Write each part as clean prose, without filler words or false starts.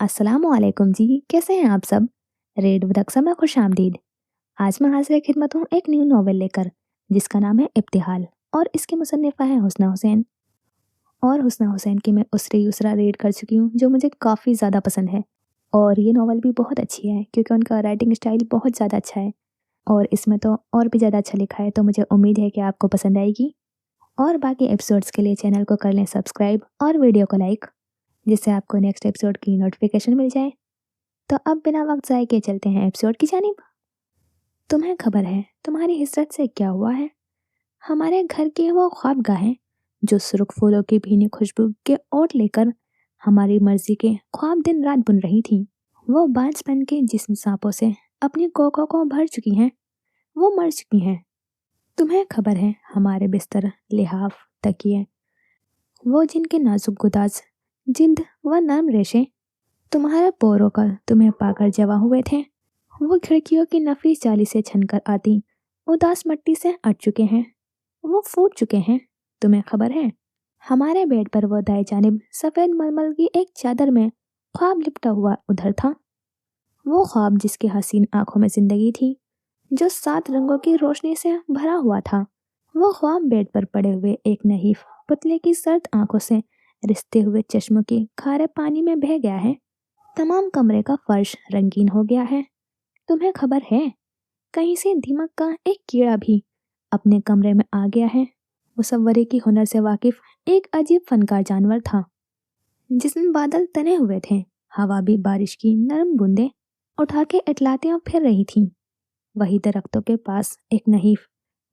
अस्सलामुअलैकुम जी, कैसे हैं आप सब? रेड बदख्शा में खुश आमदीद। आज मैं हाजिर खिदमत हूँ एक न्यू नॉवेल लेकर, जिसका नाम है इब्तिहाल और इसकी मुसन्निफ़ा है हुस्ना हुसैन। और हुस्ना हुसैन की मैं उसरे यूसरा रीड कर चुकी हूँ, जो मुझे काफ़ी ज़्यादा पसंद है। और ये नॉवल भी बहुत अच्छी है क्योंकि उनका राइटिंग स्टाइल बहुत ज़्यादा अच्छा है। और इसमें तो और भी ज़्यादा अच्छा लिखा है, तो मुझे उम्मीद है कि आपको पसंद आएगी। और बाकी एपिसोड्स के लिए चैनल को कर लें सब्सक्राइब और वीडियो को लाइक, जिससे आपको नेक्स्ट एपिसोड की नोटिफिकेशन मिल जाए। तो अब बिना वक्त ज़ाय के चलते हैं एपिसोड की जानिब। तुम्हें खबर है तुम्हारी हिजरत से क्या हुआ है? हमारे घर की वो ख्वाबगाहें जो सुर्ख फूलों की भीनी खुशबू के ओट लेकर हमारी मर्जी के ख्वाब दिन रात बुन रही थीं, वो बांझपन के जिस्म सांपों से अपनी कोखों को भर चुकी हैं, वो मर चुकी हैं। तुम्हें खबर है हमारे बिस्तर, लिहाफ, तकिए, वो जिनके नाजुक गुदाज, जिंद व नर्म रेशे तुम्हारे पोरों का तुम्हें पाकर जवा हुए थे, वो खिड़कियों की नफीस जाली से छनकर आती उदास मिट्टी से अट चुके हैं, वो फूट चुके हैं। तुम्हें खबर है हमारे बेड पर वो दाएं जानिब सफेद मलमल की एक चादर में ख्वाब लिपटा हुआ उधर था, वो ख्वाब जिसकी हसीन आंखों में जिंदगी थी, जो 7 रंगों की रोशनी से भरा हुआ था। वो ख्वाब बेड पर पड़े हुए एक नहीफ पुतले की सर्द आंखों से रिसते हुए चश्मों के खारे पानी में बह गया है। तमाम कमरे का फर्श रंगीन हो गया है। तुम्हें खबर है कहीं से दीमक का एक कीड़ा भी अपने कमरे में आ गया है। मुसव्वरे की हुनर से वाकिफ एक अजीब फनकार जानवर था, जिसमें बादल तने हुए थे, हवा भी बारिश की नरम बूंदें उठा के इटलातियां फिर रही थीं। वही दरख्तों के पास एक नहीफ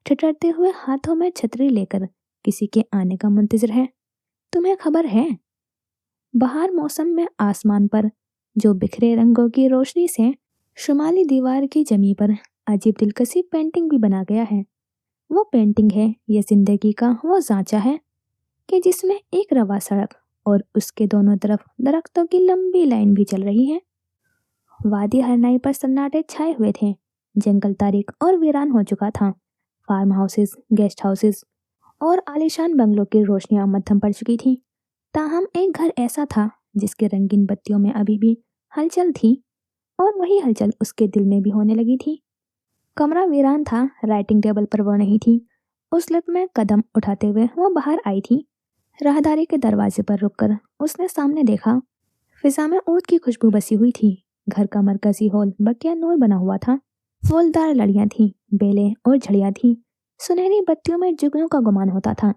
ठिठुरते हुए हाथों में छतरी लेकर किसी के आने का मुंतजर है। तुम्हें खबर है बहार मौसम में आसमान पर जो बिखरे रंगों की रोशनी से शुमाली दीवार की जमी पर अजीब दिलकशी पेंटिंग भी बना गया है। वो पेंटिंग है ये जिंदगी का वो सांचा है कि जिसमें एक रवा सड़क और उसके दोनों तरफ दरख्तों की लंबी लाइन भी चल रही है। वादी हरनाई पर सन्नाटे छाए हुए थे, जंगल तारीख और वीरान हो चुका था। फार्म हाउसेस, गेस्ट हाउसेस और आलीशान बंगलों की रोशनियां मध्यम पड़ चुकी थीं। ताहम एक घर ऐसा था जिसके रंगीन बत्तियों में अभी भी हलचल थी, और वही हलचल उसके दिल में भी होने लगी थी। कमरा वीरान था, राइटिंग टेबल पर वो नहीं थी। उस लत में कदम उठाते हुए वो बाहर आई थी। राहदारी के दरवाजे पर रुककर उसने सामने देखा। फिजा में ऊद की खुशबू बसी हुई थी। घर का मरकजी हॉल बकिया नूर बना हुआ था। फूलदार लड़ियां थीं, बेलें और झड़ियां थीं। सुनहरी बत्तियों में जुगनू का गुमान होता था।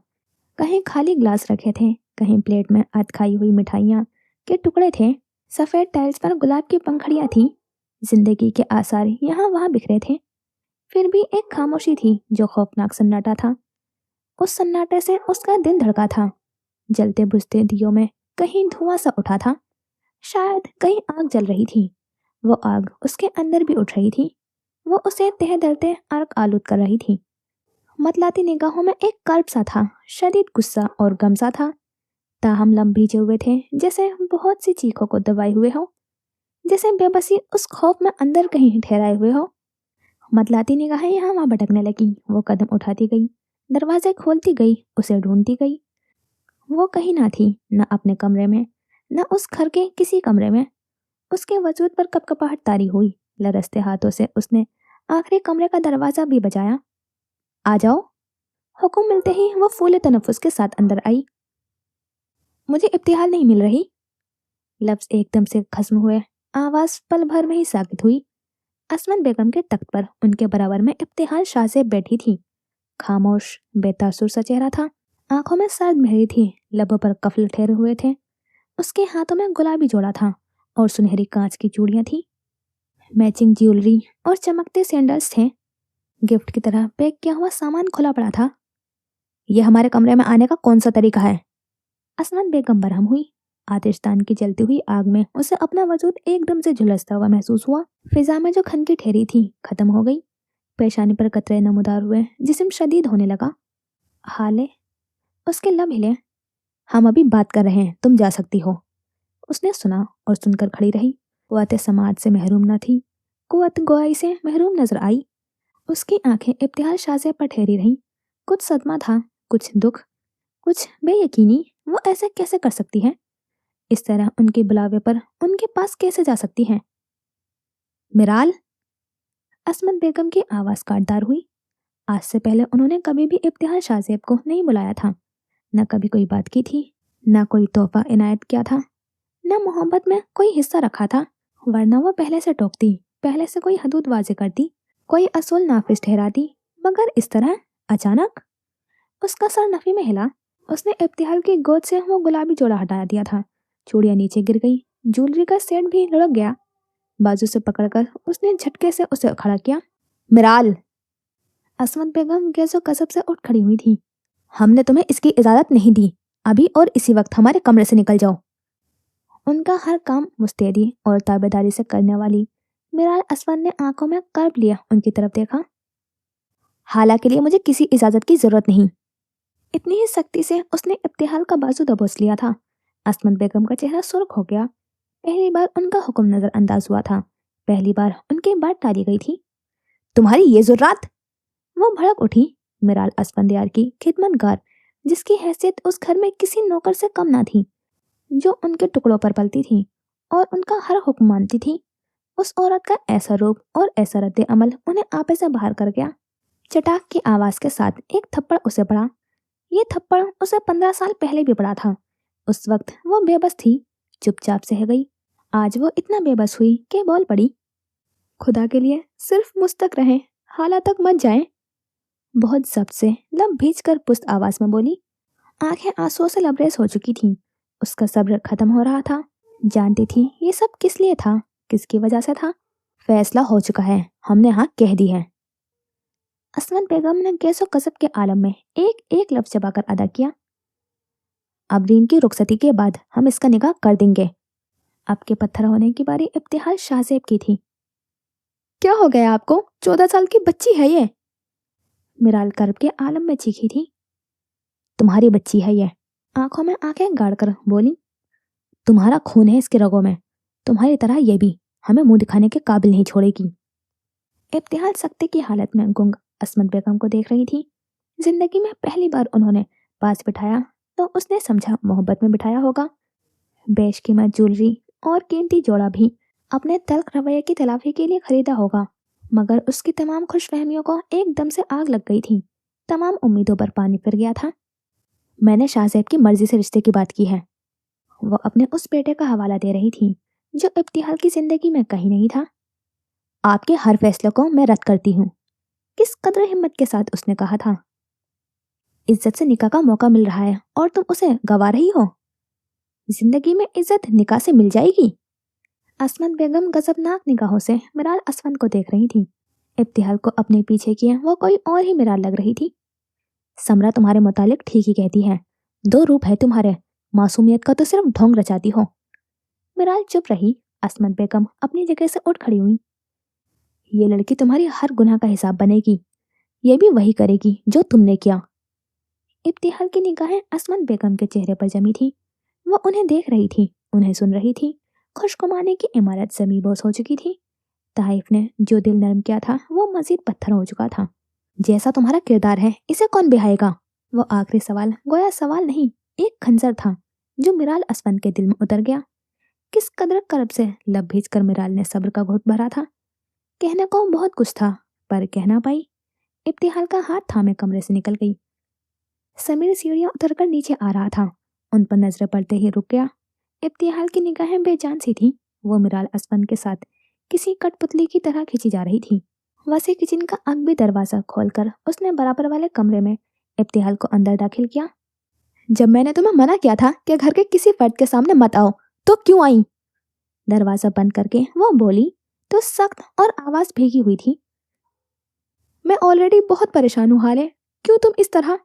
कहीं खाली ग्लास रखे थे, कहीं प्लेट में अध खाई हुई मिठाइयाँ के टुकड़े थे। सफ़ेद टाइल्स पर गुलाब की पंखड़ियाँ थीं। जिंदगी के आसार यहाँ वहाँ बिखरे थे। फिर भी एक खामोशी थी जो खौफनाक सन्नाटा था। उस सन्नाटे से उसका दिल धड़का था। जलते बुझते दियों में कहीं धुआं सा उठा था। शायद कहीं आग जल रही थी। वो आग उसके अंदर भी उठ रही थी। वो उसे तह दरते आग आलूद कर रही थी। मतलाती निगाहों में एक कर्ब सा था, शदीद गुस्सा और गम सा था। ताहम लम भीजे हुए थे, जैसे बहुत सी चीखों को दबाए हुए हो, जैसे बेबसी उस खौफ में अंदर कहीं ठहराए हुए हो। मतलाती निगाहें यहाँ वहाँ भटकने लगी। वो कदम उठाती गई, दरवाजे खोलती गई, उसे ढूंढती गई। वो कहीं ना थी, न अपने कमरे में, न उस घर के किसी कमरे में। उसके वजूद पर कपकपाहट तारी हुई। लरसते हाथों से उसने आखिरी कमरे का दरवाजा भी बजाया। आ जाओ। हुक्म मिलते ही वो फूले तनफुस के साथ अंदर आई। मुझे इब्तिहाल नहीं मिल रही। लफ्ज एकदम से खत्म हुए। आवाज पल भर में ही साकित हुई। असमन बेगम के तख्त पर उनके बराबर में इब्तिहाल शाहजेब बैठी थी। खामोश, बेतासुर सा चेहरा था। आंखों में सर्द मेहरी थी, लबों पर कफल ठहरे हुए थे। उसके हाथों में गुलाबी जोड़ा था और सुनहरी कांच की चूड़ियां थी। मैचिंग ज्वेलरी और चमकते सैंडल्स थे। गिफ्ट की तरह पैक किया हुआ सामान खुला पड़ा था। यह हमारे कमरे में आने का कौन सा तरीका है? असमन बेगम बरहम हुई। आतिशदान की जलती हुई आग में उसे अपना वजूद एकदम से झुलसता हुआ महसूस हुआ। फिजा में जो खनकी ठहरी थी खत्म हो गई। पेशानी पर कतरे नमूदार हुए, जिस्म शदीद होने लगा। हाले, उसके लब हिले। हम अभी बात कर रहे हैं, तुम जा सकती हो। उसने सुना और सुनकर खड़ी रही। कुव्वत समाज से महरूम न थी, कुव्वत गोई से महरूम नजर आई। उसकी आंखें इब्तिहाल शाहजेब पर ठहरी रहीं। कुछ सदमा था, कुछ दुख, कुछ बेयकीनी। वो ऐसे कैसे कर सकती है? इस तरह उनके बुलावे पर उनके पास कैसे जा सकती हैं? मिराल, असमत बेगम की आवाज काटदार हुई। आज से पहले उन्होंने कभी भी इब्तिहाल शाहजेब को नहीं बुलाया था, न कभी कोई बात की थी, न कोई तोहफा इनायत किया था, न मोहब्बत में कोई हिस्सा रखा था। वरना वो पहले से टोकती, पहले से कोई हदूद वाजे करती, कोई असूल नाफिज ठहराती। मगर इस तरह अचानक उसका सर नफी में हिला। उसने इब्तिहाल की गोद से वो गुलाबी जोड़ा हटा दिया था। चूड़ियां नीचे गिर गई, ज्वेलरी का सेट भी लुढ़क गया। बाजू से पकड़कर उसने झटके से उसे खड़ा किया। मिराल, असमत बेगम गैसो कसब से उठ खड़ी हुई थी। हमने तुम्हें इसकी इजाजत नहीं दी। अभी और इसी वक्त हमारे कमरे से निकल जाओ। उनका हर काम मुस्तैदी और ताबेदारी से करने वाली मिराल असफर ने आंखों में कर्ब लिया उनकी तरफ देखा। हालांकि लिए मुझे किसी इजाजत की जरूरत नहीं। इतनी ही सख्ती से उसने इब्तिहाल का बाजू दबोच लिया था। असमत बेगम का चेहरा सुर्ख हो गया। पहली बार उनका हुक्म नजरअंदाज हुआ था, पहली बार उनकी बात टाली गई थी। तुम्हारी ये जुर्रात! वो भड़क उठी। मिराल असफंदियार की खिदमतगार, जिसकी हैसियत उस घर में किसी नौकर से कम ना थी, जो उनके टुकड़ों पर पलती थी और उनका हर हुक्म मानती थी। उस औरत का ऐसा रूप और ऐसा रद्द अमल उन्हें आपे से बाहर कर गया। चटाक की आवाज के साथ एक थप्पड़ उसे पड़ा। ये थप्पड़ उसे 15 साल पहले भी पड़ा था। उस वक्त वो बेबस थी, चुपचाप सह गई। आज वो इतना बेबस हुई कि बोल पड़ी। खुदा के लिए सिर्फ मुझ तक रहें, हाला तक मत जाएं। बहुत जब्त से लब भींचकर पुस्त आवाज में बोली। आंखें आंसुओं से लबरेज हो चुकी थीं। उसका सब्र खत्म हो रहा था। जानती थी ये सब किस लिए था, किसकी वजह से था। फैसला हो चुका है, हमने हाँ कह दी है। असमत बेगम ने गैसो कसब के आलम में एक एक लफ्ज चबाकर अदा किया। अबरीन की रुखसती के बाद हम इसका निकाह कर देंगे। अब के पत्थर होने की बारी इब्तिहाल शाहजेब की थी। क्या हो गया आपको? 14 साल की बच्ची है ये। मिराल कर्ब के आलम में चीखी थी। तुम्हारी बच्ची है ये, आंखों में आंखें गाड़कर बोली। तुम्हारा खून है इसके रगों में, तुम्हारी तरह ये भी हमें मुंह दिखाने के काबिल नहीं छोड़ेगी। इब्तिहाल सख्ती की हालत में गुंग असमत बेगम को देख रही थी। जिंदगी में पहली बार उन्होंने पास बिठाया तो उसने समझा मोहब्बत में बिठाया होगा। बेशकीमत ज्वेलरी और कीमती जोड़ा भी अपने तल्ख रवैये की तलाफी के लिए खरीदा होगा, मगर उसकी तमाम खुशफहमियों को एकदम से आग लग गई थी। तमाम उम्मीदों पर पानी फिर गया था। मैंने शाहजेब की मर्जी से रिश्ते की बात की है। वो अपने उस बेटे का हवाला दे रही थी जो इब्तिहाल की जिंदगी में कहीं नहीं था। आपके हर फैसले को मैं रद्द करती हूँ। किस कदर हिम्मत के साथ उसने कहा था। इज्जत से निकाह का मौका मिल रहा है और तुम उसे गवा रही हो। जिंदगी में इज्जत निकाह से मिल जाएगी। असमत बेगम गजबनाक निगाहों से मिराल असफन को देख रही थी। इब्तिहाल को अपने पीछे किए वो कोई और ही मिराल लग रही थी। समरा तुम्हारे मुतालिक ठीक ही कहती है, 2 रूप है तुम्हारे, मासूमियत का तो सिर्फ ढोंग रचाती हो। मिराल चुप रही। असमत बेगम अपनी जगह से उठ खड़ी हुई। ये लड़की तुम्हारी हर गुनाह का हिसाब बनेगी, ये भी वही करेगी जो तुमने किया। इब्तिहाल की निगाहें असमत बेगम के चेहरे पर जमी थी। वो उन्हें देख रही थी, उन्हें सुन रही थी। खुशकुमाने की इमारत जमीबोस हो चुकी थी। ताइफ ने जो दिल नरम किया था वो मजीद पत्थर हो चुका था। जैसा तुम्हारा किरदार है इसे कौन बिहाएगा? वो आखिरी सवाल गोया सवाल नहीं, एक खंजर था जो मिराल असफन के दिल में उतर गया। किस कदर करब से लब भींच कर मिराल ने सब्र का घुट भरा था। कहने को बहुत कुछ था पर कह ना पाई। इब्तिहाल का हाथ थामे कमरे से निकल गई। समीर सीढ़ियां उतरकर नीचे आ रहा था। उन पर नजरें पड़ते ही रुक गया। इब्तिहाल की निगाहें बेजान सी थी। वो मिराल असफन के साथ किसी कठपुतली की तरह खींची जा रही थी। वसी किचन का अगबी दरवाजा खोलकर उसने बराबर वाले कमरे में इब्तिहाल को अंदर दाखिल किया। जब मैंने तुम्हें मना किया था कि घर के किसी फर्द के सामने मत आओ, तो क्यों आई? दरवाजा बंद करके वो बोली तो सख्त और आवाज भीगी हुई थी। मैं ऑलरेडी बहुत परेशान हूँ हाले, क्यों तुम इस तरह?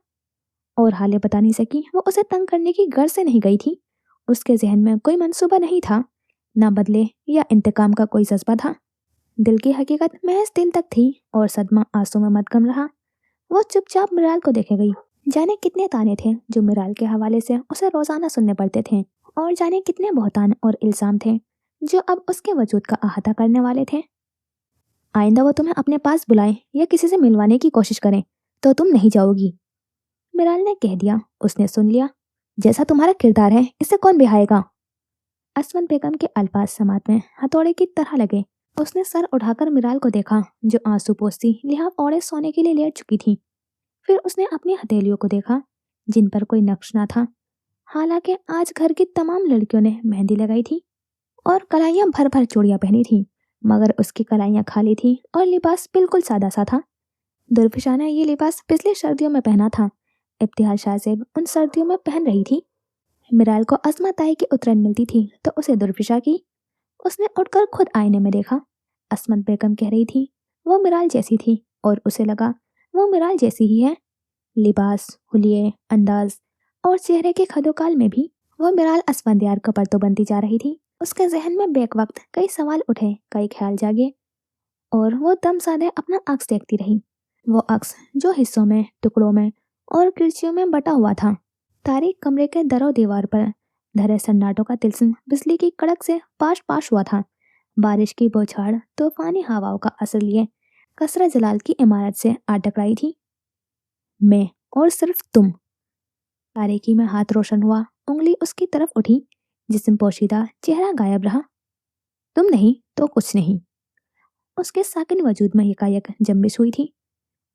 और हाले बता नहीं सकी। वो उसे तंग करने की गर्ज से नहीं गई थी। उसके जहन में कोई मंसूबा नहीं था, ना बदले या इंतकाम का कोई जज्बा था। दिल की हकीकत महज दिल तक थी और सदमा आंसू में मदगम रहा। वो चुपचाप मिराल को देखे गई। जाने कितने ताने थे जो मिराल के हवाले से उसे रोजाना सुनने पड़ते थे, और जाने कितने बहतान और इल्जाम थे जो अब उसके वजूद का अहाता करने वाले थे। आइंदा वो तुम्हें अपने पास बुलाएं या किसी से मिलवाने की कोशिश करें तो तुम नहीं जाओगी, मिराल ने कह दिया। उसने सुन लिया। जैसा तुम्हारा किरदार है इसे कौन बिहाएगा? असमत बेगम के अल्फाज समात में हथौड़े की तरह लगे। उसने सर उठाकर मिराल को देखा, जो आंसू पोंछती लिहाफ ओढ़े सोने के लिए लेट चुकी थी। फिर उसने अपनी हथेलियों को देखा, जिन पर कोई नक्श ना था। हालांकि आज घर की तमाम लड़कियों ने मेहंदी लगाई थी और कलाइयां भर भर चूड़ियां पहनी थी, मगर उसकी कलाइयां खाली थी और लिबास बिल्कुल सादा सा था। दुर्फिशा ने ये लिबास पिछली सर्दियों में पहना था। इब्तिहाल शाहजेब उन सर्दियों में पहन रही थी। मिराल को असमत आई की उतरन मिलती थी तो उसे दुर्फिशा की। उसने उठकर खुद आईने में देखा। असमत बेगम कह रही थी वो मिराल जैसी थी, और उसे लगा वो मिराल जैसी ही है। लिबास, हुलिये, अंदाज और चेहरे के खदोकाल में भी वो मिराल असफंदियार कपल तो बनती जा रही थी। उसके जहन में बेक वक्त कई सवाल उठे, कई ख्याल जागे, और वो दम साधे अपना अक्स देखती रही। वो अक्स जो हिस्सों में, टुकड़ों में और किरचियों में बटा हुआ था। तारीख कमरे के दरो दीवार पर धरे सन्नाटों का तिलस्म बिजली की कड़क से पाश पाश हुआ था। बारिश की बौछार तूफानी हवाओं का असर लिए कसरा जलाल की इमारत से आ टकराई थी। मैं और सिर्फ तुम। तारीकी में हाथ रोशन हुआ, उंगली उसकी तरफ उठी, जिस्म पोशीदा, चेहरा गायब रहा। तुम नहीं तो कुछ नहीं। उसके साकिन वजूद में यकायक जंबिश हुई थी।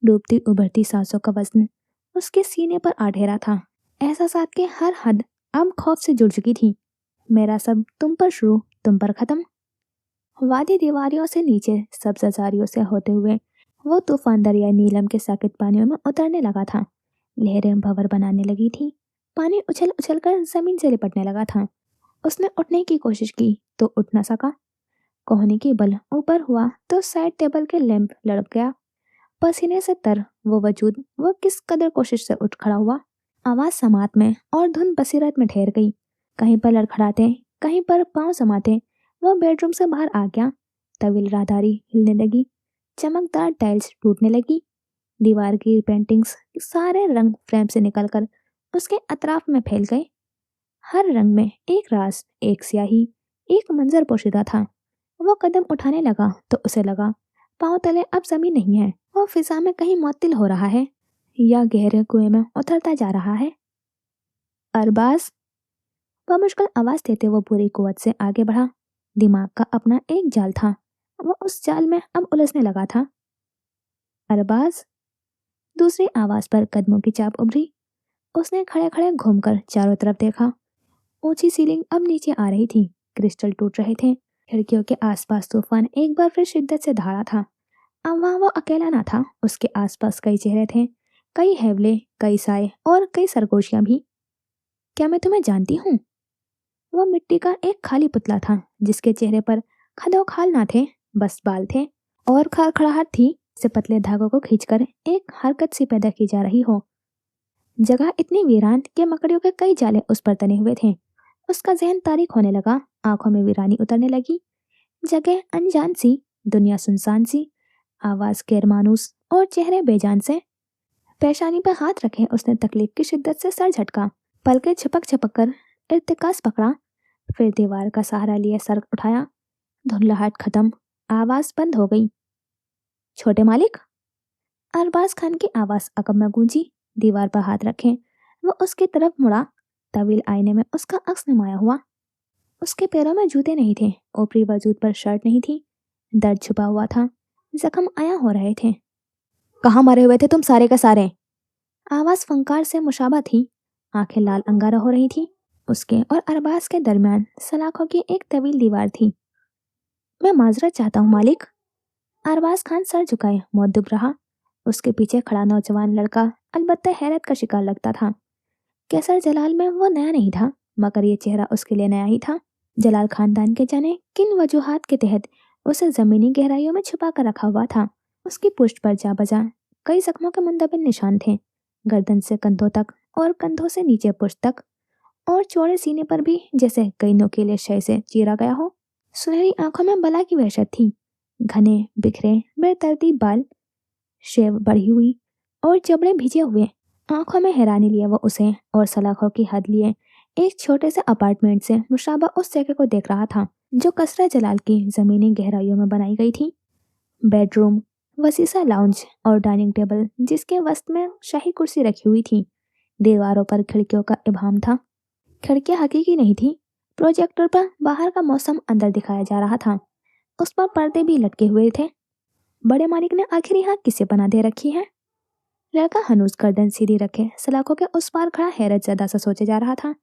डूबती उभरती सांसों का वजन उसके सीने पर आ ठहरा था। एहसासात के हर हद अब खौफ से जुड़ चुकी थी। मेरा सब तुम पर शुरू, तुम पर खत्म। वादी दीवारियों से नीचे सब्ज़ारियों से होते हुए वो तूफान दरिया नीलम के साकित पानियों में उतरने लगा था। लहरें भंवर बनाने लगी थी। पानी उछल उछल कर जमीन से लिपटने लगा था। उसने उठने की कोशिश की तो उठ न सका। कोहनी की बल ऊपर हुआ तो साइड टेबल के लैंप लड़क गया। पसीने से तर वो वजूद वो किस कदर कोशिश से उठ खड़ा हुआ। आवाज समात में और धुन बसीरत में ठहर गई। कहीं पर लड़खड़ाते, कहीं पर पांव समाते वो बेडरूम से बाहर आ गया। तवील राहदारी हिलने लगी। चमकदार टाइल्स टूटने लगी। दीवार की पेंटिंग्स सारे रंग फ्रेम से निकलकर उसके अतराफ में फैल गए। हर रंग में एक राज, एक स्याही, एक मंजर पोशीदा था। वो कदम उठाने लगा तो उसे लगा पांव तले अब जमीन नहीं है। वो फिजा में कहीं मुअत्तिल हो रहा है या गहरे कुएं में उतरता जा रहा है। अरबाज, बमुश्किल आवाज देते वो पूरी कुवत से आगे बढ़ा। दिमाग का अपना एक जाल था, वो उस जाल में अब उलझने लगा था। अरबाज, दूसरी आवाज पर कदमों की चाप उभरी। उसने खड़े खड़े घूमकर चारों तरफ देखा। ऊंची सीलिंग अब नीचे आ रही थी। क्रिस्टल टूट रहे थे। खिड़कियों के आसपास तूफान एक बार फिर शिद्दत से दहाड़ा था। अब वहाँ वो अकेला ना था। उसके आसपास कई चेहरे थे, कई हैवले, कई साए और कई सरगोशियां भी। क्या मैं तुम्हें जानती हूँ? वो मिट्टी का एक खाली पुतला था, जिसके चेहरे पर खदोखाल ना थे, बस बाल थे और खड़खड़ाहट थी से पतले धागों को खींचकर एक हरकत सी पैदा की जा रही हो। जगह इतनी वीरान कि मकड़ियों के कई जाले उस पर तने हुए थे। उसका जहन तारीख होने लगा। आंखों में वीरानी उतरने लगी। जगह अनजान सी, दुनिया सुनसान सी, आवाज गैरमानूस और चेहरे बेजान से। पेशानी पर हाथ रखे उसने तकलीफ की शिद्दत से सर झटका। पलके छपक छपक कर इर्तिकास पकड़ा। फिर दीवार का सहारा लिए सर उठाया। धुंधलाहट खत्म, आवाज बंद हो गई। छोटे मालिक? अरबाज खान की आवाज अकब में गूंजी। दीवार पर हाथ रखे वो उसकी तरफ मुड़ा। तवील आईने में उसका अक्स नुमाया हुआ। उसके पैरों में जूते नहीं थे। ऊपरी वजूद पर शर्ट नहीं थी। दर्द छुपा हुआ था। जख्म आया हो रहे थे। कहाँ मरे हुए थे तुम सारे के सारे? आवाज फंकार से मुशाबा थी। आंखें लाल अंगारा हो रही थी। उसके और अरबाज के दरमियान सलाखों की एक तवील दीवार थी। मैं माजरत चाहता हूँ मालिक। अरबाज खान सर झुकाए मौद्दुब रहा। उसके पीछे खड़ा नौजवान लड़का अलबत्ता हैरत का शिकार लगता था। कैसर जलाल में वो नया नहीं था, मगर ये चेहरा उसके लिए नया ही था। जलाल खानदान के जाने किन वजूहात के तहत उसे जमीनी गहराइयों में छुपा कर रखा हुआ था। उसकी पुष्ट पर जा बजा कई जख्मों के मुंदबिल निशान थे, गर्दन से कंधों तक और कंधों से नीचे पुष्ट तक, और चौड़े सीने पर भी जैसे कई नोकीले शय से चीरा गया हो। सुनहरी आंखों में बला की वहशत थी। घने बिखरे बेतरतीब बाल, शेव बढ़ी हुई और जबड़े भिजे हुए। आंखों में हैरानी लिए वो उसे और सलाखों की हद लिए एक छोटे से अपार्टमेंट से मुशाबा उस जगह को देख रहा था जो कसरा जलाल की जमीनी गहराइयों में बनाई गई थी। बेडरूम, वसीसा लाउंज और डाइनिंग टेबल जिसके वस्त में शाही कुर्सी रखी हुई थी। दीवारों पर खिड़कियों का इबाम था। खिड़कियां हकीकी नहीं थी, प्रोजेक्टर पर बाहर का मौसम अंदर दिखाया जा रहा था। उस पर पर्दे भी लटके हुए थे। बड़े मालिक ने आखिर यहाँ किसे पनाह दे रखी है? लड़का हनूज गर्दन सीधी रखे सलाखों के उस पार खड़ा हैरत ज़्यादा सा सोचे जा रहा था।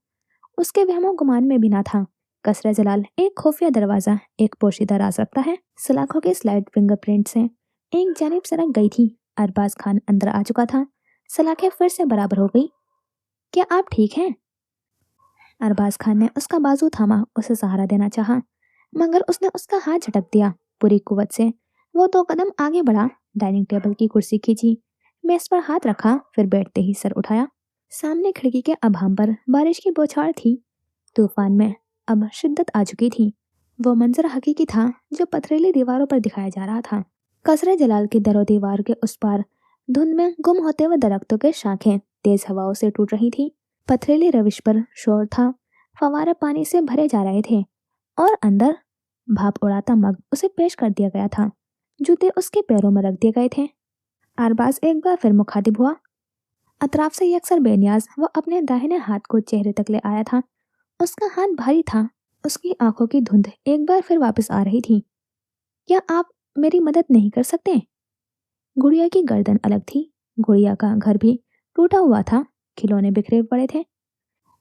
उसके वहमो गुमान में भी ना था। कसरा जलाल एक खुफिया दरवाजा, एक पोशीदा राज रखता है। सलाखों के स्लाइड फिंगरप्रिंट से एक जानिब सरक गई थी। अरबाज खान अंदर आ चुका था। सलाखें फिर से बराबर हो गई। क्या आप ठीक हैं? अरबाज खान ने उसका बाजू थामा, उसे सहारा देना चाहा, मगर उसने उसका हाथ झटक दिया। पूरी कुवत से वो 2 कदम आगे बढ़ा, डाइनिंग टेबल की कुर्सी खींची, मेज पर हाथ रखा, फिर बैठते ही सर उठाया। सामने खिड़की के अभाम पर बारिश की बौछार थी। तूफान में अब शिद्दत आ चुकी थी। वो मंजर हकीकी था जो पथरीली दीवारों पर दिखाया जा रहा था। कसरे जलाल की दरो दीवार के उस पार धुंध में गुम होते हुए दरख्तों के शाखें तेज हवाओं से टूट रही थी। पथरीली रविश पर शोर था। फवारे पानी से भरे जा रहे थे और अंदर भाप उड़ाता मग उसे पेश कर दिया गया था। जूते उसके पैरों में रख दिए गए थे। अरबाज एक बार फिर मुखातिब हुआ। अतराफ से यकसर बेनियाज वो अपने दाहिने हाथ को चेहरे तक ले आया था। उसका हाथ भारी था। उसकी आंखों की धुंध एक बार फिर वापस आ रही थी। क्या आप मेरी मदद नहीं कर सकते? गुड़िया की गर्दन अलग थी। गुड़िया का घर भी टूटा हुआ था। खिलौने बिखरे पड़े थे।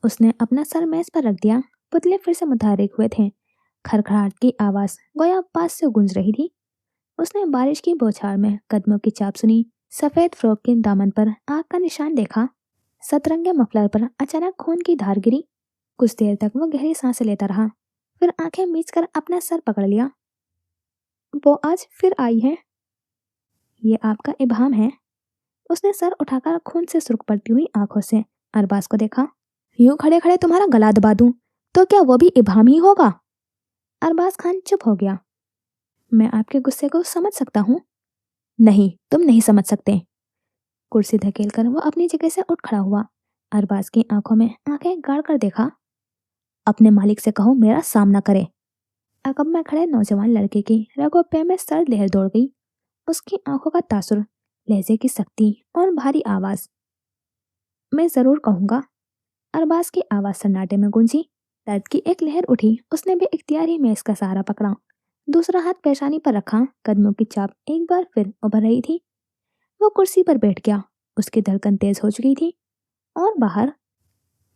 उसने अपना सर मेज पर रख दिया। पुतले फिर से मुतहरिक हुए थे। खड़खड़ाहट की आवाज गोया पास से गूंज रही थी। उसने बारिश की बौछार में कदमों की चाप सुनी। सफेद फ्रॉक के दामन पर आग का निशान देखा। सतरंगे मफलर पर अचानक खून की धार गिरी। कुछ देर तक वो गहरी सांसें लेता रहा, फिर आंखें मीच कर अपना सर पकड़ लिया। वो आज फिर आई है। ये आपका इबाम है। उसने सर उठाकर खून से सुर्ख पड़ती हुई आंखों से अरबाज को देखा। यूं खड़े खड़े तुम्हारा गला दबा दूं तो क्या वो भी इबाम ही होगा? अरबाज खान चुप हो गया। मैं आपके गुस्से को समझ सकता हूँ। नहीं, तुम नहीं समझ सकते। कुर्सी धकेल कर वो अपनी जगह से उठ खड़ा हुआ। अरबाज की आंखों में आंखें गाड़ कर देखा। अपने मालिक से कहो मेरा सामना करे। अकब में खड़े नौजवान लड़के की रगों पे में सर्द लहर दौड़ गई। उसकी आंखों का तासुर, लहजे की सख्ती और भारी आवाज। मैं जरूर कहूंगा। अरबाज की आवाज सन्नाटे में गूंजी। दर्द की एक लहर उठी। उसने भी इख्तियार ही में इसका सहारा पकड़ा। दूसरा हाथ पेशानी पर रखा। कदमों की चाप एक बार फिर उभर रही थी। वो कुर्सी पर बैठ गया। उसकी धड़कन तेज हो चुकी थी। और बाहर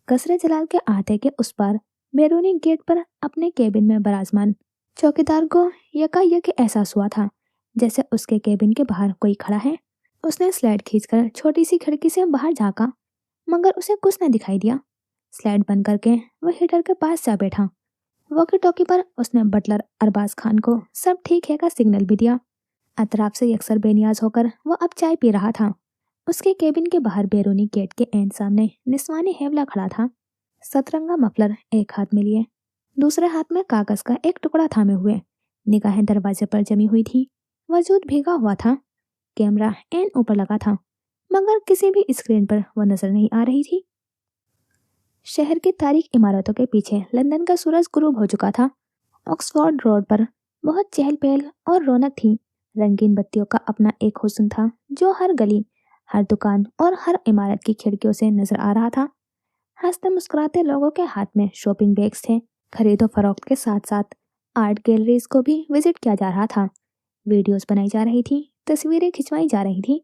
कसरे जलाल के अहाते के उस पार बैरूनी गेट पर अपने केबिन में बराजमान चौकीदार को यकायक एहसास हुआ था जैसे उसके केबिन के बाहर कोई खड़ा है। उसने स्लाइड खींचकर छोटी सी खिड़की से बाहर झांका, मगर उसे कुछ न दिखाई दिया। स्लाइड बंद करके वह हीटर के पास जा बैठा। वॉकी टॉकी पर उसने बटलर अरबाज खान को सब ठीक है का सिग्नल भी दिया। अतराफ से यकसर बेनियाज होकर वो अब चाय पी रहा था। उसके केबिन के बाहर बैरूनी गेट के एंड सामने निस्वानी हेवला खड़ा था। सतरंगा मफलर एक हाथ में लिए, दूसरे हाथ में कागज का एक टुकड़ा थामे हुए। निगाहें दरवाजे पर जमी हुई थी। वजूद भीगा हुआ था। कैमरा एन ऊपर लगा था, मगर किसी भी स्क्रीन पर वो नजर नहीं आ रही थी। शहर की तारीख इमारतों के पीछे लंदन का सूरज गुरूब हो चुका था। ऑक्सफोर्ड रोड पर बहुत चहल पहल और रौनक थी। रंगीन बत्तियों का अपना एक हुस्न था जो हर गली, हर दुकान और हर इमारत की खिड़कियों से नजर आ रहा था। हंसते मुस्कुराते लोगों के हाथ में शॉपिंग बैग्स थे। खरीदो फरोख्त के साथ साथ आर्ट गैलरीज को भी विजिट किया जा रहा था। वीडियोस बनाई जा रही थी, तस्वीरें खिंचवाई जा रही थी।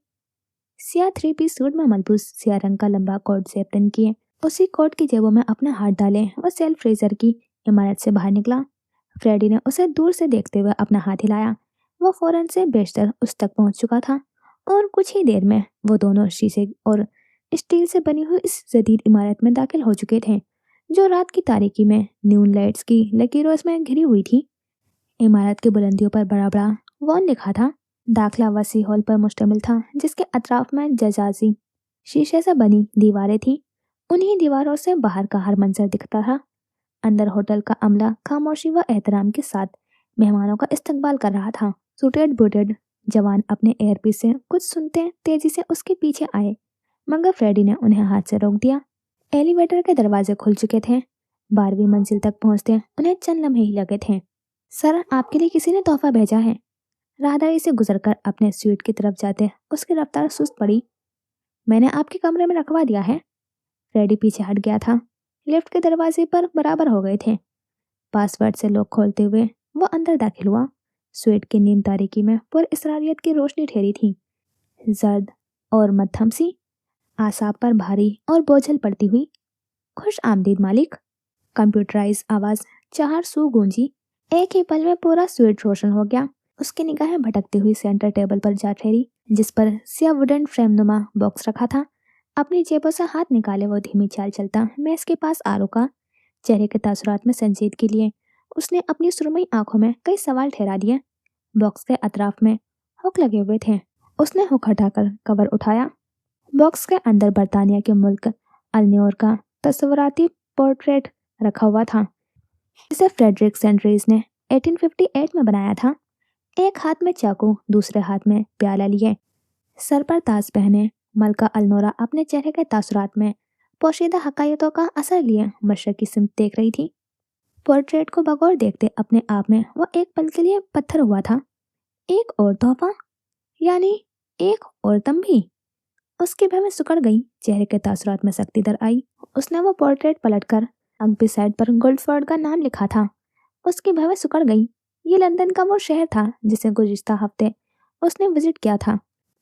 सिया 3 पीस सूट में मलबूस सिया रंग का लंबा कोट जेब तन किए उसी कोट की जेबों में अपना हाथ डाले वह सेल्फ फ्रीजर की इमारत से बाहर निकला। फ्रेडी ने उसे दूर से देखते हुए अपना हाथ हिलाया। वो फौरन से बेशतर उस तक पहुंच चुका था और कुछ ही देर में वो दोनों शीशे और स्टील से बनी हुई इस जदीद इमारत में दाखिल हो चुके थे जो रात की तारीकी में न्यून लाइट्स की लकीरों में घिरी हुई थी। इमारत की बुलंदियों पर बड़ा बड़ा वॉन लिखा था। दाखिला वसी हॉल पर मुश्तमिल था जिसके अतराफ में जजाजी शीशे से बनी दीवारें थी। उन्हीं दीवारों से बाहर का हर मंजर दिखता था। अंदर होटल का अमला खामोशी व एहतराम के साथ मेहमानों का इस्तकबाल कर रहा था। सूटेड बूटेड जवान अपने एयरपीस से कुछ सुनते तेजी से उसके पीछे आए, मगर फ्रेडी ने उन्हें हाथ से रोक दिया। एलिवेटर के दरवाजे खुल चुके थे। 12वीं मंजिल तक पहुंचते उन्हें चंद लम्हे ही लगे थे। सर, आपके लिए किसी ने तोहफा भेजा है। राहदारी से गुजरकर अपने स्वीट की तरफ जाते उसकी रफ्तार सुस्त पड़ी। मैंने आपके कमरे में रखवा दिया है। फ्रेडी पीछे हट गया था। लिफ्ट के दरवाजे पर बराबर हो गए थे। पासवर्ड से लॉक खोलते हुए वो अंदर दाखिल हुआ। स्वीट की नीम तारीकी में पुरअसरारियत की रोशनी ठहरी थी, जर्द और मध्यम सी, आसाब पर भारी और बोझल पड़ती हुई। खुश आमदीद मालिक। कंप्यूटराइज आवाज 4 सू गूंजी। एक ही पल में पूरा स्वीट रोशन हो गया। उसकी निगाहें भटकती हुई सेंटर टेबल पर जा ठहरी, जिस पर सिया वुडन फ्रेम नुमा बॉक्स रखा था। अपनी जेबों से हाथ निकाले वो धीमी चाल चलता मेज के पास आ रुका। चेहरे के तासुरात में संजीदगी लिए उसने अपनी सुरमई आंखों में कई सवाल ठहरा दिए। बॉक्स के अतराफ में हुक लगे हुए थे। उसने हुक हटाकर कवर उठाया। बॉक्स के अंदर बर्तानिया के मुल्क अल्न्योर का तस्वराती पोर्ट्रेट रखा हुआ था, जिसे फ्रेडरिक सेंड्रीज ने 1858 में बनाया था। एक हाथ में चाकू, दूसरे हाथ में प्याला लिए, सर पर ताज पहने, मलका अल्नोरा अपने चेहरे के तासुरात में पोशीदा हकायतों का असर लिए मशरक की सिमत देख रही थी। पोर्ट्रेट को बगौर देखते अपने आप में वो एक पल के लिए पत्थर हुआ था। एक और तोहफा, यानी एक और तंबी। उसकी भय में सुकड़ गई, चेहरे के तासुरात में सख्ती दर आई। उसने वो पोर्ट्रेट पलटकर अगली साइड पर गोल्डफोर्ड का नाम लिखा था। उसकी भय में सुकड़ गई। ये लंदन का वो शहर था जिसे गुज़िश्ता हफ्ते उसने विजिट किया था।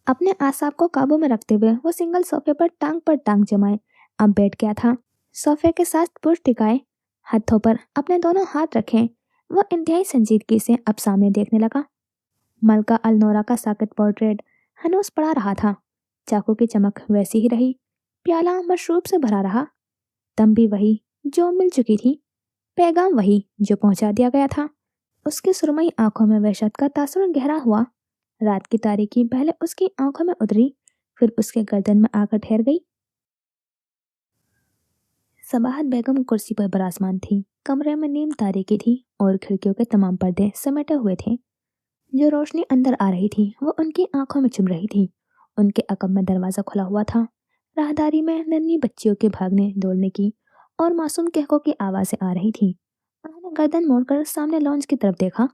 अपने आसाब को काबू में रखते हुए वो सिंगल सोफे पर टांग जमाए अब बैठ गया था। सोफे के साथ पुश टिकाए, हाथों पर अपने दोनों हाथ रखे, वो इंतहाई संजीदगी से अब सामने देखने लगा। मलका अल्नोरा का साकित पोर्ट्रेट हनूस पड़ा रहा था। चाकू की चमक वैसी ही रही, प्याला मशरूब से भरा रहा, तंबी वही जो मिल चुकी थी, पैगाम वही जो पहुंचा दिया गया था। उसकी सुरमई आंखों में वहशत का तासुर गहरा हुआ। रात की तारीकी पहले उसकी आंखों में उतरी, फिर उसके गर्दन में आकर ठहर गई। सबाहत बेगम कुर्सी पर बरासमान थी। कमरे में नीम तारीकी थी और खिड़कियों के तमाम पर्दे समेटे हुए थे। जो रोशनी अंदर आ रही थी वो उनकी आंखों में चुभ रही थी। उनके अकब में दरवाजा खुला हुआ था। राहदारी में नन्ही बच्चियों के भागने दौड़ने की और मासूम कहकों की आवाजें आ रही थी। उन्होंने गर्दन मोड़कर सामने लॉन्च की तरफ देखा।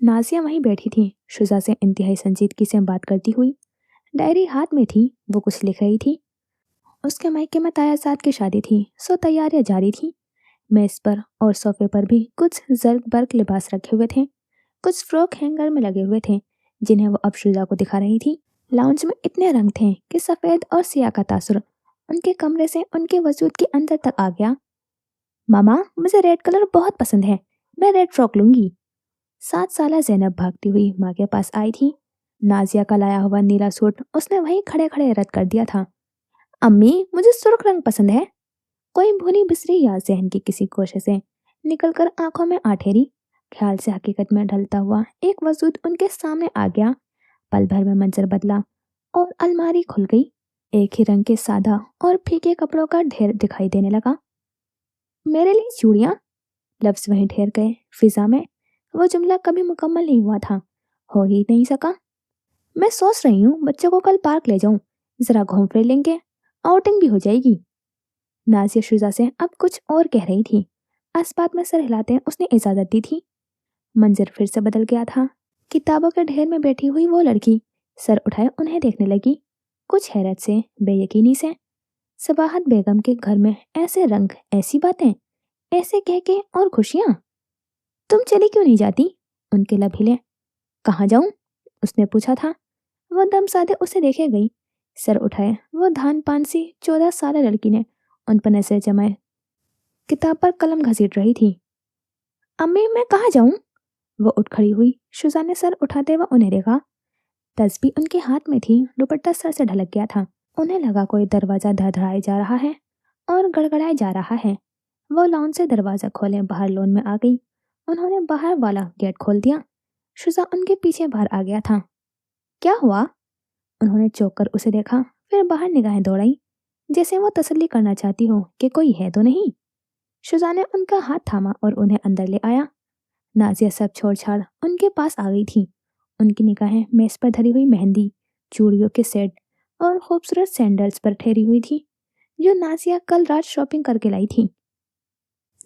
नाजिया वहीं बैठी थी, शुजा से इंतहाई संजीदगी से बात करती हुई। डायरी हाथ में थी, वो कुछ लिख रही थी। उसके मायके में तायाजाद की शादी थी, सो तैयारियां जारी थी। मेज पर और सोफे पर भी कुछ जर्ग बर्ग लिबास रखे हुए थे। कुछ फ्रॉक हैंगर में लगे हुए थे, जिन्हें वो अब शुजा को दिखा रही थी। लाउंज में इतने रंग थे कि सफ़ेद और सियाह का तासुर उनके कमरे से उनके वजूद के अंदर तक आ गया। मामा, मुझे रेड कलर बहुत पसंद है, मैं रेड फ्रॉक लूंगी। 7 साला जैनब भागती हुई माँ के पास आई थी। नाजिया का लाया हुआ नीला सूट उसने वहीं खड़े खड़े रद्द कर दिया था। अम्मी, मुझे सुर्ख रंग पसंद है। कोई भूली बिसरी याद जहन की किसी कोशे से निकलकर आंखों में आ ठहरी। ख्याल से हकीकत में ढलता हुआ एक वजूद उनके सामने आ गया। पल भर में मंजर बदला और अलमारी खुल गई। एक ही रंग के सादा और फीके कपड़ों का ढेर दिखाई देने लगा। मेरे लिए चूड़ियां। लफ्ज वहीं ठहर गए फिजा में। वो जुमला कभी मुकम्मल नहीं हुआ था, हो ही नहीं सका। मैं सोच रही हूँ बच्चों को कल पार्क ले जाऊं, जरा घूम फिर लेंगे, आउटिंग भी हो जाएगी। नाजिया शुजा से अब कुछ और कह रही थी। अस्पात में सर हिलाते उसने इजाजत दी थी। मंजर फिर से बदल गया था। किताबों के ढेर में बैठी हुई वो लड़की सर उठाए उन्हें देखने लगी, कुछ हैरत से, बेयकीनी से। सबाहत बेगम के घर में ऐसे रंग, ऐसी बातें, ऐसे कह के और खुशियां। तुम चली क्यों नहीं जाती? उनके लब हिले। कहाँ जाऊं? उसने पूछा था। वो दम साधे उसे देखे गई। सर उठाए वो धान पान सी 14 साल लड़की ने उन पर नजर जमाए किताब पर कलम घसीट रही थी। अम्मी, मैं कहाँ जाऊं? वो उठ खड़ी हुई। शुजा ने सर उठाते हुए उन्हें देखा। तस्बीह उनके हाथ में थी, दुपट्टा सर से ढलक गया था। उन्हें लगा कोई दरवाजा धड़धड़ाए जा रहा है और गड़गड़ाए जा रहा है। वो लॉन से दरवाजा खोले बाहर लॉन में आ गई। उन्होंने बाहर वाला गेट खोल दिया। शुजा उनके पीछे बाहर आ गया था। क्या हुआ? उन्होंने चौंक कर उसे देखा, फिर बाहर निगाहें दौड़ाई, जैसे वो तसल्ली करना चाहती हो कि कोई है तो नहीं। शुजा ने उनका हाथ थामा और उन्हें अंदर ले आया। नाजिया सब छोड़ छाड़ उनके पास आ गई थी। उनकी निगाहें मेज पर धरी हुई मेहंदी, चूड़ियों के सेट और खूबसूरत सैंडल्स पर ठहरी हुई थी, जो नाजिया कल रात शॉपिंग करके लाई थी।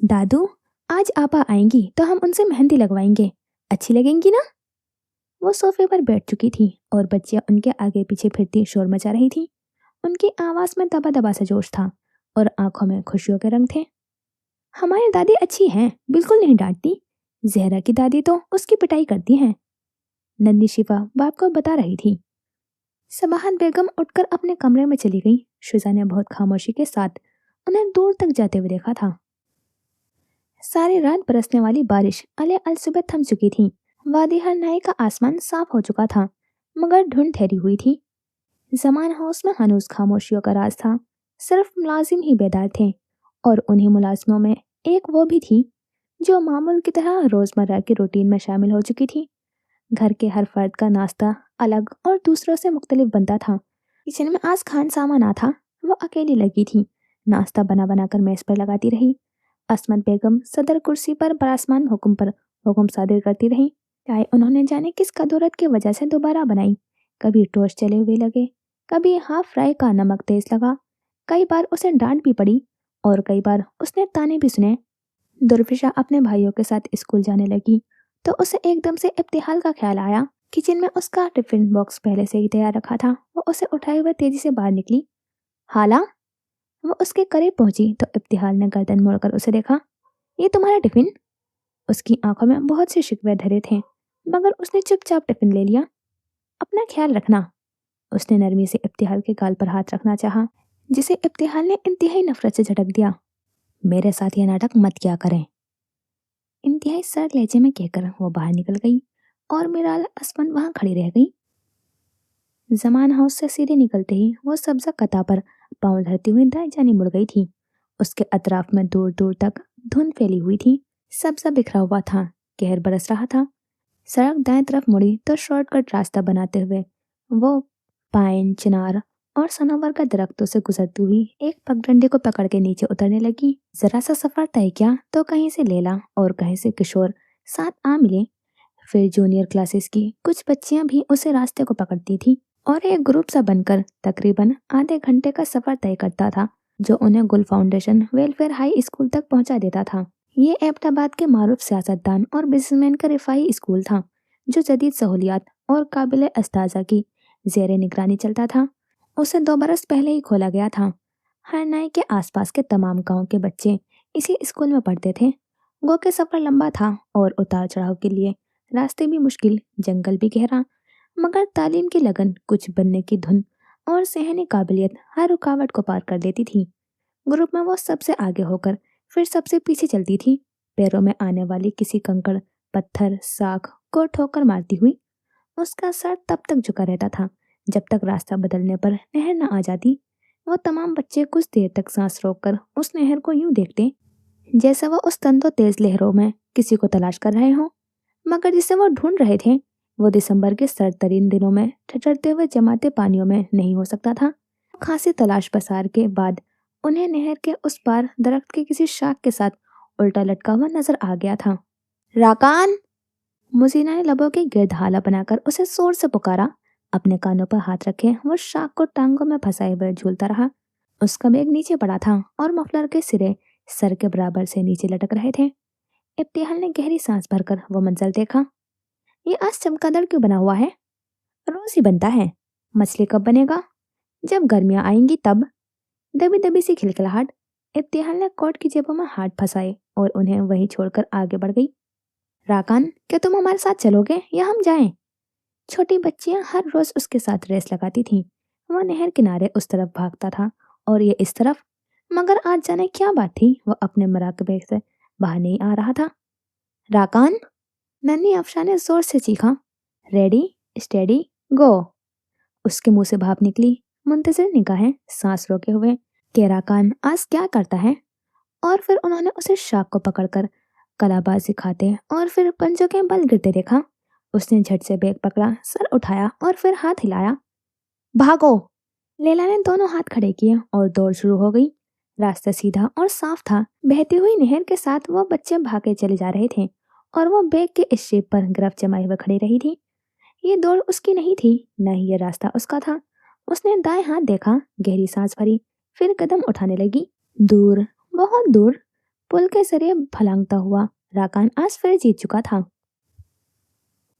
दादू, आज आपा आएंगी तो हम उनसे मेहंदी लगवाएंगे, अच्छी लगेंगी ना? वो सोफे पर बैठ चुकी थी और बच्चियां उनके आगे पीछे फिरती शोर मचा रही थी। उनकी आवाज में दबा दबा सा जोश था और आंखों में खुशियों के रंग थे। हमारी दादी अच्छी हैं, बिल्कुल नहीं डांटती। जहरा की दादी तो उसकी पिटाई करती हैं। नन्ही शिफा बाप को बता रही थी। सबाहत बेगम उठकर अपने कमरे में चली गई। शुजा ने बहुत खामोशी के साथ उन्हें दूर तक जाते हुए देखा था। सारी रात बरसने वाली बारिश अले अल सुबह थम चुकी थी। वादी हर नाई का आसमान साफ हो चुका था, मगर धुंध ठहरी हुई थी। जमान हाउस में हनूज खामोशियों का राज था। सिर्फ मुलाजिम ही बेदार थे, और उन्हीं मुलाजिमों में एक वो भी थी जो मामूल की तरह रोजमर्रा की रूटीन में शामिल हो चुकी थी। घर के हर फर्द का नाश्ता अलग और दूसरों से मुख्तलिफ बनता था। किचन में आज खान सामा ना था, वो अकेली लगी थी। नाश्ता बना बना कर मेज पर लगाती रही। असमत बेगम सदर कुर्सी पर बरासमान हुक्म पर हुक्म सादिर करती रही। चाय उन्होंने जाने किस कदौरत की वजह से दोबारा बनाई। कभी टोस्ट चले हुए लगे, कभी हाफ फ्राई का नमक तेज लगा। कई बार उसे डांट भी पड़ी, और कई बार उसने ताने भी सुने। दुर्विशा अपने भाइयों के साथ स्कूल जाने लगी तो उसे एकदम से इब्तिहाल का ख्याल आया। किचन में उसका टिफिन बॉक्स पहले से ही तैयार रखा था। वो उसे उठाए हुए तेजी से बाहर निकली। हाला, वो उसके करीब पहुंची तो इब्तिहाल ने गर्दन मोड़कर उसे देखा। ये तुम्हारा टिफिन? उसकी आंखों में बहुत से शिकवे धरे थे, मगर उसने चुपचाप टिफिन ले लिया। अपना ख्याल रखना। उसने नरमी से इब्तिहाल के गाल पर हाथ रखना चाहा, जिसे इब्तिहाल ने इंतहाई नफरत से झटक दिया। मेरे साथ ये नाटक मत किया करें, इंतहाई सर्द लहजे में कहकर वो बाहर निकल गई, और मिराल असमन वहां खड़ी रह गई। जमान हाउस से सीधे निकलते ही वो सब्जा कता पर पांव धरती हुई दाएं जाने मुड़ गई थी। उसके अतराफ में दूर दूर तक धुंध फैली हुई थी। सब्जा बिखरा हुआ था, कहर बरस रहा था। सड़क दाएं तरफ मुड़ी तो शॉर्टकट रास्ता बनाते हुए वो पाइन, चिनार और सनोवर का दरख्तों से गुजरती हुई एक पगडंडी को पकड़ के नीचे उतरने लगी। जरा सा सफर तय किया तो कहीं से लैला और कहीं से किशोर साथ आ मिले। फिर जूनियर क्लासेस की कुछ बच्चियां भी उसे रास्ते को पकड़ती थी, और एक ग्रुप सा बनकर तकरीबन आधे घंटे का सफर तय करता था, जो उन्हें गुल फाउंडेशन वेलफेयर हाई स्कूल तक पहुंचा देता था। ये एबटाबाद के मारूफ सियासतदान और बिजनेसमैन का रिफाई स्कूल था, जो जदीद सहूलियात और काबिल अस्ताजा की जेर निगरानी चलता था। उसे 2 बरस पहले ही खोला गया था। हर नाई के आसपास के तमाम गांव के बच्चे इसी स्कूल में पढ़ते थे। गो के सफर लंबा था और उतार चढ़ाव के लिए रास्ते भी मुश्किल, जंगल भी गहरा, मगर तालीम की लगन, कुछ बनने की धुन और सहने काबिलियत हर रुकावट को पार कर लेती थी। ग्रुप में वो सबसे आगे होकर फिर सबसे पीछे चलती थी, पैरों में आने वाली किसी कंकड़, पत्थर, साख को ठोकर मारती हुई। उसका सर तब तक झुका रहता था जब तक रास्ता बदलने पर नहर न आ जाती। वो तमाम बच्चे कुछ देर तक सांस रोककर उस नहर को यूं देखते जैसे वो उस तंदो तेज लहरों में किसी को तलाश कर रहे हों, मगर जिसे वो ढूंढ रहे थे वो दिसंबर के सर्द तरीन दिनों में ठठरते हुए जमाते पानियों में नहीं हो सकता था। खासी तलाश पसार के बाद उन्हें नहर के उस पार दरख्त के किसी शाख के साथ उल्टा लटका हुआ नजर आ गया था। राकान! मुजीना ने लबों के गिर्द हाला बनाकर उसे जोर से पुकारा। अपने कानों पर हाथ रखे वो शाख को टांगों में फंसाए हुए झूलता रहा। उसका बैग नीचे पड़ा था और मफलर के सिरे सर के बराबर से नीचे लटक रहे थे। इब्तिहाल ने गहरी सांस भरकर वो मंजर देखा। ये आज चमगादड़ क्यों बना हुआ है? रोज ही बनता है। मछली कब बनेगा? जब गर्मियां आएंगी तब। दबी दबी सी खिलखिलाहट। इब्तिहाल ने कोट की जेबों में हाथ फंसाए और उन्हें वहीं छोड़कर आगे बढ़ गई। राकान, क्या तुम हमारे साथ चलोगे या हम जाएं? छोटी बच्चियां हर रोज उसके साथ रेस लगाती थीं। वो नहर किनारे उस तरफ भागता था और ये इस तरफ, मगर आज जाने क्या बात थी वो अपने मराकबे से बाहर नहीं आ रहा था। राकान! नन्ही अफशा ने जोर से चीखा। रेडी, स्टेडी, गो! उसके मुंह से भाप निकली, मुंतजिर निगाहें सांस रोके हुए। के राकान आज क्या करता है? और फिर उन्होंने उसे शाख को पकड़कर कलाबाजी खाते और फिर पंजों के बल गिरते देखा। उसने झट से बैग पकड़ा, सर उठाया और फिर हाथ हिलाया। भागो! लैला ने दोनों हाथ खड़े किए और दौड़ शुरू हो गई। रास्ता सीधा और साफ था। बहती हुई नहर के साथ वो बच्चे भागे चले जा रहे थे, और वो बैग के इस शेप पर गिरफ्त जमाए हुए खड़ी रही थी। ये दौड़ उसकी नहीं थी, न ही ये रास्ता उसका था। उसने दाएं हाथ देखा, गहरी सांस भरी, फिर कदम उठाने लगी। दूर, बहुत दूर, पुल के जरिए फलांगता हुआ राकान आज फिर जीत चुका था।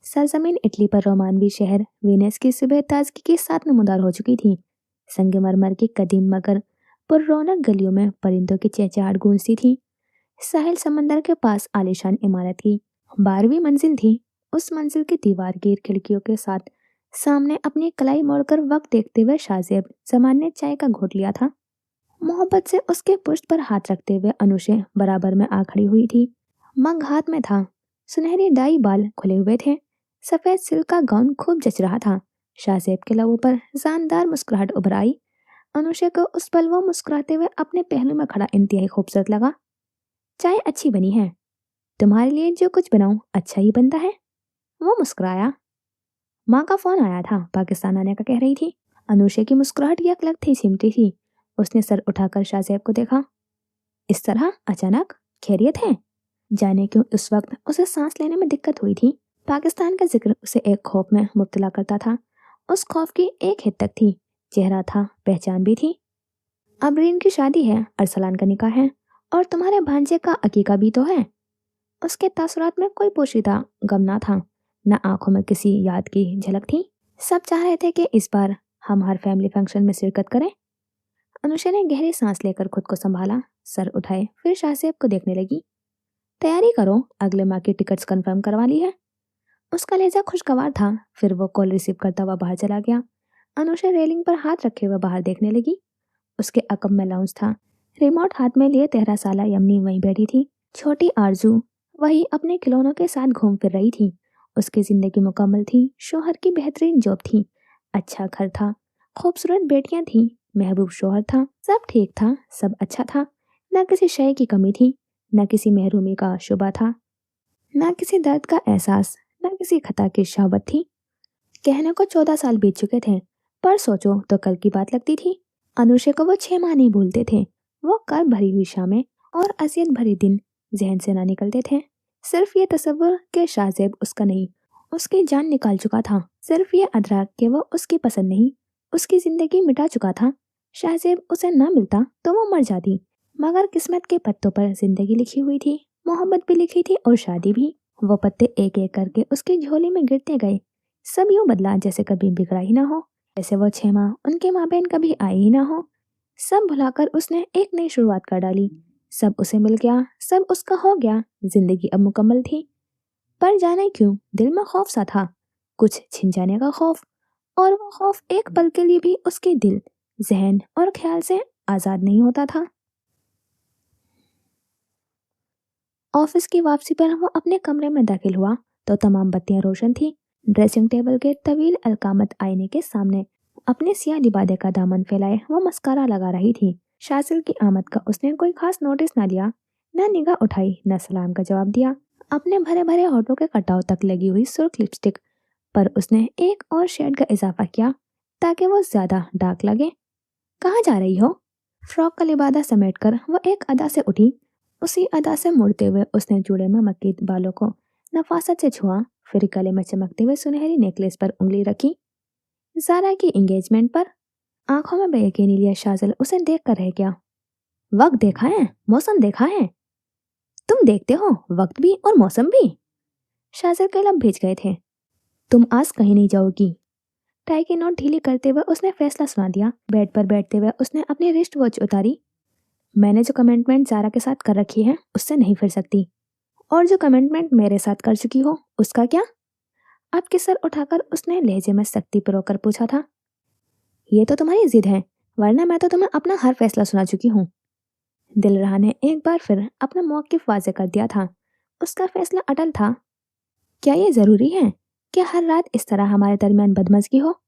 सरजमीन इटली पर रोमानवी शहर वेनिस की सुबह ताजगी के साथ नमूदार हो चुकी थी। संगमरमर की कदीम मगर पुररौनक गलियों में परिंदों की चहचहाट गूंजती थी। साहिल समंदर के पास आलीशान इमारत की 12वीं मंजिल थी। उस मंजिल की दीवार की खिड़कियों के साथ सामने अपनी कलाई मोड़कर वक्त देखते हुए शाहजेब जमान ने चाय का घोट लिया था। मोहब्बत से उसके पुष्ट पर हाथ रखते हुए अनुशे बराबर में आ खड़ी हुई थी। मग हाथ में था, सुनहरी डाई बाल खुले हुए थे, सफेद सिल्क का गाउन खूब जच रहा था। शाहजेब के लबों पर जानदार मुस्कुराहट उभर आई। अनुशे को उस पल वो मुस्कुराते हुए अपने पहलू में खड़ा इंतहाई खूबसूरत लगा। चाय अच्छी बनी है, तुम्हारे लिए जो कुछ बनाऊं अच्छा ही बनता है। वो मुस्कुराया। माँ का फोन आया था, पाकिस्तान आने का कह रही थी। अनुशे की मुस्कुराहट यक लग थी, सिमटी थी। उसने सर उठाकर शाहजेब को देखा। इस तरह अचानक, खैरियत है? जाने क्यों उस वक्त उसे सांस लेने में दिक्कत हुई थी। पाकिस्तान का जिक्र उसे एक खौफ में मुब्तला करता था। उस खौफ की एक हद तक थी, चेहरा था, पहचान भी थी। अबरीन की शादी है, अरसलान का निकाह है, और तुम्हारे भांजे का अकीका भी तो है। उसके तासुरात में कोई पोशीदा गम ना था, न आंखों में किसी याद की झलक थी। सब चाह रहे थे कि इस बार हम हर फैमिली फंक्शन में शिरकत करें। अनुषा ने गहरी सांस लेकर खुद को संभाला, सर उठाए, फिर शाहजेब को देखने लगी। तैयारी करो, अगले माह की टिकट्स कंफर्म करवा ली है। उसका लहजा खुशगवार था। फिर वो कॉल रिसीव करता हुआ बाहर चला गया। अनुषा रेलिंग पर हाथ रखे हुए बाहर देखने लगी। उसके अकब में लाउंज था। रिमोट हाथ में लिए 13 साला यमनी वहीं बैठी थी। छोटी आरजू वही अपने खिलौनों के साथ घूम फिर रही थी। उसकी जिंदगी मुकम्मल थी। शोहर की बेहतरीन जॉब थी, अच्छा घर था, खूबसूरत बेटियां थी, महबूब शोहर था। सब ठीक था, सब अच्छा था। न किसी शय की कमी थी, न किसी महरूमी का शुबा था, न किसी दर्द का एहसास, न किसी खता की शहाबत थी। कहने को 14 साल बीत चुके थे, पर सोचो तो कल की बात लगती थी। अनुषा को वो 6 माह नहीं भूलते थे। वो कर्ब भरी हुई शामें और असियत भरे दिन जहन से ना निकलते थे। सिर्फ ये तसव्वुर कि शाहजेब उसका नहीं, उसकी जान निकाल चुका था। सिर्फ ये अदराक कि वो उसकी पसंद नहीं, उसकी जिंदगी मिटा चुका था। शाहजेब उसे ना मिलता तो वो मर जाती, मगर किस्मत के पत्तों पर जिंदगी लिखी हुई थी, मोहब्बत भी लिखी थी और शादी भी। वो पत्ते एक एक करके उसकी झोली में गिरते गए। सब यूं बदला जैसे कभी बिगड़ा ही ना हो, जैसे वो 6 माह उनके माबेन कभी आए ही ना हो। सब भुलाकर उसने एक नई शुरुआत कर डाली। सब उसे मिल गया, सब उसका हो गया, जिंदगी अब मुकम्मल थी। पर जाने क्यों दिल में खौफ सा था, कुछ छिन जाने का खौफ। और वो खौफ एक पल के लिए भी उसके दिल, जहन और ख्याल से आजाद नहीं होता था। ऑफिस की वापसी पर वो अपने कमरे में दाखिल हुआ तो तमाम बत्तियां रोशन थी। ड्रेसिंग टेबल के तवील अलकामत आईने के सामने अपने सियाह लिबादे का दामन फैलाए वो मस्कारा लगा रही थी। शासिल की आमद का उसने कोई खास नोटिस न लिया, न निगाह उठाई, न सलाम का जवाब दिया। अपने भरे भरे होठों के कटाव तक लगी हुई सुर्ख लिपस्टिक पर उसने एक और शेड का इजाफा किया ताकि वो ज्यादा डार्क लगे। कहाँ जा रही हो? फ्रॉक का लिबादा समेटकर वो एक अदा से उठी। उसी अदा से मुड़ते हुए उसने जूड़े में मक्की बालों को नफासत से छुआ, फिर गले में चमकते हुए सुनहरी नेकलेस पर उंगली रखी। जारा की एंगेजमेंट पर। आंखों में बेयकीनी लिया शाजिल उसे देख कर रह गया। वक्त देखा है, मौसम देखा है? तुम देखते हो वक्त भी और मौसम भी? शाजिल के लब भीज गए थे। तुम आज कहीं नहीं जाओगी। टाई की नोट ढीली करते हुए उसने फैसला सुना दिया। बेड पर बैठते हुए उसने अपनी रिस्ट वॉच उतारी। मैंने जो कमिटमेंट जारा के साथ कर रखी है उससे नहीं फिर सकती, और जो कमिटमेंट मेरे साथ कर चुकी हो उसका क्या? आपके सर उठाकर उसने लहजे में सख्ती परोकर पूछा था। ये तो तुम्हारी जिद है, वरना मैं तो तुम्हें अपना हर फैसला सुना चुकी हूँ। दिलरहा ने एक बार फिर अपना मौक़िफ़ वाज़े कर दिया था। उसका फैसला अटल था। क्या ये जरूरी है कि हर रात इस तरह हमारे दरमियान बदमज़गी हो?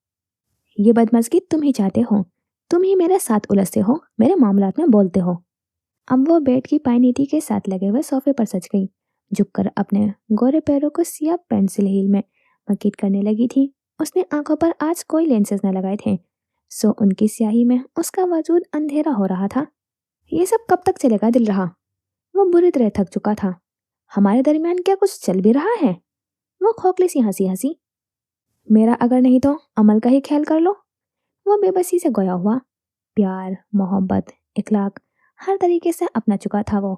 ये बदमज़गी तुम ही चाहते हो, तुम ही मेरे साथ उलझते हो, मेरे मामलात में बोलते हो। अब वो बेड की पायनीति के साथ लगे हुए सोफे पर सच गई, झुककर अपने गोरे पैरों को सिया पेंसिल हील में मकीट करने लगी थी। उसने आंखों पर आज कोई लेंसेज न लगाए थे, सो उनकी स्याही में उसका वजूद अंधेरा हो रहा था। ये सब कब तक चलेगा दिल रहा? वो बुरी तरह थक चुका था। हमारे दरमियान क्या कुछ चल भी रहा है? वो खोखली सी हंसी हंसी। मेरा अगर नहीं तो अमल का ही ख्याल कर लो। वो बेबसी से गोया हुआ। प्यार, मोहब्बत, इखलाक हर तरीके से अपना चुका था वो,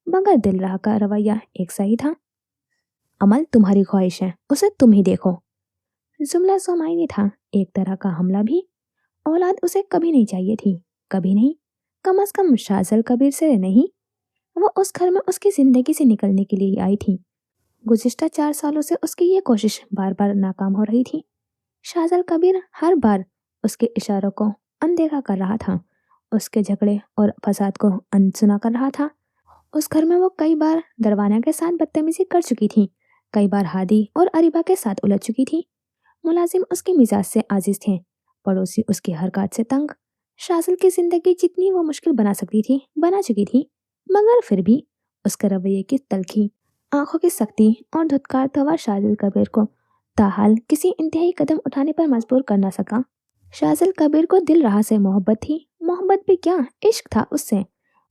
मगर दिल रहा का रवैया एक सा ही था। अमल तुम्हारी ख्वाहिश है, उसे तुम ही देखो। जुमला सोमाइनी था, एक तरह का हमला भी। औलाद उसे कभी नहीं चाहिए थी, कभी नहीं, कम अज कम शाजल कबीर से नहीं। वो उस घर में उसकी जिंदगी से निकलने के लिए ही आई थी। गुज़िश्ता 4 सालों से उसकी ये कोशिश बार बार नाकाम हो रही थी। शाजल कबीर हर बार उसके इशारों को अनदेखा कर रहा था, उसके झगड़े और फसाद को अनसुना कर रहा था। उस घर में वो कई बार दरवाना के साथ बदतमीजी कर चुकी थी, कई बार हादी और अरीबा के साथ उलझ चुकी थी। मुलाजिम उसके मिजाज से आजिज थे, पड़ोसी उसकी हरकत से तंग। शाजल की जिंदगी जितनी वो मुश्किल बना सकती थी बना चुकी थी, मगर फिर भी उसके रवैये की तलखी, आंखों की सख्ती और धुतकारता हुआ शाजल कबीर को ताहाल किसी इंतहाई कदम उठाने पर मजबूर कर ना सका। शाजल कबीर को दिल राह से मोहब्बत थी, मोहब्बत भी क्या, इश्क था उससे।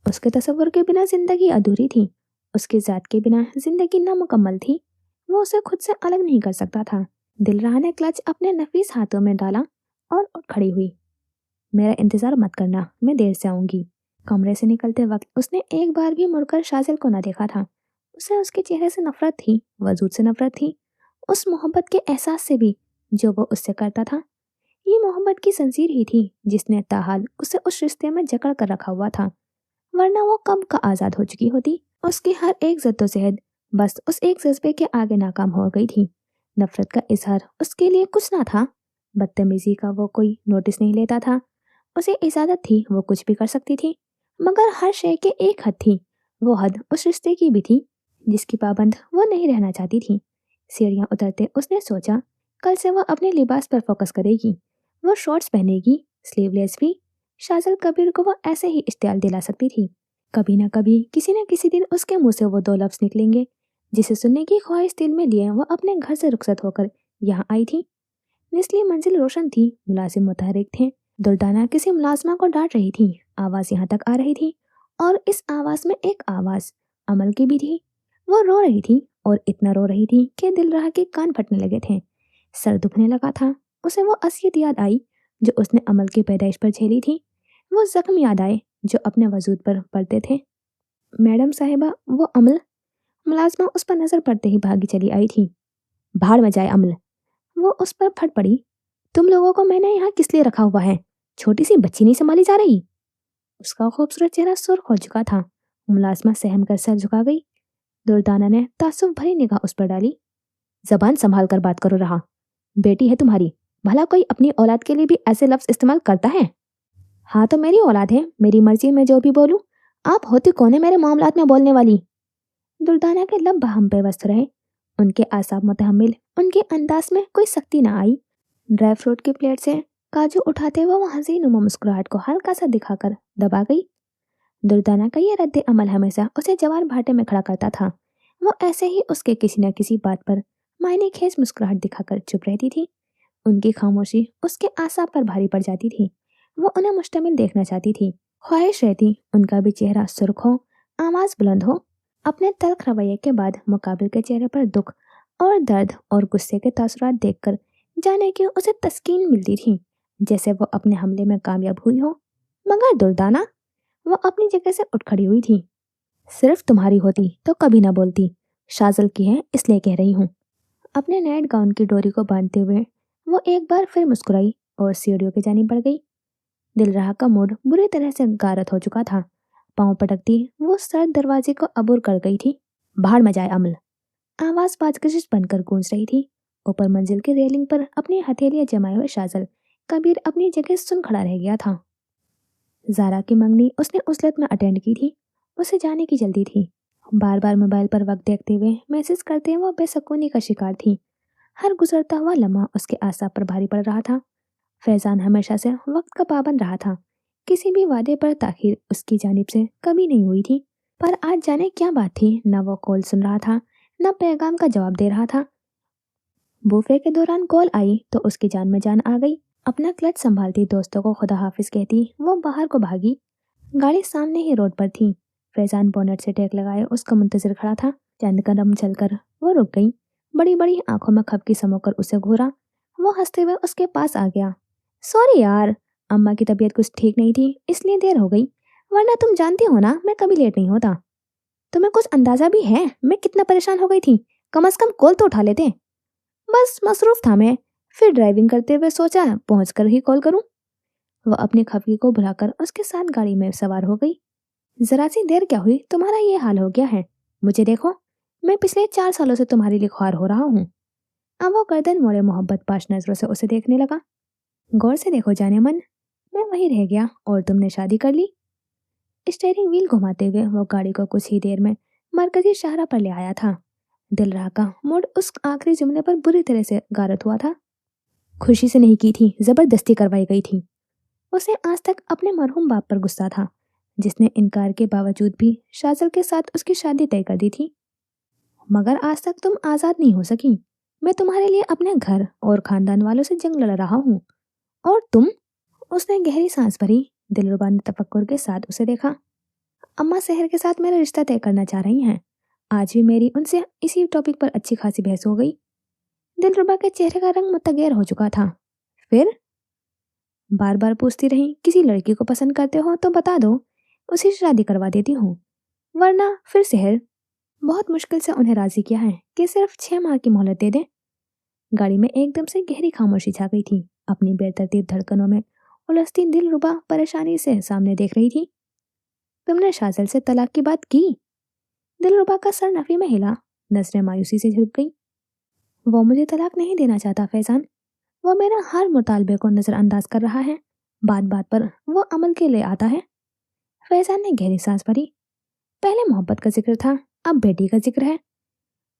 उसके तसव्वुर के बिना जिंदगी अधूरी थी, उसकी जात के बिना जिंदगी नामुकम्मल थी। वो उसे खुद से अलग नहीं कर सकता था। दिलराह ने क्लच अपने नफीस हाथों में डाला और उठ खड़ी हुई। मेरा इंतजार मत करना, मैं देर से आऊंगी। कमरे से निकलते वक्त उसने एक बार भी मुड़कर शाजिल को न देखा था। उसे उसके चेहरे से नफरत थी, वजूद से नफरत थी, उस मोहब्बत के एहसास से भी जो वो उससे करता था। ये मोहब्बत की जंजीर ही थी जिसने ताहाल उसे उस रिश्ते में जकड़ कर रखा हुआ था, वरना वो कब का आजाद हो चुकी होती। उसकी हर एक जद्दोजहद बस उस एक जज्बे के आगे नाकाम हो गई थी। नफरत का इजहार उसके लिए कुछ ना था, बदतमीजी का वो कोई नोटिस नहीं लेता था। उसे इजाजत थी, वो कुछ भी कर सकती थी, मगर हर शय के एक हद थी। वो हद उस रिश्ते की भी थी जिसकी पाबंद वो नहीं रहना चाहती थी। सीढ़ियां उतरते उसने सोचा, कल से वो अपने लिबास पर फोकस करेगी। वो शॉर्ट्स पहनेगी, स्लीवलेस भी। शाजल कबीर को वो ऐसे ही इश्तियाल दिला सकती थी। कभी ना कभी, किसी न किसी दिन उसके मुंह से वो दो लफ्ज निकलेंगे जिसे सुनने की ख्वाहिश दिल में लिए वो अपने घर से रुखसत होकर यहाँ आई थी। निचली मंजिल रोशन थी, मुलाजिम मुतहरिक थे। दुर्दाना किसी मुलाजमा को डांट रही थी, आवाज यहाँ तक आ रही थी, और इस आवाज में एक आवाज अमल की भी थी। वो रो रही थी और इतना रो रही थी कि दिल रहा के कान फटने लगे थे, सर दुखने लगा था। उसे वो असलियत याद आई जो उसने अमल की पैदाइश पर झेली थी, वो जख्म याद आए जो अपने वजूद पर पड़ते थे। मैडम साहिबा, वो अमल। मुलाजमा उस पर नजर पड़ते ही भागी चली आई थी। भाड़ में जाए अमल, वो उस पर फट पड़ी। तुम लोगों को मैंने यहाँ किस लिए रखा हुआ है? छोटी सी बच्ची नहीं संभाली जा रही? उसका खूबसूरत चेहरा सुर्ख हो चुका था। मुलाजमा सहम कर सर झुका गई। दुर्दाना ने तासुब भरी निगाह उस पर डाली। जबान संभाल कर बात करो रहा, बेटी है तुम्हारी, भला कोई अपनी औलाद के लिए भी ऐसे लफ्ज इस्तेमाल करता है? हाँ तो मेरी औलाद है, मेरी मर्जी में जो भी बोलूं। आप होती कौन है मेरे मामलात में बोलने वाली? दुर्दाना के लब बहम पे व्यस्त रहे, उनके आसाब मुतहम्मिल, उनके अंदाज में कोई सख्ती ना आई। ड्राई फ्रूट की प्लेट से काजू उठाते हुए वो हसीनुमा मुस्कुराहट को हल्का सा दिखाकर दबा गई। दुर्दाना का ये रद्द अमल हमेशा उसे जवार भाटे में खड़ा करता था। वो ऐसे ही उसके किसी न किसी बात पर मायने खेज मुस्कुराहट दिखाकर चुप रहती थी। उनकी खामोशी उसके आसाब पर भारी पड़ जाती थी। वो उन्हें मुश्तमिल देखना चाहती थी, ख्वाहिश रहती उनका भी चेहरा सुर्ख हो, आवाज बुलंद हो। अपने तल्ख रवैये के बाद मुकाबिल के चेहरे पर दुख और दर्द और गुस्से के तासुरात देखकर जाने कि उसे तस्कीन मिलती थी, जैसे वो अपने हमले में कामयाब हुई हो। मगर दुर्दाना, वो अपनी जगह से उठ खड़ी हुई थी। सिर्फ तुम्हारी होती तो कभी ना बोलती, शाजल की है इसलिए कह रही हूँ। अपने नाइट गाउन की डोरी को बांधते हुए वो एक बार फिर मुस्कुराई और सीढ़ियों की जानिब बढ़ गई। दिल रहा का मूड बुरी तरह से गारत हो चुका था। पांव पटकती वो सर्द दरवाजे को अबूर कर गई थी। भाड़ में जाए अमल, आवाज बाजगशिश बनकर गूंज रही थी। ऊपर मंजिल की रेलिंग पर अपनी हथेलियां जमाए हुए शाजल कबीर अपनी जगह सुन खड़ा रह गया था। जारा की मंगनी उसने उजलत में अटेंड की थी, उसे जाने की जल्दी थी। बार बार मोबाइल पर वक्त देखते हुए मैसेज करते हुए वो बेसकूनी का शिकार थी। हर गुजरता हुआ लम्हा उसके आसाब पर भारी पड़ रहा था। फैजान हमेशा से वक्त का पाबंद रहा था, किसी भी वादे पर ताखीर उसकी जानिब से कभी नहीं हुई थी। पर आज जाने क्या बात थी, न वो कॉल सुन रहा था, न पैगाम का जवाब दे रहा था। बुफे के दौरान कॉल आई तो उसकी जान में जान आ गई। अपना क्लच संभालती दोस्तों को खुदा हाफिज कहती वो बाहर को भागी। गाड़ी सामने ही रोड पर थी। फैजान बोनेट से टेक लगाए उसका मुंतजिर खड़ा था। चंद कदम चलकर वो रुक गई। बड़ी बड़ी आंखों में खपकी समोकर उसे घूरा। वो हंसते हुए उसके पास आ गया। सॉरी यार, अम्मा की तबीयत कुछ ठीक नहीं थी इसलिए देर हो गई, वरना तुम जानती हो ना मैं कभी लेट नहीं होता। तुम्हें कुछ अंदाजा भी है मैं कितना परेशान हो गई थी? कम से कम कॉल तो उठा लेते। बस मसरूफ था मैं, फिर ड्राइविंग करते हुए सोचा पहुंच कर ही कॉल करूं। वह अपनी खफगी को भुलाकर उसके साथ गाड़ी में सवार हो गई। जरा सी देर क्या हुई, तुम्हारा ये हाल हो गया है। मुझे देखो, मैं पिछले 4 सालों से तुम्हारे लिए ख्वार हो रहा हूँ। अब वो गर्दन मोड़े मोहब्बत पाश नजरों से उसे देखने लगा। गौर से देखो जाने मन, मैं वहीं रह गया और तुमने शादी कर ली। स्टीयरिंग व्हील घुमाते हुए वो गाड़ी को कुछ ही देर में मरकजी शाहरा पर ले आया था। दिल रहा का मूड उस आखिरी जुमले पर बुरी तरह से गारत हुआ था। खुशी से नहीं की थी, जबरदस्ती करवाई गई थी। उसे आज तक अपने मरहूम बाप पर गुस्सा था, जिसने इनकार के बावजूद भी शाजल के साथ उसकी शादी तय कर दी थी। मगर आज तक तुम आजाद नहीं हो सकी। मैं तुम्हारे लिए अपने घर और खानदान वालों से जंग लड़ रहा हूँ, और तुम। उसने गहरी सांस भरी। दिलरुबा ने तफक्कुर के साथ उसे देखा। अम्मा शहर के साथ मेरा रिश्ता तय करना चाह रही हैं। आज भी मेरी उनसे इसी टॉपिक पर अच्छी खासी बहस हो गई। दिलरुबा के चेहरे का रंग मुतगैर हो चुका था। फिर बार बार पूछती रही, किसी लड़की को पसंद करते हो तो बता दो, उसी से शादी करवा देती हूँ, वरना फिर शहर। बहुत मुश्किल से उन्हें राजी किया है कि सिर्फ 6 माह की मोहलत दे दे। गाड़ी में एकदम से गहरी खामोशी छा गई थी। अपनी बेतरतीब धड़कनों में उलझती दिलरुबा परेशानी से सामने देख रही थी। तुमने शाजल से तलाक की बात की? दिलरुबा का सर नफी में हिला। नजरें मायूसी से झुक गई। वो मुझे तलाक नहीं देना चाहता फैजान। वो मेरा हर मुतालबे को नजरअंदाज कर रहा है। बात बात पर वो अमल के लिए आता है। फैजान ने गहरी सांस भरी। पहले मोहब्बत का जिक्र था, अब बेटी का जिक्र है।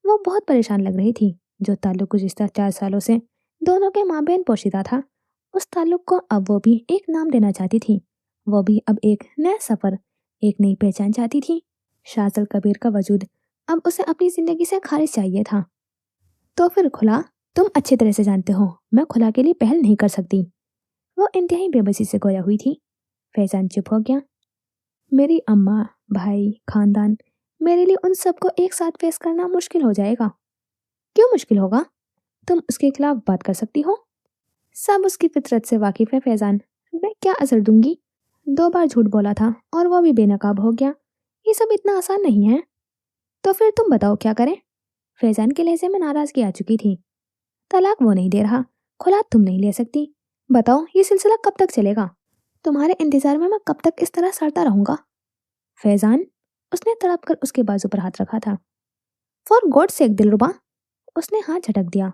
वो बहुत परेशान लग रही थी। जो ताल्लुक गुज़िश्ता 4 सालों से दोनों के माबेन पोशीदा था, उस ताल्लुक को अब वो भी एक नाम देना चाहती थी। वो भी अब एक नया सफर, एक नई पहचान चाहती थी। शाजल कबीर का वजूद अब उसे अपनी जिंदगी से खारिज चाहिए था। तो फिर खुला? तुम अच्छी तरह से जानते हो, मैं खुला के लिए पहल नहीं कर सकती। वो इंतहाई बेबसी से गोया हुई थी। फैजान चुप हो गया। मेरी अम्मा, भाई, खानदान, मेरे लिए उन सबको एक साथ फेस करना मुश्किल हो जाएगा। क्यों मुश्किल होगा? तुम उसके खिलाफ बात कर सकती हो। सब उसकी फितरत से वाकिफ है फैजान। मैं क्या असर दूंगी? 2 बार झूठ बोला था और वो भी बेनकाब हो गया। ये सब इतना आसान नहीं है। तो फिर तुम बताओ क्या करें? फैजान के लहजे में नाराजगी आ चुकी थी। तलाक वो नहीं दे रहा, खुला तुम नहीं ले सकती। बताओ ये सिलसिला कब तक चलेगा? तुम्हारे इंतजार में मैं कब तक इस तरह सड़ता रहूंगा? फैजान, उसने तड़प कर उसके बाजू पर हाथ रखा था। फॉर गॉड सेक दिलरुबा, उसने हाथ झटक दिया।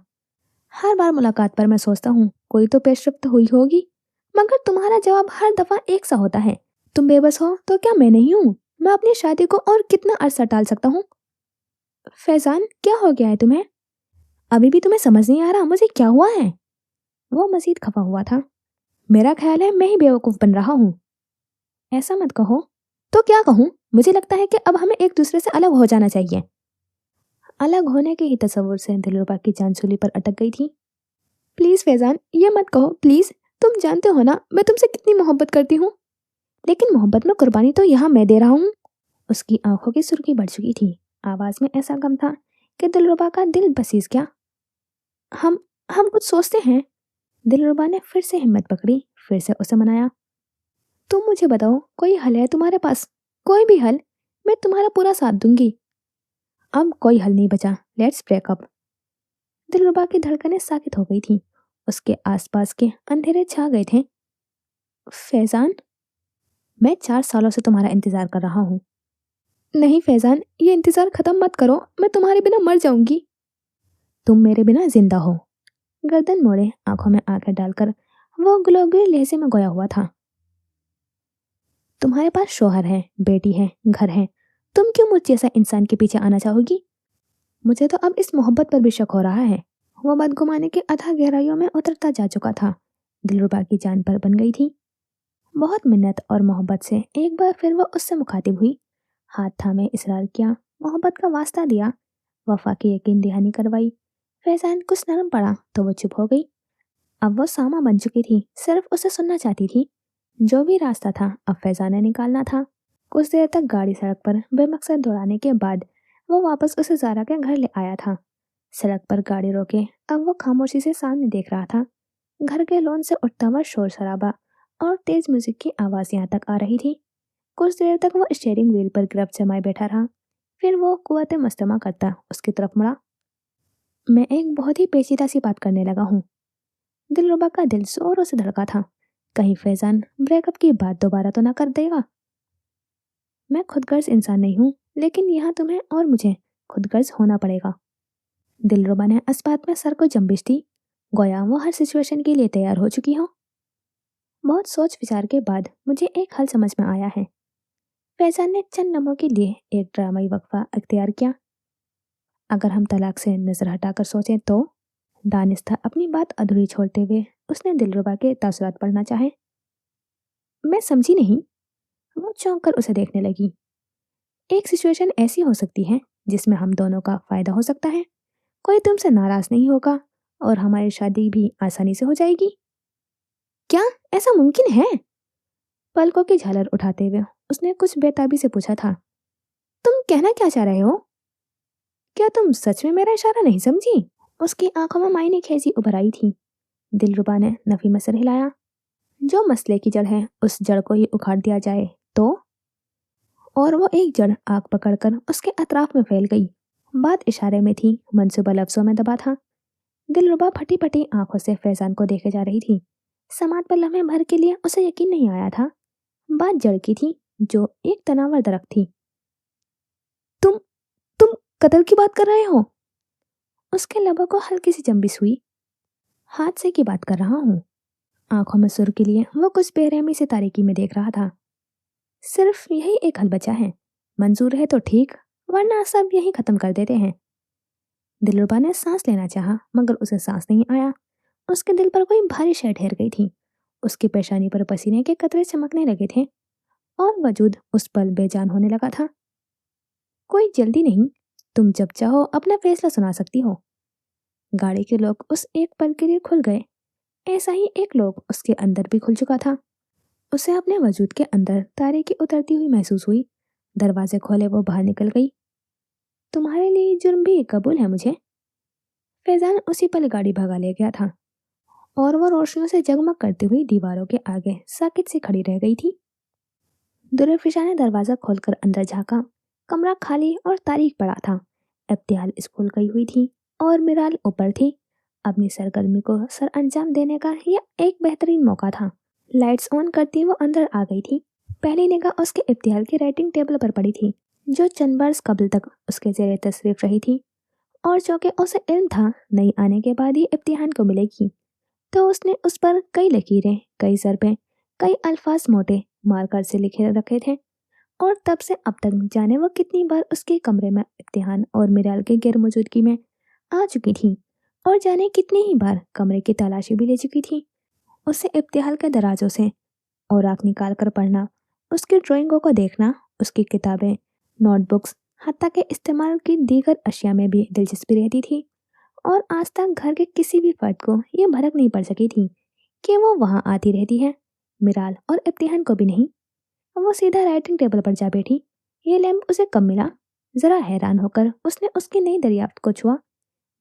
हर बार मुलाकात पर मैं सोचता हूँ कोई तो पेशरफ्त हुई होगी, मगर तुम्हारा जवाब हर दफा एक सा होता है। तुम बेबस हो तो क्या मैं नहीं हूँ? मैं अपनी शादी को और कितना अरसा टाल सकता हूँ? फैजान, क्या हो गया है तुम्हें? अभी भी तुम्हें समझ नहीं आ रहा मुझे क्या हुआ है? वो मजीद खफा हुआ था। मेरा ख्याल है मैं ही बेवकूफ बन रहा हूँ। ऐसा मत कहो। तो क्या कहूँ? मुझे लगता है कि अब हमें एक दूसरे से अलग हो जाना चाहिए। अलग होने के ही तस्वुर से दिलरुबा की जान सूली पर अटक गई थी। प्लीज फैजान, ये मत कहो प्लीज। तुम जानते हो ना मैं तुमसे कितनी मोहब्बत करती हूँ। लेकिन मोहब्बत में कुर्बानी तो यहाँ मैं दे रहा हूँ। उसकी आंखों की सुर्खी बढ़ चुकी थी। आवाज में ऐसा गम था कि दिलरुबा का दिल बसीज गया। हम हम कुछ सोचते हैं। दिलरुबा ने फिर से हिम्मत पकड़ी, फिर से उसे मनाया। तुम मुझे बताओ, कोई हल है तुम्हारे पास? कोई भी हल, मैं तुम्हारा पूरा साथ दूंगी। अब कोई हल नहीं बचा, लेट्स ब्रेकअप। दिलरुबा की धड़कनें साकित हो गई थी। उसके आसपास के अंधेरे छा गए थे। फैजान, मैं 4 सालों से तुम्हारा इंतजार कर रहा हूँ। नहीं फैजान, ये इंतजार खत्म मत करो, मैं तुम्हारे बिना मर जाऊंगी। तुम मेरे बिना जिंदा हो। गर्दन मोड़े आंखों में आंखें डालकर वो गुलोगीर लहजे में गोया हुआ था। तुम्हारे पास शोहर है, बेटी है, घर है। तुम क्यों मुझ जैसा इंसान के पीछे आना चाहोगी? मुझे तो अब इस मोहब्बत पर भी शक हो रहा है। वो बदगुमानी के अथाह गहराइयों में उतरता जा चुका था। दिलरुबा की जान पर बन गई थी। बहुत मिन्नत और मोहब्बत से एक बार फिर वो उससे मुखातिब हुई। हाथ थामे इसरार किया, मोहब्बत का वास्ता दिया, वफा की यकीन दहानी करवाई। फैजान कुछ नरम पड़ा तो वो चुप हो गई। अब वो सामा बन चुकी थी, सिर्फ उसे सुनना चाहती थी। जो भी रास्ता था अब फैजान ने निकालना था। कुछ देर तक गाड़ी सड़क पर बेमकसद दौड़ाने के बाद वो वापस उसे जारा के घर ले आया था। सड़क पर गाड़ी रोके अब वो खामोशी से सामने देख रहा था। घर के लॉन से उठता हुआ शोर शराबा और तेज म्यूजिक की आवाज यहाँ तक आ रही थी। कुछ देर तक वो स्टीयरिंग व्हील पर गिरफ्त जमाए बैठा रहा। फिर वो कुव्वत मस्तमा करता उसकी तरफ मुड़ा। मैं एक बहुत ही पेचीदा सी बात करने लगा हूँ। दिलरुबा का दिल जोरों से धड़का था। कहीं फैजान ब्रेकअप की बात दोबारा तो ना कर देगा। मैं खुदगर्ज इंसान नहीं हूँ, लेकिन यहाँ तुम्हें और मुझे खुदगर्ज होना पड़ेगा। दिलरुबा ने इस बात में सर को जंबिश दी, गोया वो हर सिचुएशन के लिए तैयार हो चुकी हो। बहुत सोच विचार के बाद मुझे एक हल समझ में आया है। फैजान ने चंद लम्हों के लिए एक ड्रामाई वक्फा अख्तियार किया। अगर हम तलाक से नजर हटाकर सोचें तो दानिस्ता अपनी बात अधूरी छोड़ते हुए उसने दिलरुबा के तासुरात पढ़ना चाहे। मैं समझी नहीं। वो चौंक कर उसे देखने लगी। एक सिचुएशन ऐसी हो सकती है जिसमें हम दोनों का फायदा हो सकता है। कोई तुमसे नाराज नहीं होगा और हमारी शादी भी आसानी से हो जाएगी। क्या ऐसा मुमकिन है? पलकों की झालर उठाते हुए उसने कुछ बेताबी से पूछा था। तुम कहना क्या चाह रहे हो? क्या तुम सच में मेरा इशारा नहीं समझी? उसकी आंखों में मायने खेजी उभर आई थी। दिलरुबा ने नफी में सर हिलाया। जो मसले की जड़ है उस जड़ को ही उखाड़ दिया जाए तो। और वो एक जड़ आग पकड़कर उसके अतराफ में फैल गई। बात इशारे में थी, मंसूबा लफ्जों में दबा था। दिलरुबा फटी फटी आंखों से फैजान को देखे जा रही थी। समात पर लम्हे भर के लिए उसे यकीन नहीं आया था। बात जड़ की थी, जो एक तनावर दरख्त थी। तुम तुम कत्ल की बात कर रहे हो? उसके लबों को हल्की सी जंबिश हुई। हादसे की बात कर रहा हूँ। आंखों में सुर के लिए वो कुछ बेरहमी से तारीकी में देख रहा था। सिर्फ यही एक हल बचा है। मंजूर है तो ठीक, वरना सब यही खत्म कर देते हैं। दिलरुबा ने सांस लेना चाहा, मगर उसे सांस नहीं आया। उसके दिल पर कोई भारी शय ठहर गई थी। उसकी पेशानी पर पसीने के कतरे चमकने लगे थे और वजूद उस पल बेजान होने लगा था। कोई जल्दी नहीं, तुम जब चाहो अपना फैसला सुना सकती हो। गाड़ी के लोग उस एक पल के लिए खुल गए। ऐसा ही एक लोग उसके अंदर भी खुल चुका था। उसे अपने वजूद के अंदर तारीकी उतरती हुई महसूस हुई। दरवाजे खोले वो बाहर निकल गई। तुम्हारे लिए जुर्म भी कबूल है मुझे। फैजान उसी पल गाड़ी भगा ले गया था और वो रोशनियों से जगमग करती हुई दीवारों के आगे साकित से खड़ी रह गई थी। दुर्फिशा ने दरवाजा खोलकर अंदर झांका। कमरा खाली और तारीख पड़ा था। इब्तिहाल स्कूल गई हुई थी और मिराल ऊपर थी। अपनी सरगर्मी को सर अंजाम देने का यह एक बेहतरीन मौका था। लाइट्स ऑन करती वो अंदर आ गई थी। पहली निगाह उसके इब्तिहाल की राइटिंग टेबल पर पड़ी थी, जो चंद बरस कबल तक उसके जेरे तशरीफ रही थी। और चूंकि उसे इल्म था नई आने के बाद ही इम्तिहान को मिलेगी, तो उसने उस पर कई लकीरें, कई ज़रबें, कई अल्फाज मोटे मार्कर से लिखे रखे थे। और तब से अब तक जाने वो कितनी बार उसके कमरे में इम्तिहान और मिराल के गैर मौजूदगी में आ चुकी थी, और जाने कितनी ही बार कमरे की तलाशी भी ले चुकी थी। उसे इब्तिहाल के दराजों से औराक निकाल कर पढ़ना, उसकी ड्राइंगों को देखना, उसकी किताबें, नोटबुक्स, हत्ता के इस्तेमाल की दीगर अशिया में भी दिलचस्पी रहती थी। और आज तक घर के किसी भी फर्द को यह भनक नहीं पड़ सकी थी कि वो वहाँ आती रहती है। मिराल और इम्तिहान को भी नहीं। वो सीधा राइटिंग टेबल पर जा बैठी। ये लैंप उसे कब मिला? जरा हैरान होकर उसने उसकी नई दरियाफ्त को छुआ।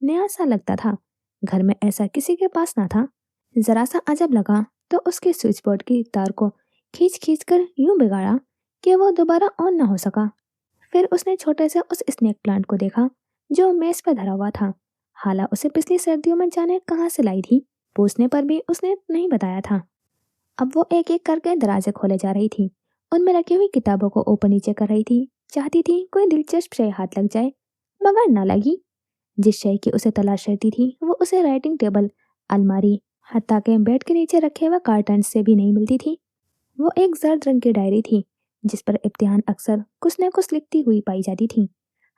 नया सा लगता था। घर में ऐसा किसी के पास ना था। जरा सा अजब लगा तो उसके स्विच बोर्ड की तार को खींच खींच कर यूं बिगाड़ा कि वो दोबारा ऑन ना हो सका। फिर उसने छोटे से उस स्नेक प्लांट को देखा जो मेज पर धरा हुआ था। हाला उसे पिछली सर्दियों में जाने कहाँ से लाई थी, पूछने पर भी उसने नहीं बताया था। अब वो एक एक करके दराजे खोले जा रही थी। उनमें रखी हुई किताबों को ऊपर नीचे कर रही थी। चाहती थी कोई दिलचस्प शय हाथ लग जाए, मगर न लगी। जिस शय की उसे तलाश रहती थी वो उसे राइटिंग टेबल, अलमारी, हत्ता के बेड के नीचे रखे हुए कार्टन से भी नहीं मिलती थी। वो एक जर्द रंग की डायरी थी जिस पर इम्तिहान अक्सर कुछ न कुछ लिखती हुई पाई जाती थी।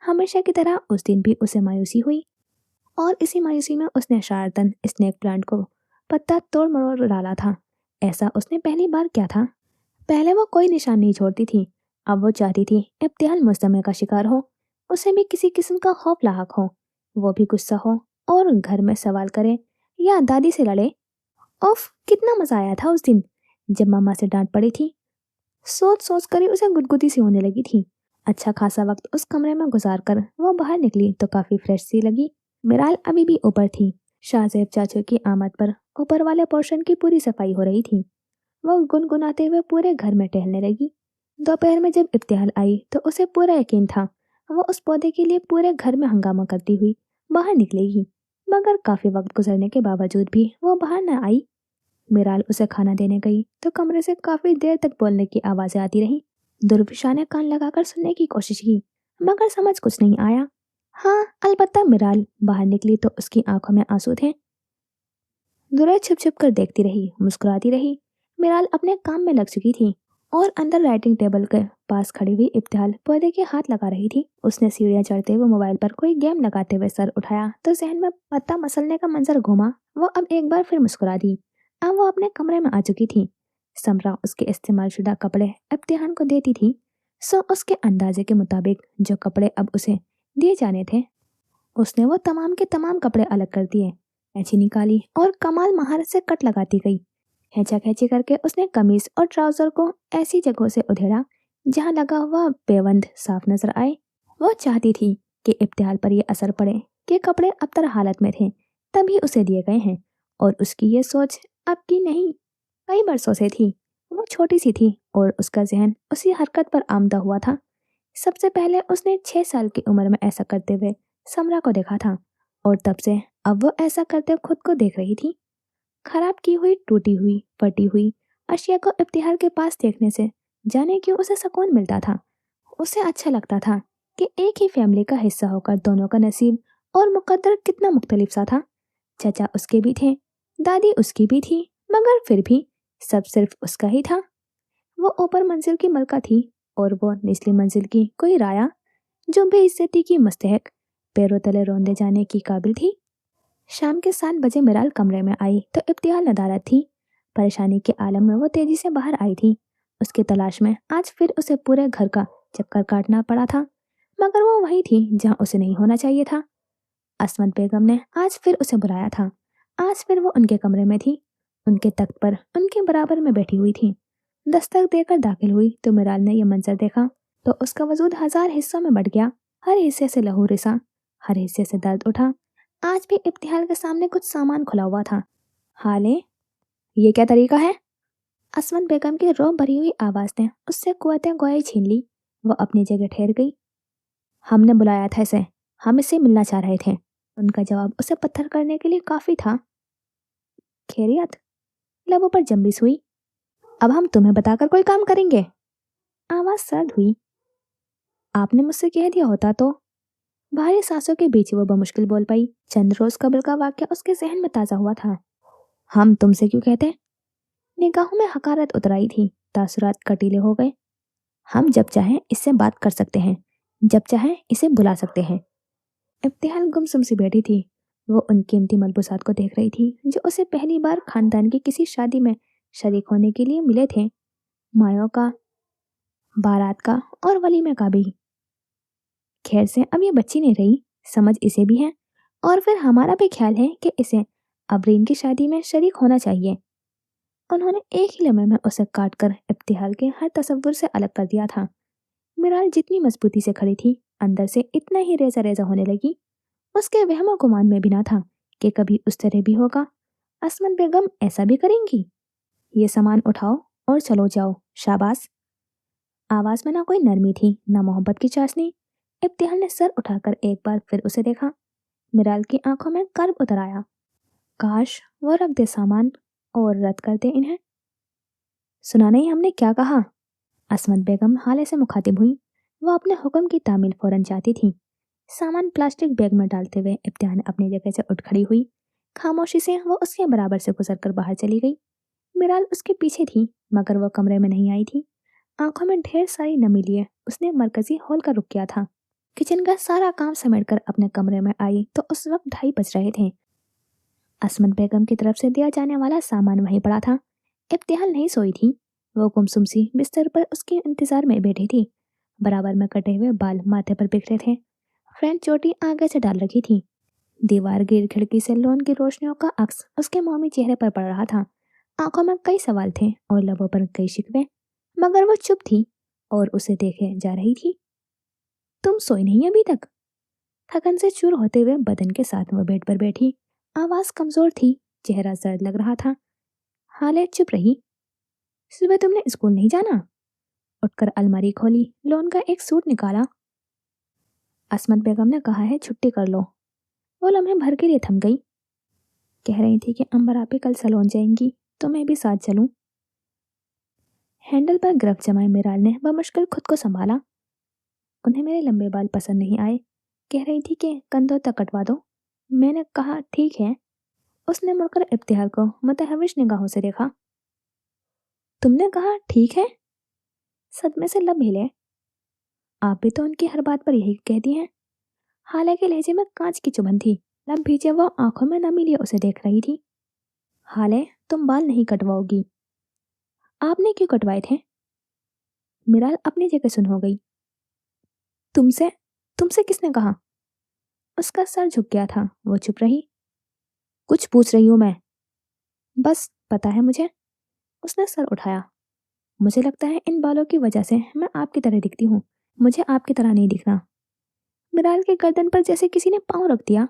हमेशा की तरह उस दिन भी उसे मायूसी हुई, और इसी मायूसी में उसने शरारतन स्नेक प्लांट को पत्ता तोड़ मरोड़ डाला था। ऐसा उसने पहली बार किया था। पहले वो कोई निशान नहीं छोड़ती थी। अब वो चाहती थी इम्तिहान मुस्तमे का शिकार हो, उसे भी किसी किस्म का खौफ लाहक हो, वो भी गुस्सा हो और घर में सवाल करे या दादी से लड़े। उफ, कितना मजा आया था उस दिन जब मामा से डांट पड़ी थी। सोच सोच कर ही उसे गुदगुदी सी होने लगी थी। अच्छा खासा वक्त उस कमरे में गुजार कर वो बाहर निकली तो काफी फ्रेश सी लगी। मिराल अभी भी ऊपर थी। शाहजेब चाचू की आमद पर ऊपर वाले पोर्शन की पूरी सफाई हो रही थी। वो गुनगुनाते हुए पूरे घर में टहलने लगी। दोपहर में जब इफ्तिहाल आई तो उसे पूरा यकीन था वो उस पौधे के लिए पूरे घर में हंगामा करती हुई बाहर निकलेगी, मगर काफी वक्त गुजरने के बावजूद भी वो बाहर न आई। मिराल उसे खाना देने गई तो कमरे से काफी देर तक बोलने की आवाजें आती रहीं। दुर्विशा ने कान लगाकर सुनने की कोशिश की, मगर समझ कुछ नहीं आया। हाँ, अलबत्ता मिराल बाहर निकली तो उसकी आंखों में आंसू थे। दुर्गा छुप छुप कर देखती रही, मुस्कुराती रही। मिराल अपने काम में लग चुकी थी और अंदर राइटिंग टेबल के पास खड़ी हुई इब्तिहाल पर्दे के हाथ लगा रही थी। उसने सीढ़ियां चढ़ते हुए मोबाइल पर कोई गेम लगाते हुए सर उठाया तो जहन में पत्ता मसलने का मंजर घूमा। वो अब एक बार फिर मुस्कुरा दी। अब वो अपने कमरे में आ चुकी थी। समरा उसके इस्तेमाल शुदा कपड़े इब्तिहाल को देती थी। सो उसके अंदाजे के मुताबिक जो कपड़े अब उसे दिए जाने थे, उसने वो तमाम के तमाम कपड़े अलग कर दिए, कैंची निकाली और कमाल महारत से कट लगाती गई। खींचा खींची करके उसने कमीज और ट्राउजर को ऐसी जगहों से उधेड़ा जहां लगा हुआ बेबंद साफ नजर आए। वो चाहती थी कि इब्तिहाल पर यह असर पड़े कि कपड़े अबतर हालत में थे तभी उसे दिए गए हैं, और उसकी ये सोच अब की नहीं, कई बरसों से थी। वो छोटी सी थी और उसका जहन उसी हरकत पर आमदा हुआ था। सबसे पहले उसने 6 साल की उम्र में ऐसा करते हुए समरा को देखा था, और तब से अब वो ऐसा करते खुद को देख रही थी। खराब की हुई, टूटी हुई, फटी हुई अशिया को इब्तिहाल के पास देखने से जाने क्यों उसे सुकून मिलता था। उसे अच्छा लगता था कि एक ही फैमिली का हिस्सा होकर दोनों का नसीब और मुकद्दर कितना मुख्तलिफ सा था। चचा उसके भी थे, दादी उसकी भी थी, मगर फिर भी सब सिर्फ उसका ही था। वो ऊपर मंजिल की मलका थी और वो निचली मंजिल की कोई राया जो बेइज्जती की मुस्तहक, पैरों तले रौंदे जाने की काबिल थी। शाम के 7 बजे मिराल कमरे में आई तो इब्तिहाल नदारद थी। परेशानी के आलम में वो तेजी से बाहर आई थी। उसकी तलाश में आज फिर उसे पूरे घर का चक्कर काटना पड़ा था, मगर वो वही थी जहां उसे नहीं होना चाहिए था। असमत बेगम ने आज फिर उसे बुलाया था। आज फिर वो उनके कमरे में थी, उनके तख्त पर उनके बराबर में बैठी हुई थी। दस्तक देकर दाखिल हुई तो मिराल ने यह मंजर देखा तो उसका वजूद हजार हिस्सों में बढ़ गया। हर हिस्से से लहू रिसा, हर हिस्से से दर्द उठा। आज भी इब्तिहाल के सामने कुछ सामान खुला हुआ था। हाले, ये क्या तरीका है? असमत बेगम की रौब भरी हुई आवाज ने उससे कुव्वते गोई छीन ली। वो अपनी जगह ठहर गई। हमने बुलाया था इसे, हम इससे मिलना चाह रहे थे। उनका जवाब उसे पत्थर करने के लिए काफी था। खैरियत? लबों पर जंबिस हुई। अब हम तुम्हें बताकर कोई काम करेंगे। आवाज सर्द हुई। आपने मुझसे कह दिया होता तो। भारी सांसों के बीच वो बमुश्किल बोल पाई। चंद रोज कबल का वाक्य उसके जहन में ताजा हुआ था। हम तुमसे क्यों कहते? निगाहों में हकारत उतराई थी, तासुरात कटीले हो गए। हम जब चाहें इससे बात कर सकते हैं, जब चाहें इसे बुला सकते हैं। इब्तिहाल गुमसुम सी बैठी थी। वो उन कीमती मलबूसात को देख रही थी जो उसे पहली बार खानदान की किसी शादी में शरीक होने के लिए मिले थे। मायों का, बारात का और वलीमे का भी। खैर से अब ये बच्ची नहीं रही, समझ इसे भी है, और फिर हमारा भी ख्याल है कि इसे अबरीन की शादी में शरीक होना चाहिए। उन्होंने एक ही लम्हे में उसे काट कर इब्तिहाल के हर तसव्वुर से अलग कर दिया था। मिराल जितनी मजबूती से खड़ी थी, अंदर से इतना ही रेजा रेजा होने लगी। उसके वहमो गुमान में भी ना था कि कभी उस तरह भी होगा। असमत बेगम ऐसा भी करेंगी? ये सामान उठाओ और चलो जाओ, शाबाश। आवाज में ना कोई नरमी थी, ना मोहब्बत की चाशनी। इब्तिहाल ने सर उठाकर एक बार फिर उसे देखा। मिराल की आंखों में कर्ब उतर आया। काश वो रख दे सामान और रद्द कर दे इन्हें। सुना नहीं हमने क्या कहा? असमत बेगम हाले से मुखातिब हुई। वो अपने हुक्म की तामील फौरन चाहती थी। सामान प्लास्टिक बैग में डालते हुए इब्तिहाल अपनी जगह से उठ खड़ी हुई। खामोशी से वो उसके बराबर से गुजरकर बाहर चली गई। मिराल उसके पीछे थी, मगर वो कमरे में नहीं आई थी। आंखों में ढेर सारी नमी लिए उसने मरकजी हॉल का रुख किया था। किचन का सारा काम समेटकर अपने कमरे में आई तो उस वक्त 2:30 बज रहे थे। असमत बेगम की तरफ से दिया जाने वाला सामान वहीं पड़ा था। इब्तिहाल नहीं सोई थी। वो गुमसुम सी बिस्तर पर उसके इंतजार में बैठी थी। बराबर में कटे हुए बाल माथे पर बिखरे थे। फ्रेंच चोटी आगे से डाल रखी थी। दीवार गिर खिड़की से लौन की रोशनियों का अक्स उसके मोमी चेहरे पर पड़ रहा था। आंखों में कई सवाल थे और लबों पर कई शिकवे, मगर वो चुप थी और उसे देखे जा रही थी। तुम सोई नहीं अभी तक? थकन से चूर होते हुए बदन के साथ वो बेड पर बैठी। आवाज कमजोर थी, चेहरा सर्द लग रहा था। हाले चुप रही। सुबह तुमने स्कूल नहीं जाना? उठकर अलमारी खोली, लोन का एक सूट निकाला। असमत बेगम ने कहा है छुट्टी कर लो। वो लम्हे भर के लिए थम गई। कह रही थी कि अंबर आपी कल सलोन जाएंगी तो मैं भी साथ चलूं। हैंडल पर गिरफ्त जमाए मिराल ने बमुश्किल खुद को संभाला। उन्हें मेरे लंबे बाल पसंद नहीं आए, कह रही थी कि कंधों तक कटवा दो। मैंने कहा ठीक है। उसने मुड़कर इब्तिहाल को मुतहविश निगाहों से देखा। तुमने कहा ठीक है? सदमे से लब हिले। आप भी तो उनकी हर बात पर यही कहती हैं। हालांकि लहजे में कांच की चुभन थी। लब भीजे वो आंखों में नमी लिए उसे देख रही थी। हाले तुम बाल नहीं कटवाओगी। आपने क्यों कटवाए थे? मिराल अपनी जगह सुन हो गई। तुमसे तुमसे किसने कहा? उसका सर झुक गया था, वो चुप रही। कुछ पूछ रही हूं मैं। बस पता है मुझे। उसने सर उठाया। मुझे लगता है इन बालों की वजह से मैं आपकी तरह दिखती हूँ। मुझे आपकी तरह नहीं दिखना। मिराल के गर्दन पर जैसे किसी ने पाँव रख दिया।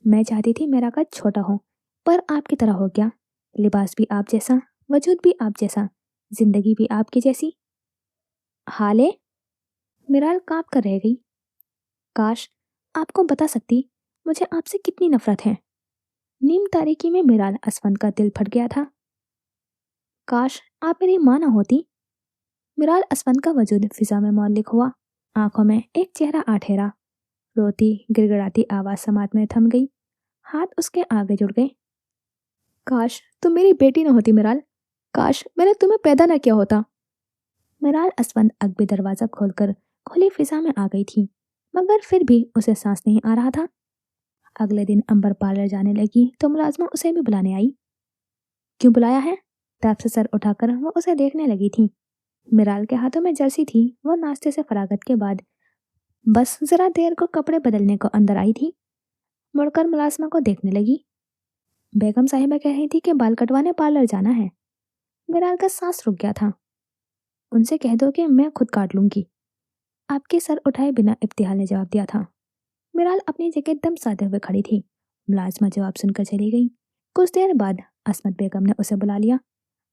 मैं चाहती थी मेरा कद छोटा हो, पर आपकी तरह हो गया। लिबास भी आप जैसा, वजूद भी आप जैसा, जिंदगी भी आपकी जैसी। हाले? मिराल कांप कर रह गई। काश आपको बता सकती मुझे आपसे कितनी नफरत है। नीम तारीकी में मिराल असफंद का दिल फट गया था। काश आप मेरी माँ ना होती। मिराल असफंद का वजूद फिजा में मौलिक हुआ। आंखों में एक चेहरा आठेरा। रोती गिड़गिड़ाती आवाज समात में थम गई। हाथ उसके आगे जुड़ गए। काश तुम मेरी बेटी न होती मिराल। काश मैंने तुम्हें पैदा न किया होता। मिराल असफंद अगबी दरवाजा खोलकर खुली फिजा में आ गई थी, मगर फिर भी उसे सांस नहीं आ रहा था। अगले दिन अंबर पार्लर जाने लगी तो मुलाजमा उसे भी बुलाने आई। क्यों बुलाया है? तब से सर उठाकर वो उसे देखने लगी थी। मिराल के हाथों में जर्सी थी। वो नाश्ते से फरागत के बाद बस जरा देर को कपड़े बदलने को अंदर आई थी। मुड़कर मुलाजमा को देखने लगी। बेगम साहिबा कह रही थी कि बाल कटवाने पार्लर जाना है। मिराल का सांस रुक गया था। उनसे कह दो कि मैं खुद काट लूंगी। आपके सर उठाए बिना इब्तिहाल ने जवाब दिया था। मिराल अपनी जगह दम साधे हुए खड़ी थी। मुलाजमा जवाब सुनकर चली गई। कुछ देर बाद असमत बेगम ने उसे बुला लिया।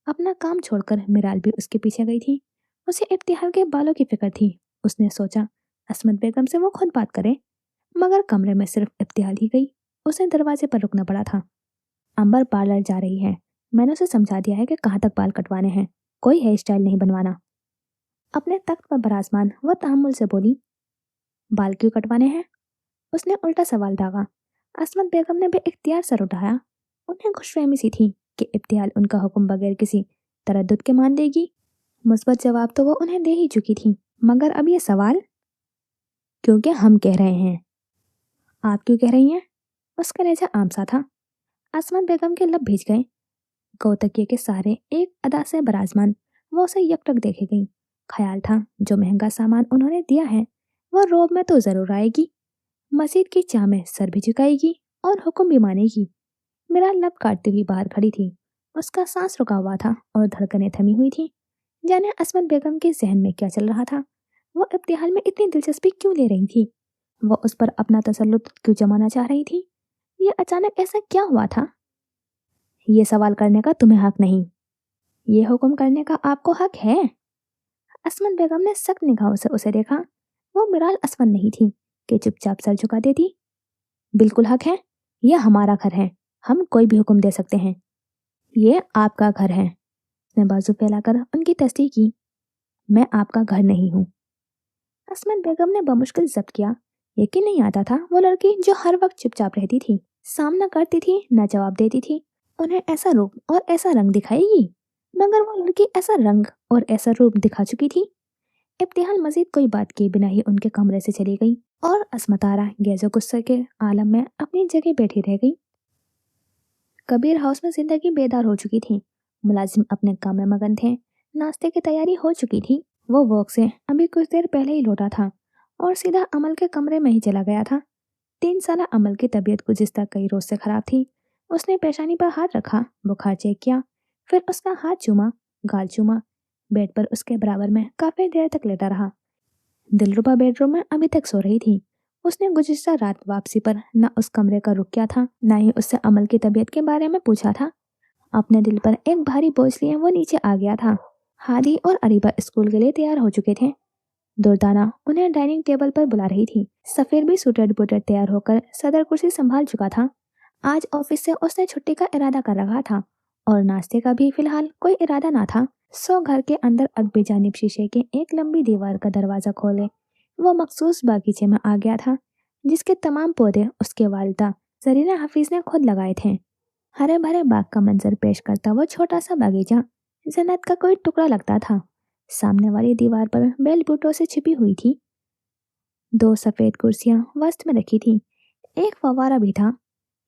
अपना काम छोड़कर मिराल भी उसके पीछे गई थी। उसे इब्तिहाल के बालों की फिक्र थी। उसने सोचा असमत बेगम से वो खुद बात करे, मगर कमरे में सिर्फ इब्तिहाल ही गई। उसे दरवाजे पर रुकना पड़ा था। अंबर पार्लर जा रही है। मैंने उसे समझा दिया है कि कहाँ तक बाल कटवाने हैं, कोई हेयर स्टाइल नहीं बनवाना। अपने तख्त पर बराजमान वो तहम्मुल से बोली। बाल क्यों कटवाने हैं? उसने उल्टा सवाल दागा। असमत बेगम ने बेइख्तियार सर उठाया। उन्हें खुशफहमी सी थी कि इब्तिहाल उनका हुक्म बगैर किसी तरद्दुद के मान देगी। मुस्बत जवाब तो वो उन्हें दे ही चुकी थी, मगर अब ये सवाल? क्योंकि हम कह रहे हैं। आप क्यों कह रही हैं? उसका लहजा आम सा था। असमत बेगम के लब भीज गए। गौतकिये के सहारे एक अदा से बराजमान वो उसे यकटक देखे गई। ख्याल था जो महंगा सामान उन्होंने दिया है वह रोब में तो जरूर आएगी, मस्जिद की चाह में सर भी झुकाएगी और हुक्म भी मानेगी। मेरा लब काटती हुई बाहर खड़ी थी। उसका सांस रुका हुआ था और धड़कनें थमी हुई थी। जाने असमत बेगम के जहन में क्या चल रहा था। वो इब्तिहाल में इतनी दिलचस्पी क्यों ले रही थी? वो उस पर अपना तसल्लुत क्यों जमाना चाह रही थी? ये अचानक ऐसा क्या हुआ था? ये सवाल करने का तुम्हें हक नहीं। ये हुक्म करने का आपको हक है। असमत बेगम ने सख्त निगाहों से उसे देखा। वो मिराल असमत नहीं थी कि चुपचाप सर झुका देती। बिल्कुल हक है। यह हमारा घर है। हम कोई भी हुक्म दे सकते हैं। ये आपका घर है। उसने बाजू फैलाकर उनकी तस्दीक की। मैं आपका घर नहीं हूँ। असमत बेगम ने बमुश्किल जब्त किया। यकीन नहीं आता था वो लड़की जो हर वक्त चुपचाप रहती थी, सामना करती थी, न जवाब देती थी, उन्हें ऐसा रूप और ऐसा रंग दिखाएगी। मगर वो लड़की ऐसा रंग और ऐसा रूप दिखा चुकी थी। इब्तिहाल मजीद कोई बात किए बिना ही उनके कमरे से चली गई और असमतारा गैजो गुस्से के आलम में अपनी जगह बैठी रह गई। कबीर हाउस में जिंदगी बेदार हो चुकी थी। मुलाजिम अपने काम में मगन थे। नाश्ते की तैयारी हो चुकी थी। वो वॉक से अभी कुछ देर पहले ही लौटा था और सीधा अमल के कमरे में ही चला गया था। 3 साल अमल की तबीयत गुज़िस्ता कई रोज से खराब थी। उसने पेशानी पर हाथ रखा, बुखार चेक किया, फिर उसका हाथ चूमा, गाल चूमा। बेड पर उसके बराबर में काफी देर तक लेटा रहा। दिलरुबा बेडरूम में अभी तक सो रही थी। उसने गुज़िस्ता रात वापसी पर न उस कमरे का रुक किया था, न ही उससे अमल की तबीयत के बारे में पूछा था। अपने दिल पर एक भारी बोझ लिए वो नीचे आ गया था। हादी और अरीबा स्कूल के लिए तैयार हो चुके थे। दुर्दाना उन्हें डाइनिंग टेबल पर बुला रही थी। सफीर भी सुटेड बुटेड तैयार होकर सदर कुर्सी संभाल चुका था। आज ऑफिस से उसने छुट्टी का इरादा कर रखा था और नाश्ते का भी फिलहाल कोई इरादा ना था। सो घर के अंदर अगबी जानिब शीशे के एक लंबी दीवार का दरवाजा खोले वो मखसूस बागीचे में आ गया था, जिसके तमाम पौधे उसके वालिदा जरीना हफीज ने खुद लगाए थे। हरे भरे बाग का मंजर पेश करता वो छोटा सा बागीचा जन्नत का कोई टुकड़ा लगता था। सामने वाली दीवार पर बेल बूटों से छिपी हुई थी। दो सफेद कुर्सियां वस्त में रखी थी, एक फव्वारा भी था।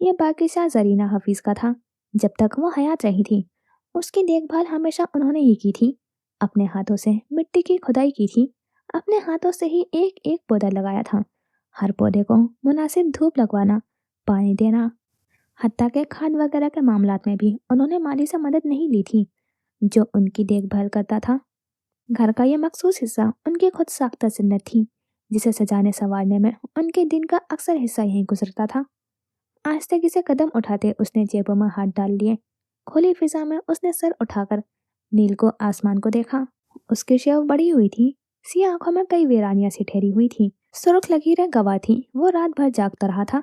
यह बागीचा जरीना हफीज का था जब तक वो हयात रही थी। उसकी देखभाल हमेशा उन्होंने ही की थी। अपने हाथों से मिट्टी की खुदाई की थी, अपने हाथों से ही एक एक पौधा लगाया था। हर पौधे को मुनासिब धूप लगवाना, पानी देना, हत्ता के खाद वगैरह के मामलात में भी उन्होंने माली से मदद नहीं ली थी, जो उनकी देखभाल करता था। घर का ये मखसूस हिस्सा उनकी खुद साख्ता जन्नत थी, जिसे सजाने संवारने में उनके दिन का अक्सर हिस्सा यहीं गुजरता था। आहिस्ते से कदम उठाते उसने जेबों में हाथ डाल लिए। खुली फिजा में उसने सर उठाकर नील को आसमान को देखा। उसकी शेव बड़ी हुई थी, सी आंखों में कई वीरानियां सी ठहरी हुई थी, सुर्ख लकीरें गवाह थी। वो रात भर जागता रहा था।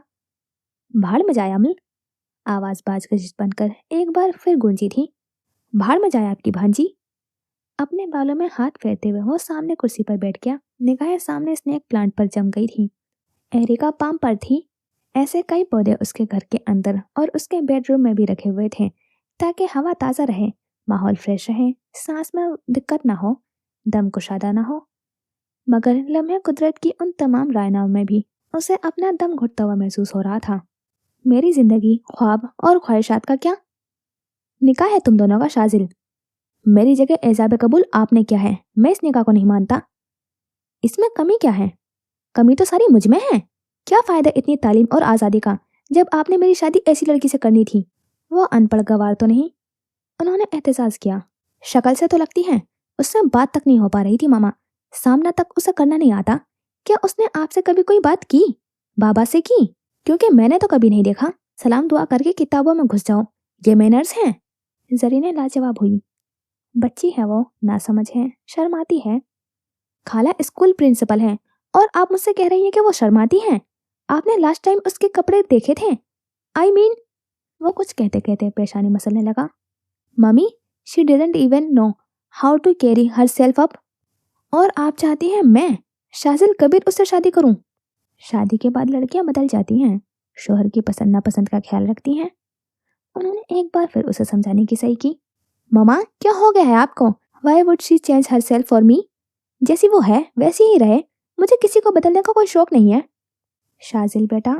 भाड़ में जाए अमल, आवाज बाज गजिश बनकर एक बार फिर गूंजी थी। भाड़ में जाए आपकी भांजी। अपने बालों में हाथ फेरते हुए वो सामने कुर्सी पर बैठ गया। निगाहें सामने स्नेक प्लांट पर जम गई थी। एरिका पाम पर थी। ऐसे कई पौधे उसके घर के अंदर और उसके बेडरूम में भी रखे हुए थे, ताकि हवा ताज़ा रहे, माहौल फ्रेश रहे, सांस में दिक्कत ना हो, दम कुशादा ना हो। मगर लम्हे कुदरत की उन तमाम रायनाओं में भी उसे अपना दम घुटता हुआ महसूस हो रहा था। मेरी जिंदगी, ख्वाब और ख्वाहिशात का क्या निकाह है तुम दोनों का शाजिल। मेरी जगह एजाब कबूल आपने किया है, मैं इस निकाह को नहीं मानता। इसमें कमी क्या है? कमी तो सारी मुझ में है। क्या फायदा इतनी तालीम और आज़ादी का जब आपने मेरी शादी ऐसी लड़की से करनी थी। वो अनपढ़ गवार तो नहीं? उन्होंने एहतजाज किया। शक्ल से तो लगती है, उससे बात तक नहीं हो पा रही थी मामा। सामना तक उसे करना नहीं आता। क्या उसने आपसे कभी कोई बात की? बाबा से की? क्योंकि मैंने तो कभी नहीं देखा। सलाम दुआ करके किताबों में घुस जाओ, ये मैनर्स हैं? जरीने लाजवाब हुई। बच्ची है वो, नासमझ है, शर्माती है। खाला स्कूल प्रिंसिपल है और आप मुझसे कह रही हैं कि वो शर्माती हैं? आपने लास्ट टाइम उसके कपड़े देखे थे? आई मीन वो कुछ कहते कहते पेशानी मसलने लगा। Mummy, she didn't even know how to carry herself up. और आप चाहती हैं मैं शाजिल कबीर उससे शादी करूं? शादी के बाद लड़कियां बदल जाती हैं, शोहर की पसंद नापसंद का ख्याल रखती हैं। उन्होंने एक बार फिर उसे समझाने की सही की। ममा, क्या हो गया है आपको? Why would she change her self for me? जैसी वो है वैसी ही रहे, मुझे किसी को बदलने का कोई शौक नहीं है। शाजिल बेटा,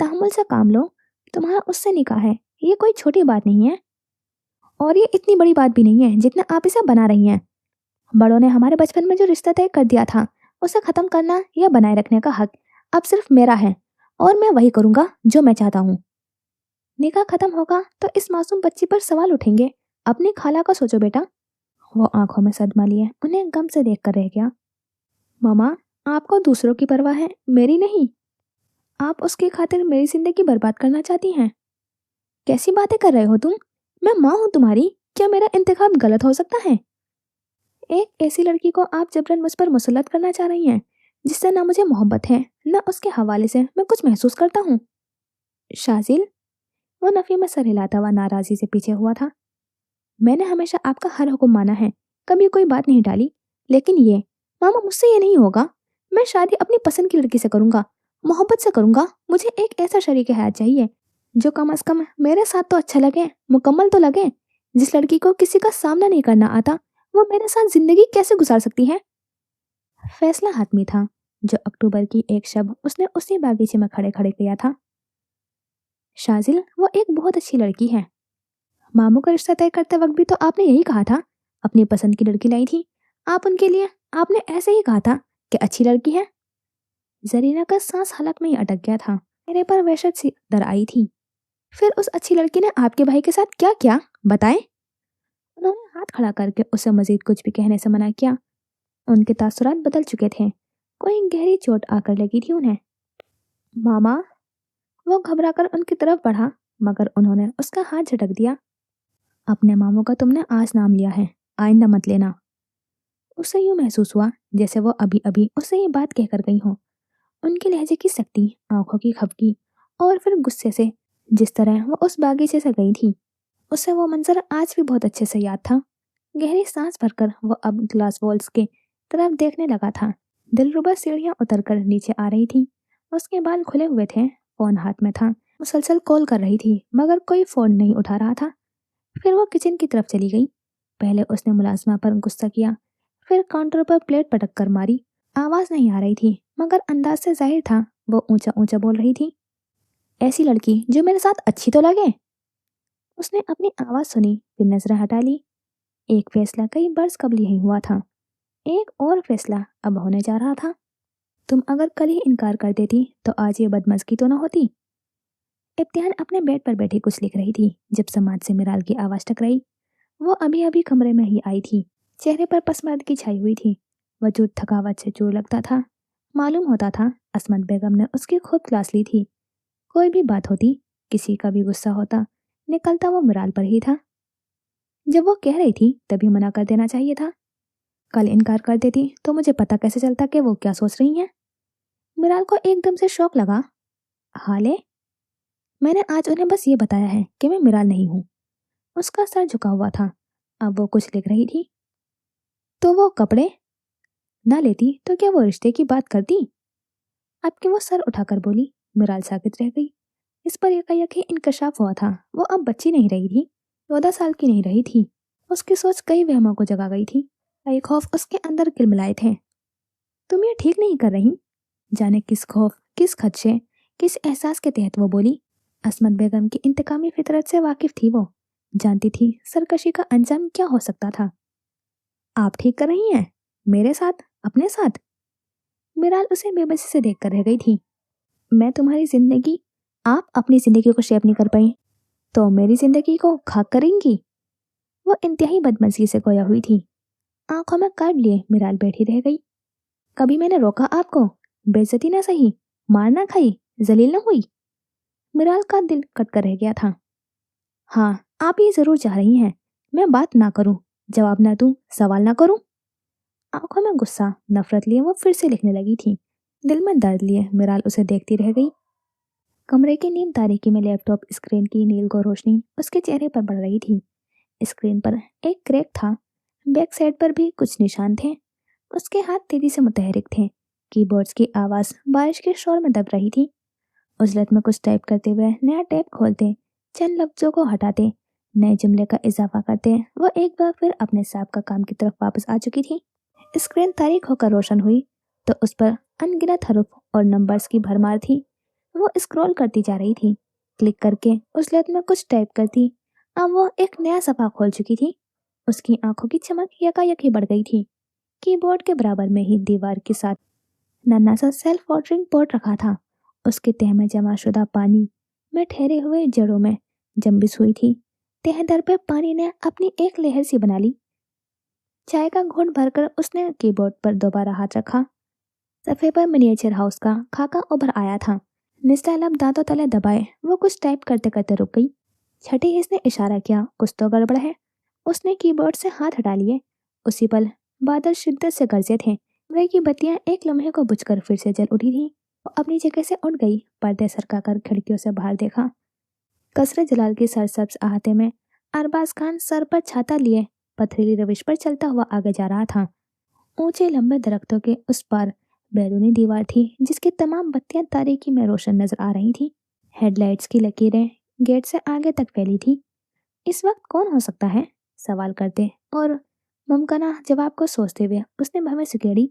तहम्मुल से काम लो, तुम्हारा उससे निकाह है, ये कोई छोटी बात नहीं है। और ये इतनी बड़ी बात भी नहीं है जितना आप इसे बना रही हैं। बड़ों ने हमारे बचपन में जो रिश्ता तय कर दिया था, उसे खत्म करना या बनाए रखने का हक अब सिर्फ मेरा है, और मैं वही करूंगा जो मैं चाहता हूँ। निकाह खत्म होगा तो इस मासूम बच्ची पर सवाल उठेंगे। अपनी खाला का सोचो बेटा। वो आंखों में सदमा लिए उन्हें गम से देख कर रह गया। मामा, आपको दूसरों की परवाह है, मेरी नहीं। आप उसकी खातिर मेरी जिंदगी बर्बाद करना चाहती हैं? कैसी बातें कर रहे हो तुम? मैं माँ हूँ तुम्हारी, क्या मेरा इंतखाब गलत हो सकता है? एक ऐसी लड़की को आप जबरन मुझ पर मुसल्लत करना चाह रही हैं, जिससे ना मुझे मोहब्बत है, ना उसके हवाले से मैं कुछ महसूस करता हूँ। शाजिल, वो नफी में सर हिलाता हुआ नाराजी से पीछे हुआ था। मैंने हमेशा आपका हर हुक्म माना है, कभी कोई बात नहीं डाली, लेकिन ये मामा, मुझसे ये नहीं होगा। मैं शादी अपनी पसंद की लड़की से करूंगा, मोहब्बत से करूंगा। मुझे एक ऐसा शरीक हयात चाहिए जो कम अज कम मेरे साथ तो अच्छा लगे, मुकम्मल तो लगे। जिस लड़की को किसी का सामना नहीं करना आता, वो मेरे साथ जिंदगी कैसे गुजार सकती है? फैसला हाथमी था, जो अक्टूबर की एक शब उसने उसी बागीचे में खड़े खड़े किया था। शाजिल, वो एक बहुत अच्छी लड़की है। मामू का रिश्ता तय करते वक्त भी तो आपने यही कहा था, अपनी पसंद की लड़की लाई थी आप उनके लिए। आपने ऐसे ही कहा था कि अच्छी लड़की है। जरीना का सांस हलक में ही अटक गया था। मेरे पर वहशत सी दर आई थी। फिर उस अच्छी लड़की ने आपके भाई के साथ क्या किया, बताएं? उन्होंने हाथ खड़ा करके उसे मजीद कुछ भी कहने से मना किया। उनके तासुरात बदल चुके थे, कोई गहरी चोट आकर लगी थी उन्हें। मामा, वो घबराकर उनकी तरफ बढ़ा, मगर उन्होंने उसका हाथ झटक दिया। अपने मामू का तुमने आज नाम लिया है, आइंदा मत लेना। उसे यूं महसूस हुआ जैसे वो अभी अभी उसे ये बात कहकर गई हो। उनके लहजे की सख्ती, आंखों की खफगी और फिर गुस्से से, जिस तरह वो उस बागीचे से गई थी, उसे वो मंजर आज भी बहुत अच्छे से याद था। गहरी सांस भरकर वो अब ग्लास वॉल्स के तरफ देखने लगा था। दिलरुबा सीढ़ियां उतरकर नीचे आ रही थी। उसके बाल खुले हुए थे, फोन हाथ में था। मुसलसल कॉल कर रही थी मगर कोई फोन नहीं उठा रहा था। फिर वो किचन की तरफ चली गई। पहले उसने मुलाजिमा पर गुस्सा किया, फिर काउंटर पर प्लेट पटक कर मारी। आवाज नहीं आ रही थी मगर अंदाज से जाहिर था वो ऊंचा ऊंचा बोल रही थी, ऐसी लड़की जो मेरे साथ अच्छी तो लगे। उसने अपनी आवाज सुनी, फिर नजरें हटा ली। एक फैसला कई बरस कबल यही हुआ था, एक और फैसला अब होने जा रहा था। तुम अगर कल ही इनकार कर देती तो आज ये बदमज़गी तो न होती। इम्तिहान अपने बेड पर बैठी कुछ लिख रही थी जब समाज से मिराल की आवाज टकराई। वो अभी अभी कमरे में ही आई थी। चेहरे पर पसमर्दगी छाई हुई थी। वजूद थकावट से चूर लगता था। मालूम होता था असमत बेगम ने उसकी खूब क्लास ली थी। कोई भी बात होती, किसी का भी गुस्सा होता, निकलता वो मिराल पर ही था। जब वो कह रही थी तभी मना कर देना चाहिए था। कल इनकार कर देती तो मुझे पता कैसे चलता कि वो क्या सोच रही हैं। मिराल को एकदम से शौक लगा। हाले, मैंने आज उन्हें बस ये बताया है कि मैं मिराल नहीं हूँ। उसका सर झुका हुआ था। अब वो कुछ लिख रही थी। तो वो कपड़े ना लेती तो क्या वो रिश्ते की बात करती? अब कि वो सर उठाकर बोली। मिराल साकित रह गई। इस पर एकाएक ही इंकशाफ हुआ था। वो अब बच्ची नहीं रही थी, 14 साल की नहीं रही थी। उसकी सोच कई वहमों को जगा गई थी। कई खौफ उसके अंदर किलमिलाए थे। तुम ये ठीक नहीं कर रही। जाने किस खौफ, किस खदशे, किस एहसास के तहत वो बोली। असमत बेगम की इंतकामी फितरत से वाकिफ थी वो। जानती थी सरकशी का अंजाम क्या हो सकता था। आप ठीक कर रही हैं? मेरे साथ? अपने साथ? मिराल उसे बेबसी से देख कर रह गई थी। मैं तुम्हारी जिंदगी, आप अपनी जिंदगी को शेप नहीं कर पाई तो मेरी जिंदगी को खाक करेंगी। वो इंतहाई बदमजी से खोया हुई थी। आंखों में काट लिए मिराल बैठी रह गई। कभी मैंने रोका आपको? बेइज्जती ना सही, मार ना खाई, जलील ना हुई। मिराल का दिल कट कर रह गया था। हाँ, आप ये जरूर चाह रही हैं मैं बात ना करूं, जवाब ना दूं, सवाल ना करूं। आंखों में गुस्सा, नफरत लिए वो फिर से लिखने लगी थी। दिल में दर्द लिए मिराल उसे देखती रह गई। कमरे की नीम तारीकी में लैपटॉप स्क्रीन की नील को रोशनी उसके चेहरे पर पड़ रही थी। स्क्रीन पर एक क्रैक था। बैक साइड पर भी कुछ निशान थे। उसके हाथ तेजी से मुतहरिक थे। कीबोर्ड्स की आवाज बारिश के शोर में दब रही थी। उजलत में कुछ टाइप करते हुए नया टैब खोलते, चंद लफ्जों को हटाते, नए जुमले का इजाफा करते, वो एक बार फिर अपने साबका काम की तरफ वापस आ चुकी थी। स्क्रीन तारीक होकर रोशन हुई तो उस पर अनगिनत हरूफ और नंबर्स की भरमार थी। वो स्क्रॉल करती जा रही थी, क्लिक करके उजलत में कुछ टाइप करती। अब वो एक नया सफा खोल चुकी थी। उसकी आंखों की चमक यकायक ही बढ़ गई थी। कीबोर्ड के बराबर में ही दीवार के साथ नन्हा सा सेल्फ वाटरिंग पॉट रखा था। उसके तह में जमा शुदा पानी में ठहरे हुए जड़ों में जंबिस हुई थी। तह दर पे पानी ने अपनी एक लहर सी बना ली। चाय का घूंट भरकर उसने कीबोर्ड पर दोबारा हाथ रखा। सफ़े पर मिनिएचर हाउस का खाका उभर आया था। निस्ता लब दांतों तले दबाए वो कुछ टाइप करते करते रुक गई। छठी हिस्स ने इशारा किया, कुछ तो गड़बड़ है। उसने कीबोर्ड से हाथ हटा लिए। उसी पल बादल शिद्दत से गरजे थे। कमरे की बत्तियां एक लम्हे को बुझकर फिर से जल उठी थी। वो अपनी जगह से उठ गई, पर्दे सरका कर खिड़कियों से बाहर देखा। कसरे जलाल की सरसब्ज आहते में अरबाज खान सर पर छाता लिए पथरीली रविश पर चलता हुआ आगे जा रहा था। ऊंचे लंबे दरख्तों के उस पार बैरूनी दीवार थी जिसकी तमाम बत्तियां तारीकी में रोशन नजर आ रही थी। हेडलाइट्स की लकीरें गेट से आगे तक फैली थी। इस वक्त कौन हो सकता है? सवाल करते और मुमकिन जवाब को सोचते हुए उसने भवें सुकेड़ी।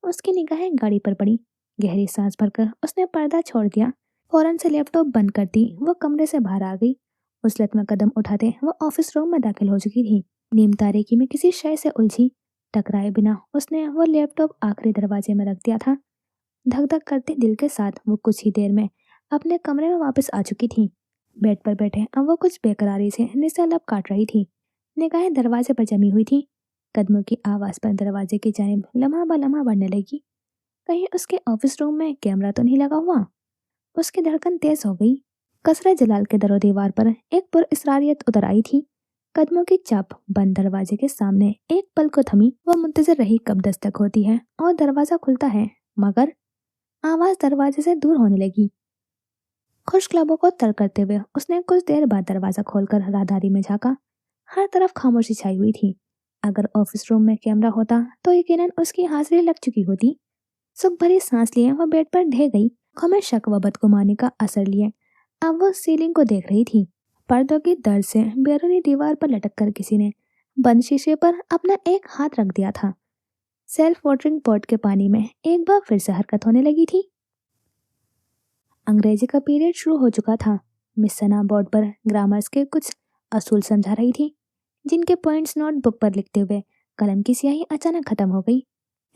उसकी निगाहें गाड़ी पर पड़ी। गहरी सांस भरकर उसने पर्दा छोड़ दिया। फौरन से लैपटॉप बंद कर दी। वो कमरे से बाहर आ गई। उजलत में कदम उठाते वो ऑफिस रूम में दाखिल हो चुकी थी। नीम तारीकी में किसी शय से उलझी टकराए बिना उसने वो लैपटॉप आखिरी दरवाजे में रख दिया था। धक धक करते दिल के साथ वो कुछ ही देर में अपने कमरे में वापस आ चुकी थी। बेड पर बैठे अब वो कुछ बेकरारी से निस्सा लब काट रही थी। निगाहें दरवाजे पर जमी हुई थी। कदमों की आवाज पर दरवाजे की जानिब लम्हा ब लम्हा बढ़ने लगी। कहीं उसके ऑफिस रूम में कैमरा तो नहीं लगा हुआ? उसकी धड़कन तेज हो गई। कसरा जलाल के दरो दीवार पर एक पुरअसरारियत उतर आई थी। कदमों की चाप बंद दरवाजे के सामने एक पल को थमी। वो मुंतजर रही कब दस्तक होती है और दरवाजा खुलता है, मगर आवाज दरवाजे से दूर होने लगी। खुश्क लबों को तर करते हुए उसने कुछ देर बाद दरवाजा खोलकर राहदारी में झांका। हर तरफ खामोशी छाई हुई थी। अगर ऑफिस रूम में कैमरा होता तो यकीनन उसकी हाजिरी लग चुकी होती। सुख भरी सांस लिए वो बेड पर ढह गई। आंखों में शक व बदगुमानी का असर लिए अब वो सीलिंग को देख रही थी। पर्दों की दर्द से बैरूनी दीवार पर लटक कर किसी ने बंद शीशे पर अपना एक हाथ रख दिया था। सेल्फ वाटरिंग पॉट के पानी में एक बार फिर से हरकत होने लगी थी। अंग्रेजी का पीरियड शुरू हो चुका था। मिस सना बोर्ड पर ग्रामर्स के कुछ असूल समझा रही थी, जिनके पॉइंट्स नोटबुक पर लिखते हुए कलम की स्याही अचानक खत्म हो गई।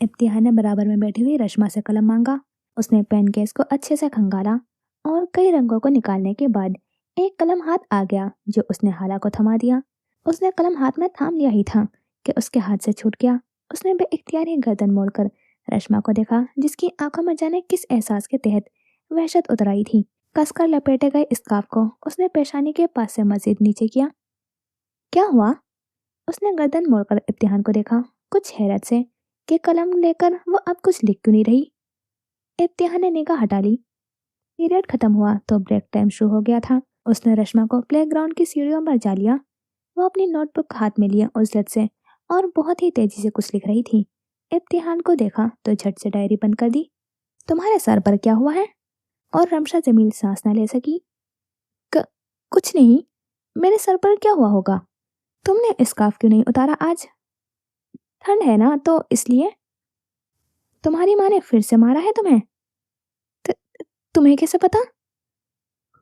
इम्तिहान ने बराबर में बैठी हुई रश्मा से कलम मांगा। उसने पेन केस को अच्छे से खंगाला और कई रंगों को निकालने के बाद एक कलम हाथ आ गया जो उसने हाला को थमा दिया। उसने कलम हाथ में थाम लिया ही था कि उसके हाथ से छूट गया। उसने बेइख्तियार ही गर्दन मोड़कर रश्मा को देखा, जिसकी आंखों में जाने किस एहसास के तहत वहशत उतर आई थी। कसकर लपेटे गए स्कार्फ को उसने पेशानी के पास से मजीद नीचे किया। क्या हुआ? उसने गर्दन मोड़कर इम्तिहान को देखा, कुछ हैरत से कि कलम लेकर वो अब कुछ लिख क्यों नहीं रही। इम्तिहान ने निगाह हटा ली। पीरियड खत्म हुआ तो ब्रेक टाइम शुरू हो गया था। उसने रश्मा को प्लेग्राउंड की सीढ़ियों पर जा लिया। वो अपनी नोटबुक हाथ में लिए उजलत से और बहुत ही तेजी से कुछ लिख रही थी। इम्तिहान को देखा तो झट से डायरी बंद कर दी। तुम्हारे सर पर क्या हुआ है? और रमशा जमील सांस न ले सकी। कुछ नहीं, मेरे सर पर क्या हुआ होगा? तुमने स्कार्फ क्यों नहीं उतारा आज? ठंड है ना तो इसलिए। तुम्हारी माँ ने फिर से मारा है तुम्हें? तुम्हें कैसे पता?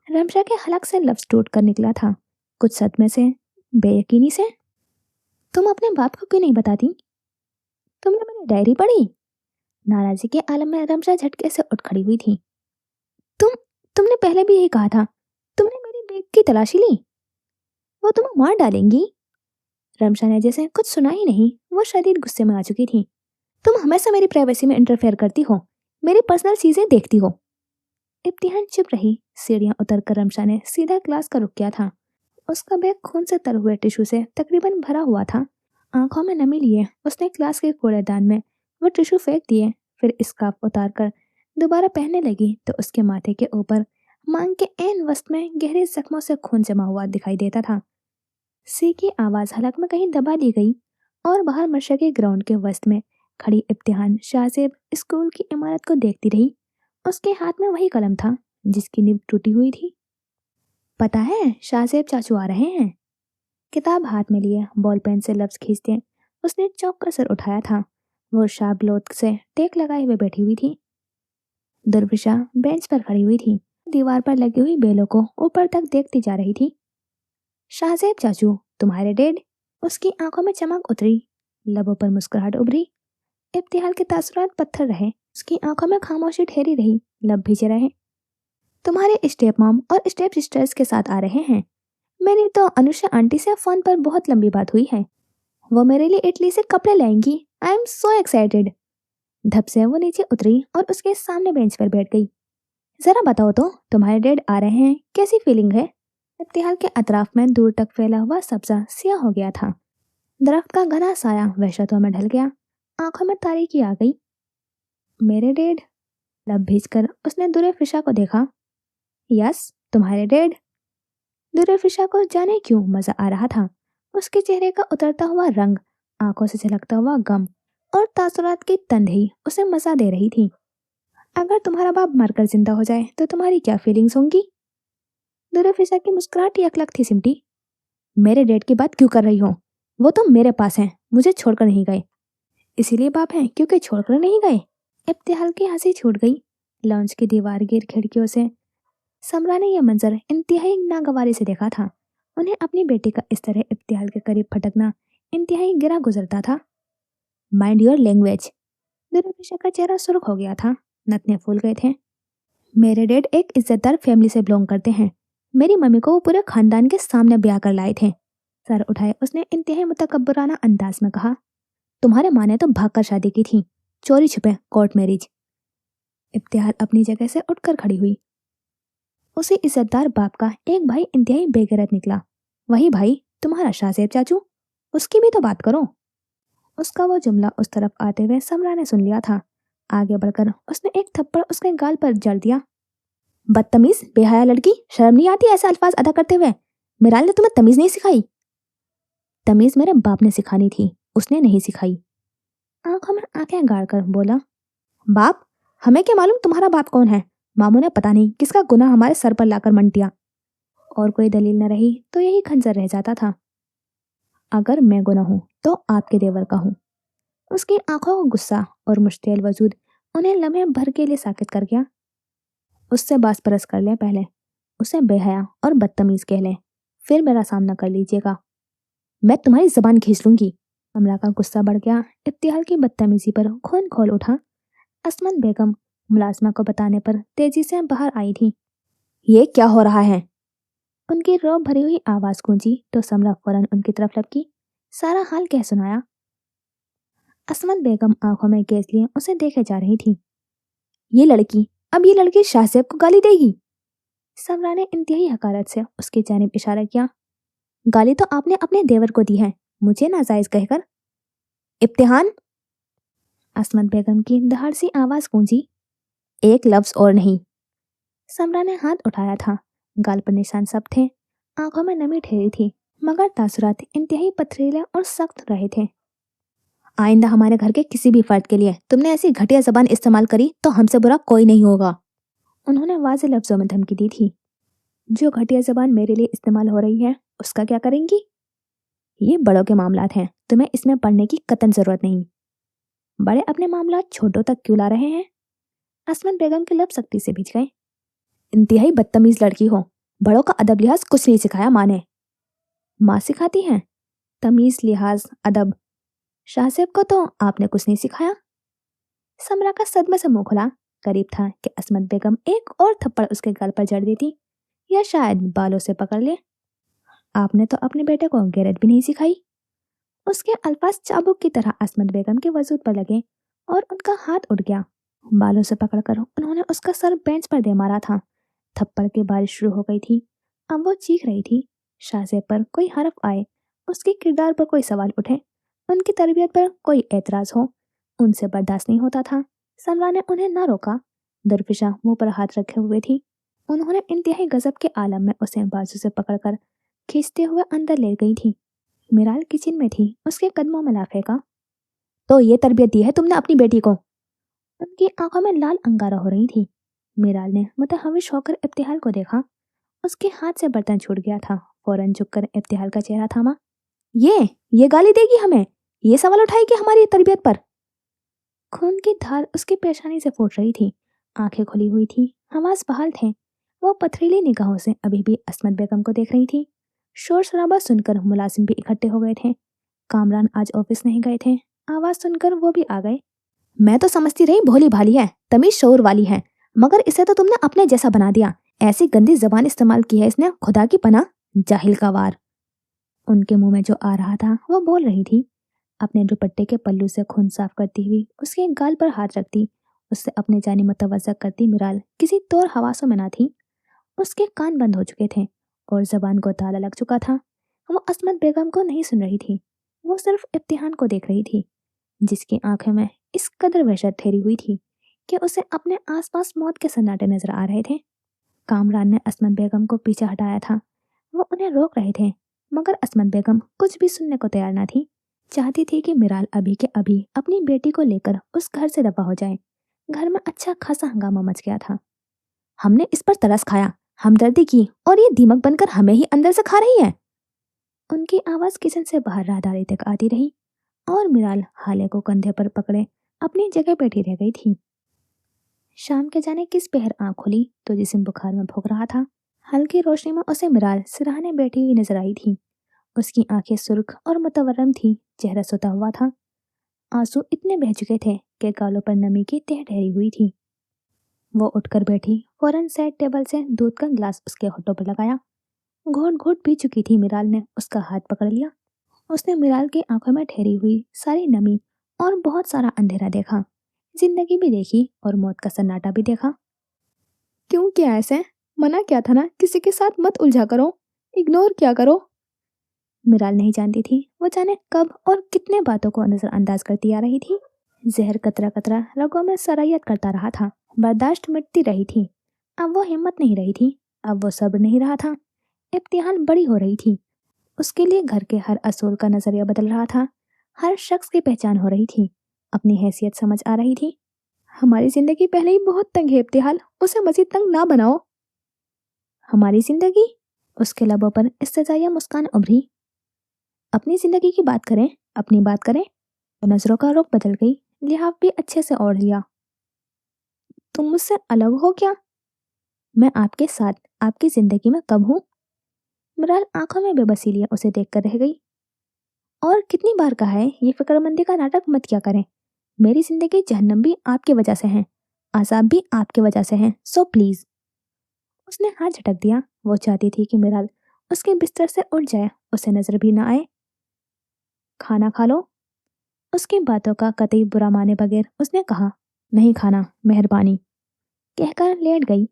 रमशा के हलक से लफ्ज टूट कर निकला था, कुछ सदमे से, बेयकीनी से। तुम अपने बाप को क्यों नहीं बताती? तुमने मेरी डायरी पढ़ी? नाराजगी के आलम में रमशा झटके से उठ खड़ी हुई थी। तुमने पहले भी यही कहा था। तुमने मेरी बैग की तलाशी ली। वो तुम्हें मार डालेंगी। रमशा ने जैसे कुछ सुना ही नहीं, वो शदीद गुस्से में आ चुकी थी। तुम हमेशा मेरी प्राइवेसी में इंटरफेयर करती हो, मेरी पर्सनल चीजें देखती हो। इम्तिहान चुप रही। सीढ़ियां उतरकर रमशा ने सीधा क्लास का रुख किया था। उसका बैग खून से तर हुए टिश्यू से तकरीबन भरा हुआ था। आंखों में नमी लिए उसने क्लास के कूड़ेदान में वो टिश्यू फेंक दिए। फिर स्कार्फ उतार कर दोबारा पहनने लगी तो उसके माथे के ऊपर मांग के ऐन वस्त में गहरे जख्मों से खून जमा हुआ दिखाई देता था। सी की आवाज हलक में कहीं दबा दी गई और बाहर मशा के ग्राउंड के वस्त में खड़ी इम्तिहान शाहजेब स्कूल की इमारत को देखती रही। उसके हाथ में वही कलम था जिसकी निब टूटी हुई थी। पता है, शाहजेब चाचू आ रहे हैं। किताब हाथ में लिए बॉल पेन से लफ्ज खींचते उसने चौंक कर सर उठाया था। वो शाबलोत से टेक लगाए हुए बैठी हुई थी। दुर्विशा बेंच पर खड़ी हुई थी, दीवार पर लगी हुई बेलों को ऊपर तक देखती जा रही थी। शाहजेब चाचू, तुम्हारे डैड? उसकी आंखों में चमक उतरी, लबों पर मुस्कुराहट उभरी। इब्तिहाल के तासुरात पत्थर रहे, उसकी आंखों में खामोशी ठहरी रही, लब भीजे रहे। तुम्हारे स्टेप मॉम और स्टेप सिस्टर्स के साथ आ रहे हैं। मेरी तो अनुषा आंटी से फोन पर बहुत लंबी बात हुई है। वो मेरे लिए इटली से कपड़े लाएंगी। I am so excited. धप से वो नीचे उतरी और उसके सामने बेंच पर बैठ गई। जरा बताओ तो, तुम्हारे डैड आ रहे हैं, कैसी फीलिंग है? इब्तिहाल के अतराफ में दूर तक फैला हुआ सब्जा सिया हो गया था। दरख्त का घना साया वहशतों में ढल गया। आंखों में तारीकी आ गई। मेरे डैड? लब भीजकर उसने दुरे फिशा को देखा। यस, तुम्हारे डैड। दुरे फिशा को जाने क्यों मजा आ रहा था। उसके चेहरे का उतरता हुआ रंग, आंखों से झलकता हुआ गम और तासुरात की तंदही उसे मजा दे रही थी। अगर तुम्हारा बाप मरकर जिंदा हो जाए तो तुम्हारी क्या फीलिंग्स होंगी? दुरे फिशा की मुस्कुराहट ही अकलक थी सिमटी। मेरे डैड की बात क्यों कर रही हो? वो तो मेरे पास हैं, मुझे छोड़कर नहीं गए। इसीलिए बाप हैं क्योंकि छोड़कर नहीं गए। इब्तिहाल की हंसी छूट गई। लॉन्च की दीवार गिर खिड़कियों से समरा ने यह मंजर इंतहाई नागवारी से देखा था। उन्हें अपनी बेटी का इस तरह इब्तिहाल के करीब फटकना इंतहाई गिरा गुजरता था। Mind your language. दुर्विशा का चेहरा सुर्ख हो गया था, नथने फूल गए थे। मेरे डैड एक इज्जतदार फैमिली से बिलोंग करते हैं। मेरी मम्मी को वो पूरे खानदान के सामने ब्याह कर लाए थे। सर उठाए उसने इंतहाई मुतकब्बराना अंदाज में कहा। तुम्हारे माँ ने तो भागकर शादी की थी, चोरी छुपे कोर्ट मैरिज। इब्तिहाल अपनी जगह से उठकर खड़ी हुई। उसी इज्जतदार बाप का एक भाई इंतहाई बेगैरत निकला। वही भाई तुम्हारा शाहजेब चाचू, उसकी भी तो बात करो। उसका वो जुमला उस तरफ आते हुए समरा ने सुन लिया था। आगे बढ़कर उसने एक थप्पड़ उसके गाल पर जड़ दिया। बदतमीज, बेहया लड़की, शर्म नहीं आती ऐसे अल्फाज अदा करते हुए? मिराल ने तुम्हें तमीज नहीं सिखाई? तमीज मेरे बाप ने सिखानी थी, उसने नहीं सिखाई। आंखों में आंखें गाड़ कर बोला, बाप, हमें क्या मालूम तुम्हारा बाप कौन है। मामू ने पता नहीं किसका गुनाह हमारे सर पर लाकर मंटिया। और कोई दलील न रही तो यही खंजर रह जाता था। अगर मैं गुनाह हूं तो आपके देवर का हूं। उसकी आंखों का गुस्सा और मुश्तिल वजूद उन्हें लम्हे भर के लिए साकित कर गया। उससे बास परस कर लें पहले, उसे बेहया और बदतमीज कह लें, फिर मेरा सामना कर लीजिएगा। मैं तुम्हारी जबान खींच लूंगी। अमला का गुस्सा बढ़ गया। इब्तिहाल की बदतमीजी पर खून खोल उठा। असमत बेगम मुलाजमा को बताने पर तेजी से बाहर आई थी। ये क्या हो रहा है? उनकी रौब भरी हुई आवाज गूंजी तो समरा फौरन उनकी तरफ लपकी। सारा हाल कह सुनाया। असमत बेगम आंखों में गैस लिए उसे देखे जा रही थी। ये लड़की शाहजेब को गाली देगी। समरा ने इंतहाई हकारत से उसकी जानिब इशारा किया। गाली तो आपने अपने देवर को दी है, मुझे नाजायज कहकर। इब्तिहान, असमत बेगम की दहाड़ सी आवाज गूंजी। एक लफ्ज और नहीं। समरा ने हाथ उठाया था। गाल पर निशान सब थे। आंखों में नमी ठहरी थी, मगर तासुरात इंतहाई पथरीले और सख्त रहे थे। आइंदा हमारे घर के किसी भी फर्द के लिए तुमने ऐसी घटिया जबान इस्तेमाल करी तो हमसे बुरा कोई नहीं होगा। उन्होंने वाज़ेह लफ्जों में धमकी दी थी। जो घटिया जबान मेरे लिए इस्तेमाल हो रही है उसका क्या करेंगी? ये बड़ों के मामलात हैं, तुम्हें इसमें पढ़ने की कतई जरूरत नहीं। बड़े अपने मामलात छोटों तक क्यों ला रहे हैं? असमत बेगम के लब सख्ती से भिज गए। इंतहाई बदतमीज लड़की हो, बड़ों का अदब लिहाज कुछ नहीं सिखाया माँ ने। माँ सिखाती हैं तमीज लिहाज अदब, शाहजेब को तो आपने कुछ नहीं सिखाया। समरा का सदमे से मुंह खुला। करीब था कि असमत बेगम एक और थप्पड़ उसके गाल पर जड़ देती या शायद बालों से पकड़ ले। आपने तो अपने बेटे को गैरत भी नहीं सिखाई। उसके अल्फाज चाबुक की तरह असमत बेगम के वजूद पर लगे और उनका हाथ उठ गया। बालों से पकड़कर उन्होंने उसका सर बेंच पर दे मारा था। थप्पड़ की बारिश शुरू हो गई थी। अब वो चीख रही थी। शाहजेब पर कोई हरफ आए, उसके किरदार पर कोई सवाल उठे, उनकी तरबियत पर कोई एतराज हो, उनसे बर्दाश्त नहीं होता था। समरा ने उन्हें ना रोका। दरफिशा मुंह पर हाथ रखे हुए थी। उन्होंने इंतहाई गजब के आलम में उसे बाजू से पकड़कर खींचते हुए अंदर ले गई थी। मिराल किचन में थी, उसके कदमों में ला फेंका। तो ये तरबियत दी है तुमने अपनी बेटी को? उनकी आंखों में लाल अंगारा हो रही थी। मिराल ने मुतहविश होकर इब्तिहाल को देखा। उसके हाथ से बर्तन छूट गया था। फौरन झुककर इब्तिहाल का चेहरा थामा। ये गाली देगी हमें? ये सवाल उठाएगी हमारी तरबियत पर? खून की धार उसकी पेशानी से फूट रही थी। आंखें खुली हुई थी, हवास बहाल थे। वो पथरीली निगाहों से अभी भी असमत बेगम को देख रही थी। शोर शराबा सुनकर मुलाजिम भी इकट्ठे हो गए थे। कामरान आज ऑफिस नहीं गए थे। आवाज सुनकर वो भी आ गए। मैं तो समझती रही भोली भाली है, तमीज शऊर वाली है, मगर इसे तो तुमने अपने जैसा बना दिया। ऐसी गंदी जबान इस्तेमाल की है इसने, खुदा की पनाह, जाहिल का वार। उनके मुंह में जो आ रहा था वो बोल रही थी। अपने दुपट्टे के पल्लू से खून साफ करती हुई उसके गाल पर हाथ रखती, उससे अपने जानी मुतवज्जा करती मिराल किसी तौर हवासों में ना थी। उसके कान बंद हो चुके थे और जबान को ताला लग चुका था। वो असमत बेगम को नहीं सुन रही थी, वो सिर्फ इब्तिहान को देख रही थी, जिसकी आंखों में इस कदर वहशत ठहरी हुई थी कि उसे अपने आसपास मौत के सन्नाटे नजर आ रहे थे। कामरान ने असमत बेगम को पीछे हटाया था। वो उन्हें रोक रहे थे, मगर असमत बेगम कुछ भी सुनने को तैयार न थी। चाहती थी कि मिराल अभी के अभी अपनी बेटी को लेकर उस घर से दफा हो जाए। घर में अच्छा खासा हंगामा मच गया था। हमने इस पर तरस खाया, हमदर्दी की, और ये दीमक बनकर हमें ही अंदर से खा रही है। उनकी आवाज किचन से बाहर राहदारी तक आती रही और मिराल हाले को कंधे पर पकड़े अपनी जगह बैठी रह गई थी। शाम के जाने किस पहर आंख खुली तो जिस्म बुखार में भोग रहा था। हल्की रोशनी में उसे मिराल सिरहाने बैठी हुई नजर आई थी। उसकी आंखें सुर्ख और मुतवर्रम थी, चेहरा सोता हुआ था। आंसू इतने बह चुके थे कि गालों पर नमी की तह ठहरी हुई थी। वो उठकर बैठी, फौरन साइड टेबल से दूध का गिलास उसके होठों पर लगाया। घोट घोट पी चुकी थी मिराल ने उसका हाथ पकड़ लिया। उसने मिराल की आंखों में ठहरी हुई सारी नमी और बहुत सारा अंधेरा देखा। जिंदगी भी देखी और मौत का सन्नाटा भी देखा। क्यों किया ऐसे? मना क्या था ना, किसी के साथ मत उलझा करो, इग्नोर किया करो। मिराल नहीं जानती थी वो जाने कब और कितने बातों को नजरअंदाज करती आ रही थी। जहर कतरा कतरा रगों में सरायत करता रहा था। बर्दाश्त मिटती रही थी। अब वो हिम्मत नहीं रही थी, अब वो सब्र नहीं रहा था। इब्तिहाल बड़ी हो रही थी। उसके लिए घर के हर असूल का नजरिया बदल रहा था। हर शख्स की पहचान हो रही थी, अपनी हैसियत समझ आ रही थी। हमारी जिंदगी पहले ही बहुत तंग है इब्तिहाल, उसे मजीद तंग ना बनाओ। हमारी जिंदगी? उसके लबों पर इस्तेज़ाइया मुस्कान उभरी। अपनी जिंदगी की बात करें, अपनी बात करें। तो नजरों का रुख बदल गई, लिहाफ भी अच्छे से ओढ़ लिया। तुम मुझसे अलग हो क्या? मैं आपके साथ आपकी जिंदगी में कब हूँ? मिराल आंखों में बेबसी लिए उसे देखकर रह गई। और कितनी बार कहा है ये फिक्रमंदी का नाटक मत किया करें। मेरी जिंदगी जहन्नम भी आपकी वजह से है, आजाब भी आपकी वजह से है, सो प्लीज। उसने हाथ झटक दिया। वो चाहती थी कि मिराल उसके बिस्तर से उठ जाए, उसे नजर भी ना आए। खाना खा लो। उसकी बातों का कतई बुरा माने बगैर उसने कहा, नहीं खाना, मेहरबानी, कहकर लेट गई।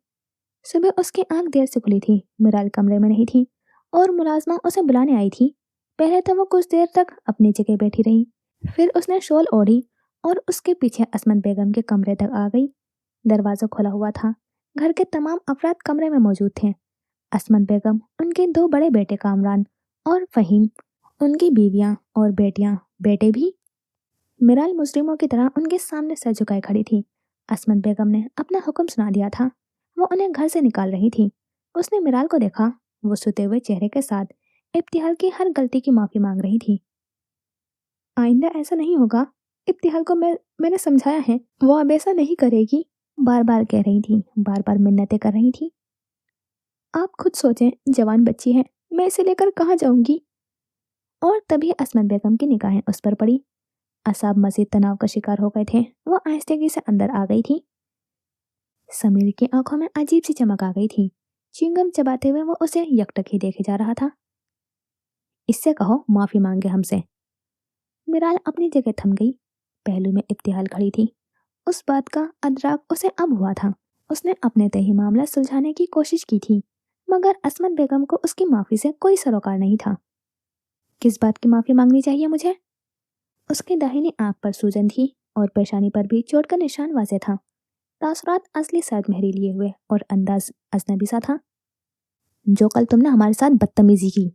सुबह उसकी आंख देर से खुली थी। मिराल कमरे में नहीं थी और मुलाजमा उसे बुलाने आई थी। पहले तो वो कुछ देर तक अपनी जगह बैठी रही, फिर उसने शॉल ओढ़ी और उसके पीछे असमत बेगम के कमरे तक आ गई। दरवाजा खुला हुआ था। घर के तमाम अफराद कमरे में मौजूद थे। असमत बेगम, उनके दो बड़े बेटे कामरान और फहीम, उनकी बीवियां और बेटे भी। मिराल मुजरिमों की तरह उनके सामने सर झुकाए खड़ी थी। असमत बेगम ने अपना हुक्म सुना दिया था। वो उन्हें घर से निकाल रही थी। उसने मिराल को देखा। वो सोते हुए चेहरे के साथ इब्तिहाल की हर गलती की माफी मांग रही थी। आइंदा ऐसा नहीं होगा। इब्तिहाल को मैंने समझाया है, वो अब ऐसा नहीं करेगी। बार बार कह रही थी, बार बार मिन्नतें कर रही थी। आप खुद सोचें, जवान बच्ची है, मैं इसे लेकर कहाँ जाऊंगी? और तभी असमत बेगम की निगाहें उस पर पड़ी। असाब मजीद तनाव का शिकार हो गए थे। वो आहिस्तेगी से अंदर आ गई थी। समीर की आंखों में अजीब सी चमक आ गई थी। च्युइंगम चबाते हुए वो उसे यकटकी देखे जा रहा था। इससे कहो माफी मांगे हमसे। मिराल अपनी जगह थम गई। पहलू में इब्तिहाल खड़ी थी। उस बात का अदराक उसे अब हुआ था। उसने अपने तय ही मामला सुलझाने की कोशिश की थी, मगर असमत बेगम को उसकी माफी से कोई सरोकार नहीं था। किस बात की माफी मांगनी चाहिए मुझे? उसकी दाहिनी आंख पर सूजन थी और पेशानी पर भी चोट का निशान वाज़ेह था। तासुरात असली सर्द मेहरी लिए हुए और अंदाज अजनबी सा था। जो कल तुमने हमारे साथ बदतमीजी की,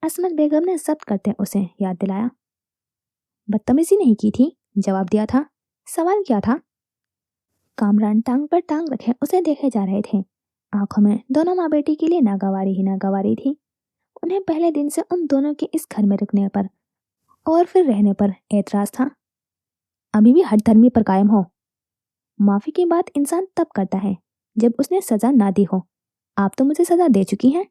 असमत बेगम ने जब्त करते उसे याद दिलाया। बदतमीजी नहीं की थी, जवाब दिया था। सवाल क्या था? कामरान टांग पर टांग रखे उसे देखे जा रहे थे। आंखों में दोनों माँ बेटी के लिए नागवारी ही नागवारी थी। उन्हें पहले दिन से उन दोनों के इस घर में रुकने पर और फिर रहने पर एतराज था। अभी भी हठधर्मी पर कायम हो। माफी की बात इंसान तब करता है जब उसने सजा ना दी हो। आप तो मुझे सजा दे चुकी हैं।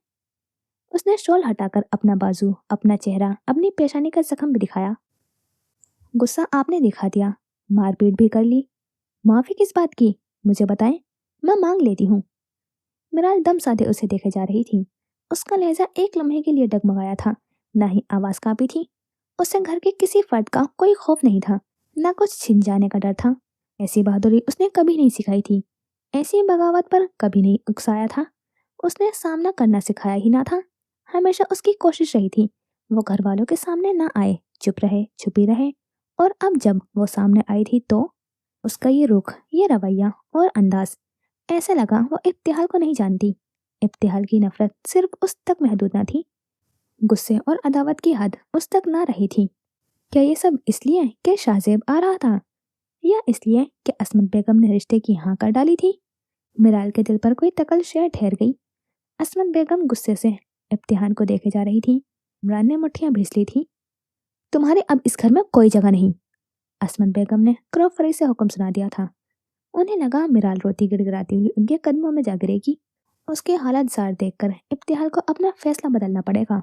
उसने शॉल हटाकर अपना बाजू, अपना चेहरा, अपनी पेशानी का जख्म भी दिखाया। गुस्सा आपने दिखा दिया, मारपीट भी कर ली। माफी किस बात की? मुझे बताएं, मैं मांग लेती हूँ। मिराल दम साधे उसे देखे जा रही थी। उसका लहजा एक लम्हे के लिए डगमगाया था, ना ही आवाज कांपी थी। उसे घर के किसी फर्द का कोई खौफ नहीं था, ना कुछ छिन जाने का डर था। ऐसी बहादुरी उसने कभी नहीं सिखाई थी, ऐसी बगावत पर कभी नहीं उकसाया था। उसने सामना करना सिखाया ही ना था। हमेशा उसकी कोशिश रही थी वो घर वालों के सामने ना आए, चुप रहे, छुपी रहे। और अब जब वो सामने आई थी तो उसका ये रुख, ये रवैया और अंदाज, ऐसे लगा वो इब्तिहाल को नहीं जानती। इब्तिहाल की नफरत सिर्फ उस तक महदूद न थी, गुस्से और अदावत की हद उस तक ना रही थी। क्या ये सब इसलिए कि शाहजेब आ रहा था, या इसलिए कि असमत बेगम ने रिश्ते की हाँ कर डाली थी? मिराल के दिल पर कोई तकल शेर ठहर गई। असमत बेगम गुस्से से इब्तिहाल को देखे जा रही थी। इमरान ने मुट्ठियां भींच ली थी। तुम्हारे अब इस घर में कोई जगह नहीं, असमत बेगम ने क्रॉफरी से हुक्म सुना दिया था। उन्हें लगा मिराल रोती गिड़गिड़ाती हुई उनके कदमों में जा गिरेगी। उसके हालात जार देखकर इब्तिहाल को अपना फैसला बदलना पड़ेगा।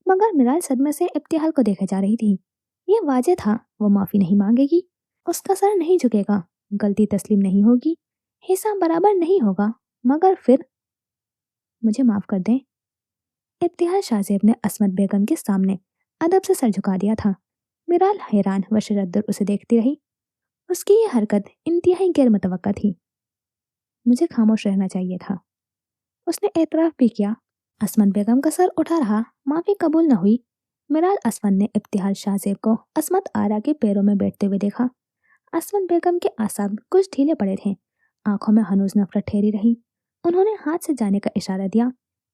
मगर मिराल सदमे से इब्तिहाल को देखे जा रही थी। ये वाजे था वो माफी नहीं मांगेगी, उसका सर नहीं झुकेगा, गलती तस्लीम नहीं होगी, हिसाब बराबर नहीं होगा। मगर फिर मुझे माफ कर दें। इब्तिहाल शाहजेब ने असमत बेगम के सामने अदब से सर झुका दिया था। मिराल हैरान व शरद्दर उसे देखती रही। उसकी ये हरकत इंतहाई गैर मुतवक्का थी। मुझे खामोश रहना चाहिए था, उसने एतराफ भी किया। असमत बेगम का सर उठा रहा, माफी कबूल न हुई। मिराल असमत ने इब्तिहाल शाहजेब को असमत आरा के पैरों में बैठते हुए देखा। असमत बेगम के आसाब कुछ ढीले पड़े थे, आंखों में हनूज नफरत ठहरी रही। उन्होंने हाथ से जाने का इशारा दिया।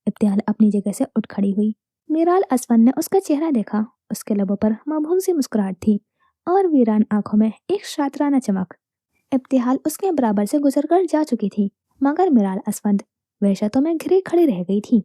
इब्तिहाल अपनी जगह से उठ खड़ी हुई। मिराल असमत ने उसका चेहरा देखा। اس کے لبوں پر مبہم سی مسکراہٹ تھی اور ویران آنکھوں میں ایک شاطرانہ چمک۔ ابتحال اس کے برابر سے گزر کر جا چکی تھی، مگر میرال اسفند وحشتوں میں گھری کھڑی رہ گئی تھی۔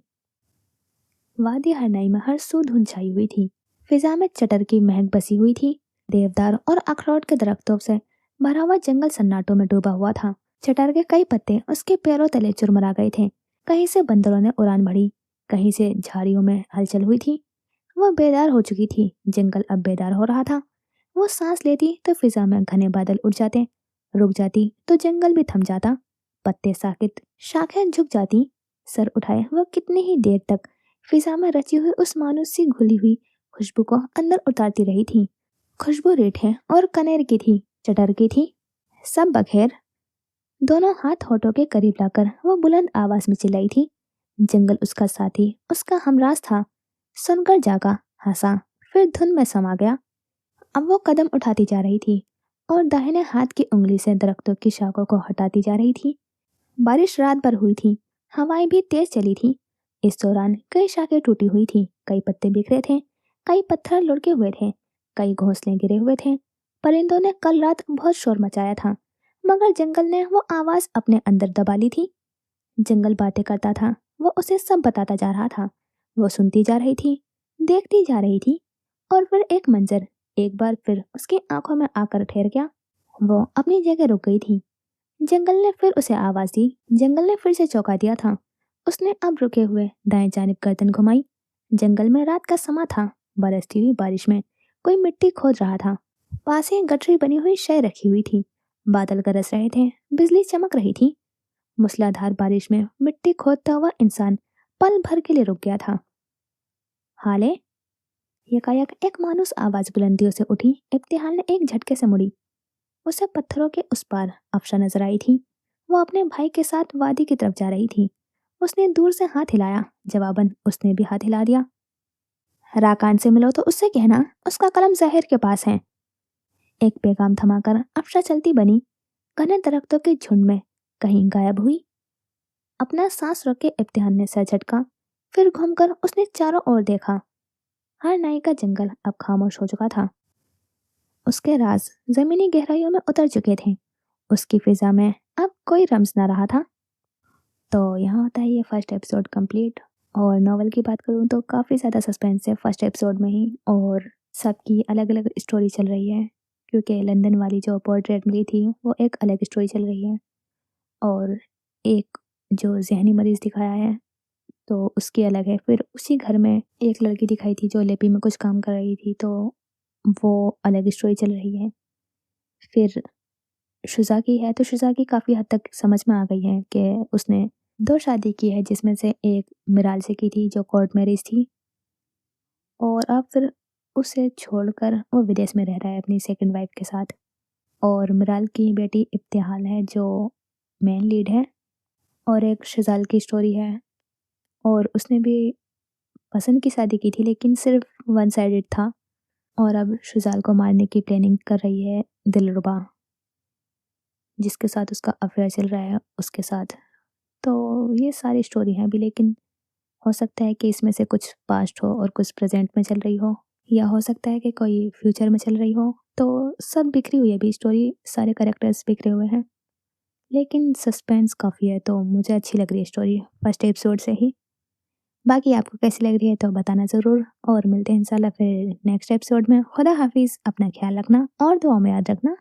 وادی ہرنائی میں ہر سو دھند چھائی ہوئی تھی، فضا میں چٹر کی مہک بسی ہوئی تھی۔ دیودار اور اخروٹ کے درختوں سے بھرا ہوا جنگل سناٹوں میں ڈوبا ہوا تھا۔ چٹر کے کئی پتے اس کے پیروں تلے چرمرا گئے تھے، کہیں سے بندروں نے اڑان بھری، کہیں سے جھاڑیوں میں ہلچل ہوئی تھی۔ وہ بیدار ہو چکی تھی، جنگل اب بیدار ہو رہا تھا۔ وہ سانس لیتی تو فضا میں گھنے بادل اڑ جاتے، رک جاتی تو جنگل بھی تھم جاتا، پتے ساکت، شاخیں جھک جاتی۔ سر اٹھائے وہ کتنی ہی دیر تک فضا میں رچی ہوئی اس مانوس سی گھلی ہوئی خوشبو کو اندر اتارتی رہی تھی۔ خوشبو ریٹھے اور کنیر کی تھی، چٹر کی تھی۔ سب بخیر۔ دونوں ہاتھ ہونٹوں کے قریب لا کر وہ بلند آواز میں چلائی تھی۔ جنگل اس کا ساتھی، اس کا ہمراز تھا۔ سن کر جاگا، ہنسا، پھر دھن میں سما گیا۔ اب وہ قدم اٹھاتی جا رہی تھی اور داہنے ہاتھ کی انگلی سے درختوں کی شاخوں کو ہٹاتی جا رہی تھی۔ بارش رات بھر ہوئی تھی، ہوائیں بھی تیز چلی تھی۔ اس دوران کئی شاخیں ٹوٹی ہوئی تھی، کئی پتے بکھرے تھے، کئی پتھر لڑکے ہوئے تھے، کئی گھونسلے گرے ہوئے تھے۔ پرندوں نے کل رات بہت شور مچایا تھا، مگر جنگل نے وہ آواز اپنے اندر دبا لی تھی۔ جنگل باتیں کرتا تھا، وہ اسے سب بتاتا جا رہا تھا۔ وہ سنتی جا رہی تھی، دیکھتی جا رہی تھی، اور پھر ایک منظر ایک بار پھر اس کی آنکھوں میں آ کر ٹھہر گیا۔ وہ اپنی جگہ رک گئی تھی۔ جنگل نے پھر اسے آواز دی، جنگل نے پھر سے چونکا دیا تھا۔ اس نے اب رکے ہوئے دائیں جانب گردن گھمائی۔ جنگل میں رات کا سما تھا، برستی ہوئی بارش میں کوئی مٹی کھود رہا تھا۔ پاس ہی گٹری بنی ہوئی شے رکھی ہوئی تھی، بادل گرج رہے تھے، بجلی چمک رہی تھی۔ موسلا دھار بارش میں مٹی کھودتا ہوا انسان پل بھر کے لیے رک گیا تھا۔ حالے، یکایک ایک مانوس آواز بلندیوں سے اٹھی۔ ابتحال نے ایک جھٹکے سے مڑی، اسے پتھروں کے اس پار افشا نظر آئی تھی۔ وہ اپنے بھائی کے ساتھ وادی کی طرف جا رہی تھی۔ اس نے دور سے ہاتھ ہلایا، جواباً اس نے بھی ہاتھ ہلا دیا۔ راکان سے ملو تو اس سے کہنا اس کا قلم زہر کے پاس ہے۔ ایک پیغام تھما کر افشا چلتی بنی، گھنے درختوں کے جھنڈ میں کہیں غائب ہوئی۔ اپنا سانس روک کے ابتحال نے سر جھٹکا، پھر گھوم کر اس نے چاروں اور دیکھا۔ ہر نائی کا جنگل اب خاموش ہو چکا تھا، اس کے راز زمینی گہرائیوں میں اتر چکے تھے۔ اس کی فضا میں اب کوئی رمز نہ رہا تھا۔ تو یہاں ہوتا ہے یہ فرسٹ ایپیسوڈ کمپلیٹ۔ اور ناول کی بات کروں تو کافی زیادہ سسپینس ہے فرسٹ ایپیسوڈ میں ہی، اور سب کی الگ الگ اسٹوری چل رہی ہے، کیونکہ لندن والی جو پورٹریٹ ملی تھی وہ ایک الگ اسٹوری چل رہی ہے، اور ایک جو ذہنی مریض دکھایا ہے تو اس کی الگ ہے۔ پھر اسی گھر میں ایک لڑکی دکھائی تھی جو لیپی میں کچھ کام کر رہی تھی، تو وہ الگ اسٹوری چل رہی ہے۔ پھر شزا کی ہے تو شزا کی کافی حد تک سمجھ میں آ گئی ہے کہ اس نے 2 شادی کی ہے، جس میں سے ایک میرال سے کی تھی جو کورٹ میرج تھی، اور اب پھر اسے چھوڑ کر وہ ودیش میں رہ رہا ہے اپنی سیکنڈ وائف کے ساتھ۔ اور میرال کی بیٹی ابتحال ہے جو مین لیڈ ہے، اور ایک شزال کی سٹوری ہے، اور اس نے بھی پسند کی شادی کی تھی لیکن صرف ون سائیڈڈ تھا، اور اب شزال کو مارنے کی پلاننگ کر رہی ہے دلربا، جس کے ساتھ اس کا افیئر چل رہا ہے اس کے ساتھ۔ تو یہ ساری سٹوری ہیں ابھی، لیکن ہو سکتا ہے کہ اس میں سے کچھ پاسٹ ہو اور کچھ پریزنٹ میں چل رہی ہو، یا ہو سکتا ہے کہ کوئی فیوچر میں چل رہی ہو۔ تو سب بکھری ہوئی ہے ابھی اسٹوری، سارے کریکٹرز بکھرے ہوئے ہیں، لیکن سسپینس کافی ہے، تو مجھے اچھی لگ رہی ہے اسٹوری فرسٹ ایپیسوڈ سے ہی۔ باقی آپ کو کیسی لگ رہی ہے تو بتانا ضرور، اور ملتے ہیں انشاءاللہ پھر نیکسٹ ایپیسوڈ میں۔ خدا حافظ، اپنا خیال رکھنا اور دعاؤں میں یاد رکھنا۔